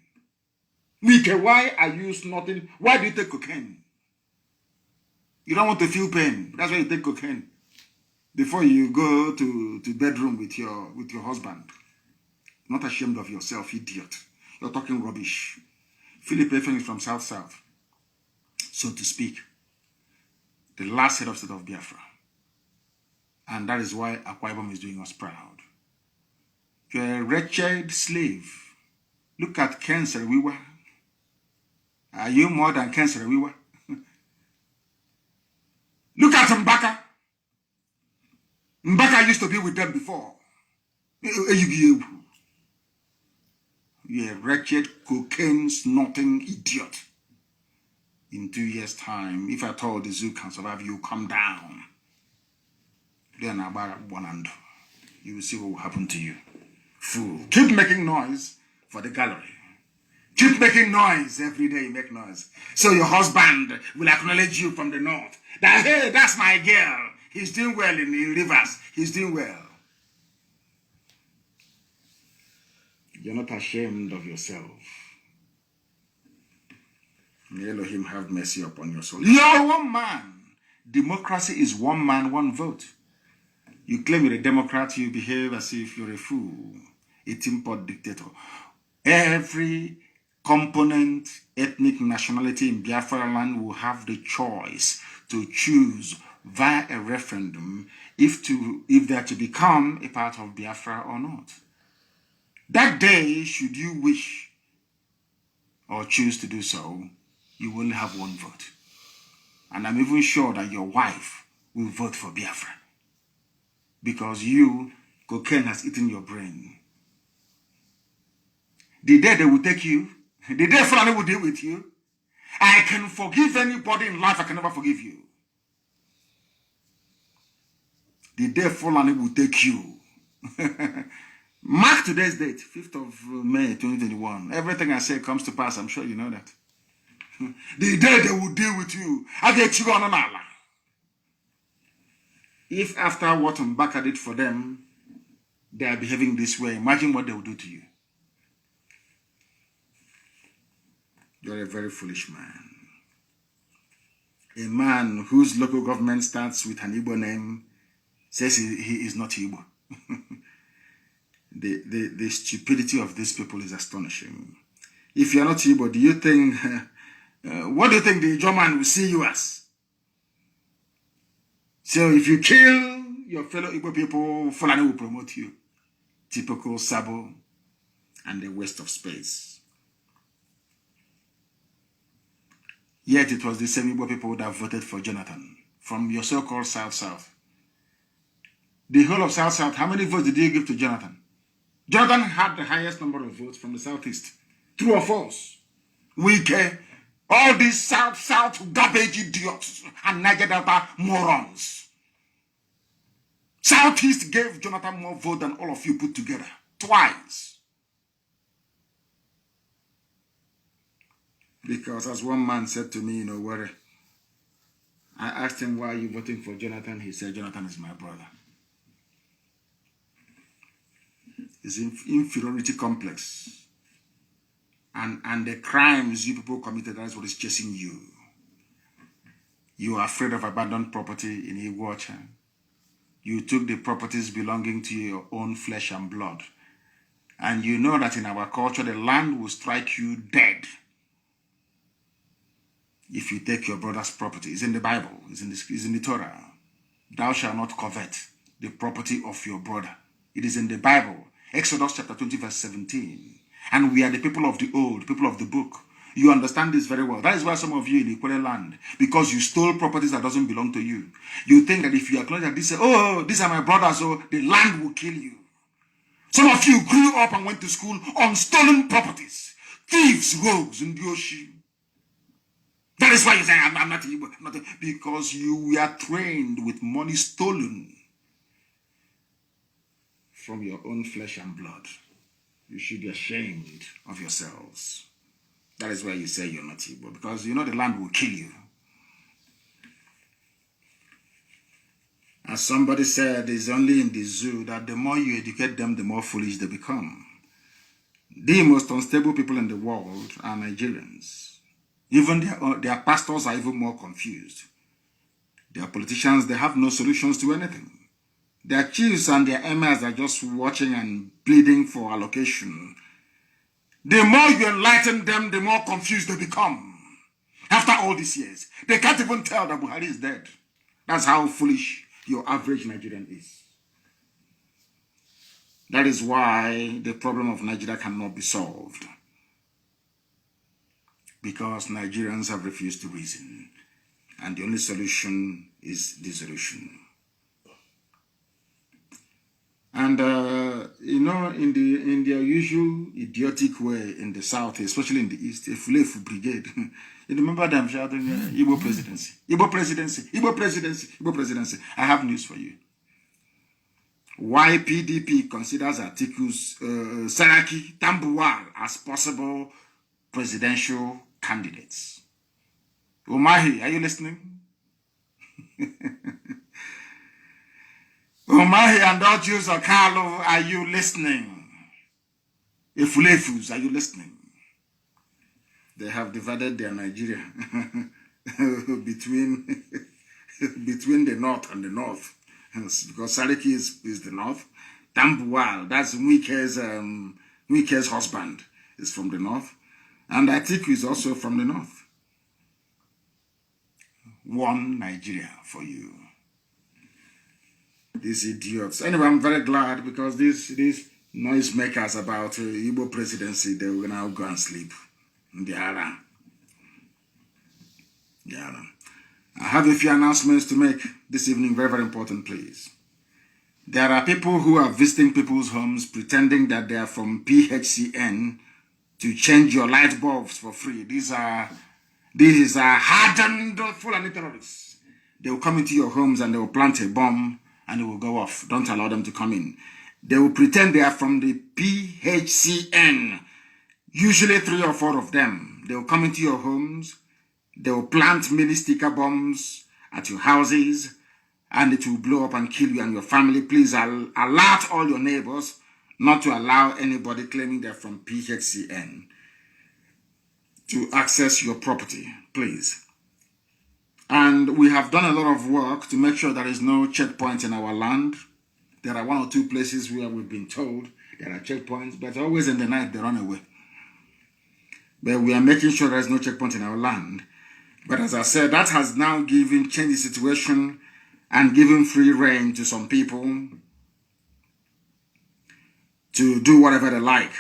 Mike, why are you snorting? Why do you take cocaine? You don't want to feel pain. That's why you take cocaine. Before you go to bedroom with your husband. Not ashamed of yourself, idiot. You're talking rubbish. Philip Effiong is from South, so to speak. The last head of state of Biafra. And that is why Akwa Ibom is doing us proud. You're a wretched slave. Look at Ken Sere-Wiwa. Are you more than Ken Sere-Wiwa? Look at Mbaka. Mbaka used to be with them before. You're a wretched, cocaine snorting idiot. In 2 years' time, if at all the zoo can survive, you come down. Then you will see what will happen to you. fool. Keep making noise for the gallery. Keep making noise every day. Make noise. So your husband will acknowledge you from the north. That, hey, that's my girl. He's doing well in Rivers. He's doing well. You're not ashamed of yourself. May Elohim have mercy upon your soul. You're one man. Democracy is one man, one vote. You claim you're a Democrat, you behave as if you're a fool, a tin-pot dictator. Every component, ethnic nationality in Biafra land will have the choice to choose via a referendum if they are to become a part of Biafra or not. That day, should you wish or choose to do so, you will only have one vote. And I'm even sure that your wife will vote for Biafra. Because cocaine has eaten your brain. The day they will take you, the day Fulani will deal with you, I can forgive anybody in life, I can never forgive you. The day Fulani will take you. Mark today's date, 5th of May 2021. Everything I say comes to pass, I'm sure you know that. The day they will deal with you, I get you on an Allah. If after what Mbaka did for them, they are behaving this way, imagine what they will do to you. You're a very foolish man. A man whose local government starts with an Igbo name says he is not Igbo. The stupidity of these people is astonishing. If you're not Igbo, do you think, what do you think the German will see you as? So if you kill your fellow Igbo people, Fulani will promote you. Typical Sabo and the waste of space. Yet it was the same Igbo people that voted for Jonathan from your so-called South-South. The whole of South-South, how many votes did you give to Jonathan? Jonathan had the highest number of votes from the Southeast. True or false? Wike, all these South garbage idiots and Niger Delta morons. Southeast gave Jonathan more vote than all of you put together. Twice. Because as one man said to me, worry. I asked him, why are you voting for Jonathan? He said, Jonathan is my brother. It's inferiority complex. And the crimes you people committed, that's what is chasing you. You are afraid of abandoned property in Iguacha. You took the properties belonging to your own flesh and blood. And you know that in our culture, the land will strike you dead if you take your brother's property. It's in the Bible. It's in the Torah. Thou shalt not covet the property of your brother. It is in the Bible. Exodus chapter 20 verse 17. And we are the people of the old, people of the book. You understand this very well. That is why some of you in Equatorial land, because you stole properties that doesn't belong to you, you think that if you acknowledge that this, these are my brothers, so the land will kill you. Some of you grew up and went to school on stolen properties. Thieves, rogues, and Yoshi. That is why you say, I'm not Igbo. Because you were trained with money stolen from your own flesh and blood. You should be ashamed of yourselves. That is why you say you're not Igbo, because you know the land will kill you. As somebody said, it's only in the zoo that the more you educate them, the more foolish they become. The most unstable people in the world are Nigerians. Even their pastors are even more confused. Their politicians, they have no solutions to anything. Their chiefs and their emirs are just watching and pleading for allocation. The more you enlighten them, the more confused they become. After all these years, they can't even tell that Buhari is dead. That's how foolish your average Nigerian is. That is why the problem of Nigeria cannot be solved. Because Nigerians have refused to reason. And the only solution is dissolution. And, in their usual idiotic way in the South, especially in the East, a Fulefu brigade, you remember them shouting, Igbo presidency, Igbo presidency, Igbo presidency, Igbo presidency. I have news for you. why PDP considers Atiku's Saraki Tambuwal as possible presidential candidates. Umahi, are you listening? Umahi and Dodjus Okalo, are you listening? Ifulefus, are you listening? They have divided their Nigeria between the north and the north. Because Sariki is the north. Tambuwal, that's Wike's husband, is from the north. And Atiku is also from the north. One Nigeria for you. These idiots. Anyway, I'm very glad because these noisemakers about Igbo presidency, they will now go and sleep. I have a few announcements to make this evening, very, very important, please. There are people who are visiting people's homes pretending that they are from PHCN to change your light bulbs for free. These are hardened Fulani terrorists. They will come into your homes and they will plant a bomb and it will go off. Don't allow them to come in. They will pretend they are from the PHCN. Usually 3 or 4 of them. They will come into your homes. They will plant mini sticker bombs at your houses and it will blow up and kill you and your family. Please alert all your neighbors not to allow anybody claiming they're from PHCN to access your property, please. And we have done a lot of work to make sure there is no checkpoint in our land. There are 1 or 2 places where we've been told there are checkpoints, but always in the night they run away. But we are making sure there is no checkpoint in our land. But as I said, that has now changed the situation and given free rein to some people to do whatever they like.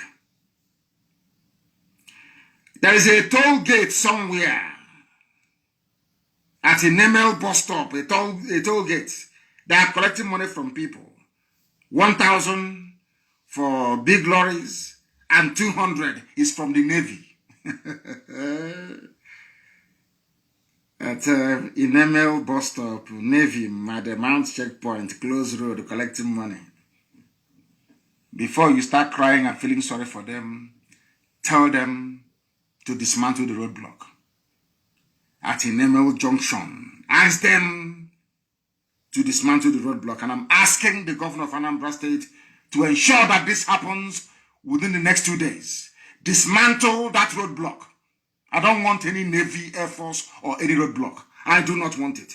There is a toll gate somewhere at a Nemel bus stop, a toll gate. They are collecting money from people. 1,000 for big lorries and 200 is from the Navy. At Inemel bus stop, Navy, at Mount checkpoint, close road, collecting money. Before you start crying and feeling sorry for them, tell them to dismantle the roadblock. At Inemel junction, ask them to dismantle the roadblock. And I'm asking the governor of Anambra State to ensure that this happens within the next 2 days. Dismantle that roadblock. I don't want any Navy, Air Force, or any roadblock. I do not want it.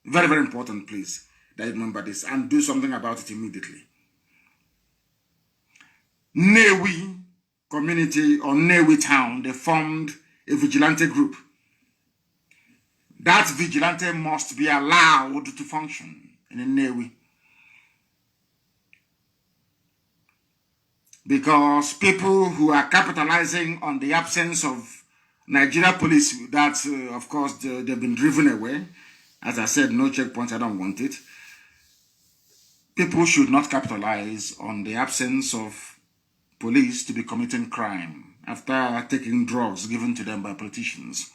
Very, very important, please, that you remember this and do something about it immediately. Newi community or Newi town, they formed a vigilante group. That vigilante must be allowed to function in Newi. Because people who are capitalizing on the absence of Nigeria police, that of course they've been driven away. As I said, no checkpoints, I don't want it. People should not capitalize on the absence of police to be committing crime after taking drugs given to them by politicians.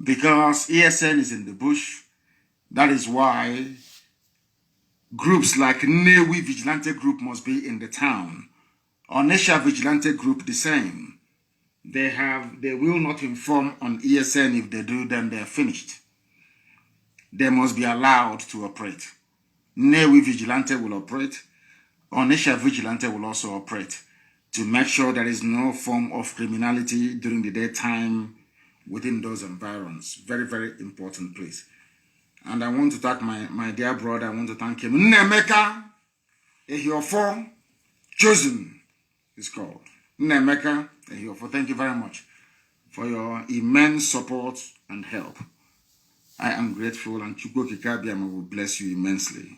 Because ESN is in the bush, that is why groups like Newi Vigilante Group must be in the town. Onisha Vigilante Group, the same. They will not inform on ESN. If they do, then they're finished. They must be allowed to operate. Newi Vigilante will operate. Onisha Vigilante will also operate to make sure there is no form of criminality during the daytime within those environs. Very, very important place. And I want to thank my dear brother. I want to thank him. Nemeka Ehiofo Chosen is called. Nemeka Ehiofo. Thank you very much for your immense support and help. I am grateful, and Chukwu Kikabiama will bless you immensely.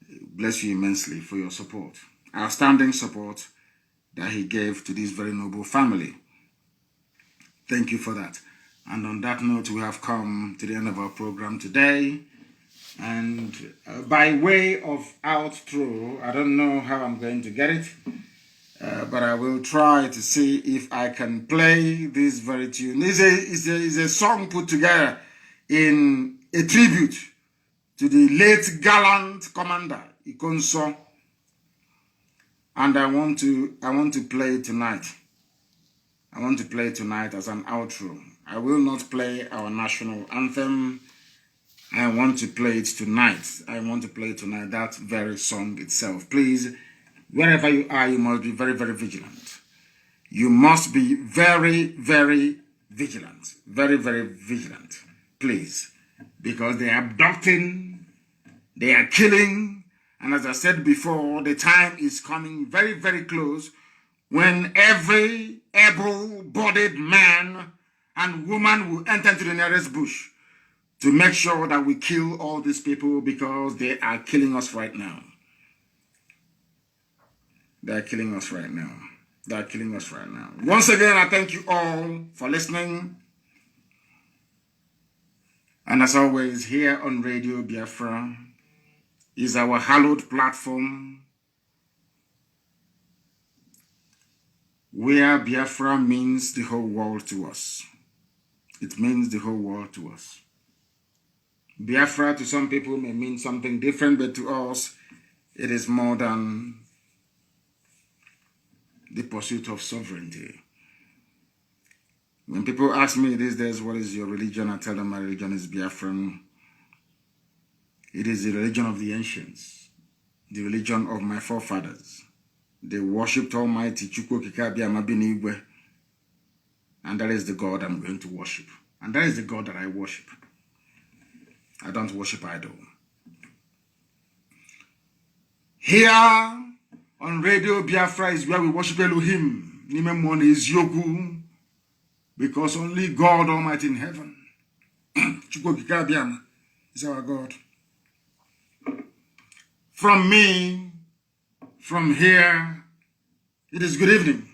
Bless you immensely for your support. Outstanding support that he gave to this very noble family. Thank you for that. And on that note, we have come to the end of our program today. And by way of outro, I don't know how I'm going to get it, but I will try to see if I can play this very tune. It's a song put together in a tribute to the late gallant commander, Ikonso, and I want to play it tonight. I want to play it tonight as an outro. I will not play our national anthem. I want to play it tonight. I want to play it tonight, that very song itself. Please, wherever you are, you must be very, very vigilant. You must be very, very vigilant. Very, very vigilant. Please. Because they are abducting, they are killing, and as I said before, the time is coming very, very close when every able-bodied man and woman will enter into the nearest bush to make sure that we kill all these people because they are killing us right now. They are killing us right now. They are killing us right now. Once again, I thank you all for listening. And as always, here on Radio Biafra is our hallowed platform where Biafra means the whole world to us. It means the whole world to us. Biafra to some people may mean something different, but to us, it is more than the pursuit of sovereignty. When people ask me these days, what is your religion? I tell them my religion is Biafran. It is the religion of the ancients, the religion of my forefathers. They worshipped Almighty Chukwu, and that is the God I'm going to worship. And that is the God that I worship. I don't worship idol. Here on Radio Biafra is where we worship Elohim. Nimemon is Yoku. Because only God Almighty in heaven is our God. From me, from here, it is good evening.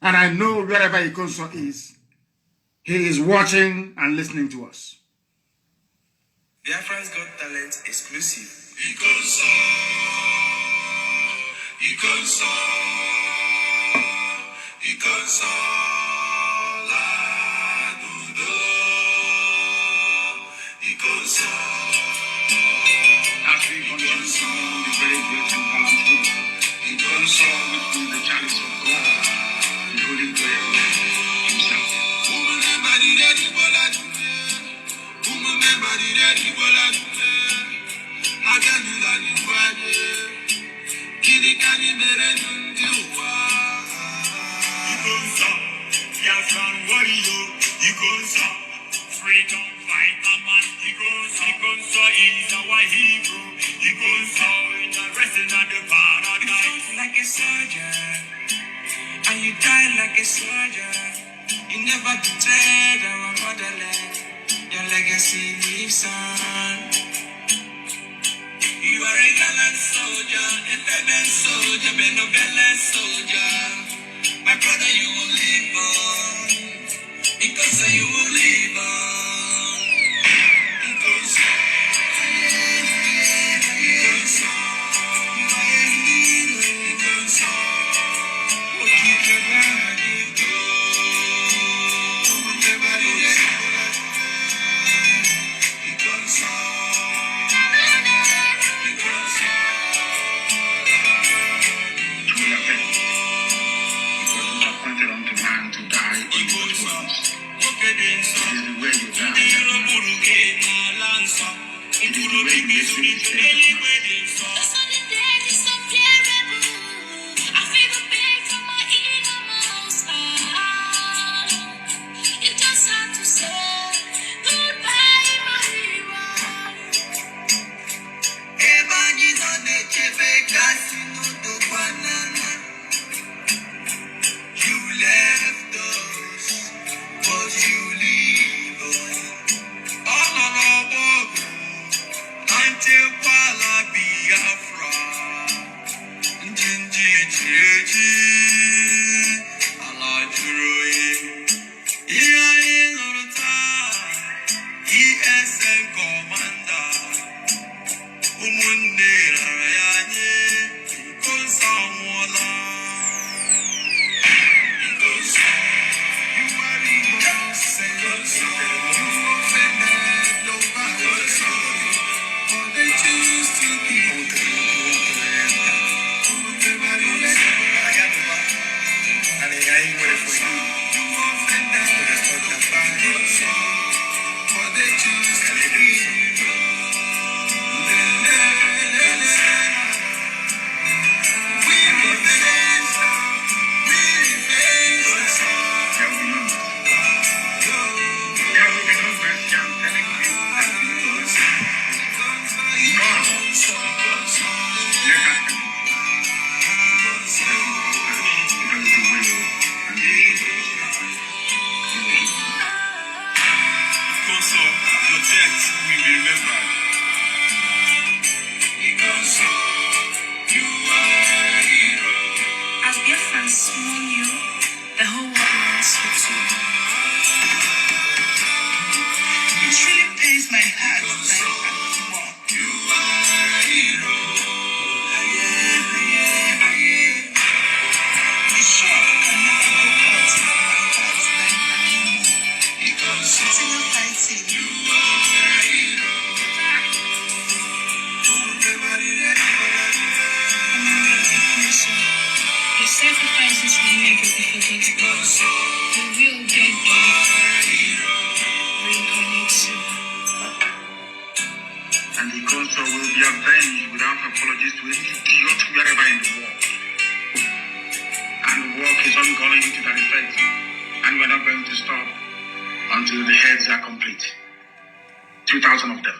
And I know wherever Ikonso is, he is watching and listening to us. Biafra's Got Talent exclusive. Ikonso, Ikonso, Ikonso, la dudo, Ikonso. As we continue to be very great and powerful, Ikonso with the chalice of God, the Holy Grail himself. Freedom fighter man, Ikonso is our hero. Ikonso is the rest of the paradise. Like a soldier, and you die like a soldier. You never betrayed our motherland. Your legacy lives on. You are a gallant soldier, a benevolent soldier, benevolent soldier. My brother, you will live on. Because you will live on. They choose to be for the Jews and the hero. We revenge. There will be no mercy. There will be no mercy, I'm telling you. God, let us continue. Because the will and the Also, your death will be remembered. Because you are a hero. As Biafrans mourn you, the whole world mourns you too. It really pains my heart that you cannot walk. You are a hero. The shock can never go out of my heart like anymore. Because continue fighting. You are a hero. Your sacrifices will never be forgotten. You will get reincarnate soon. and the console will be avenged without apologies to any idiot wherever in the world. And the work is ongoing to that effect, and we're not going to stop until the heads are complete. 2,000 of them.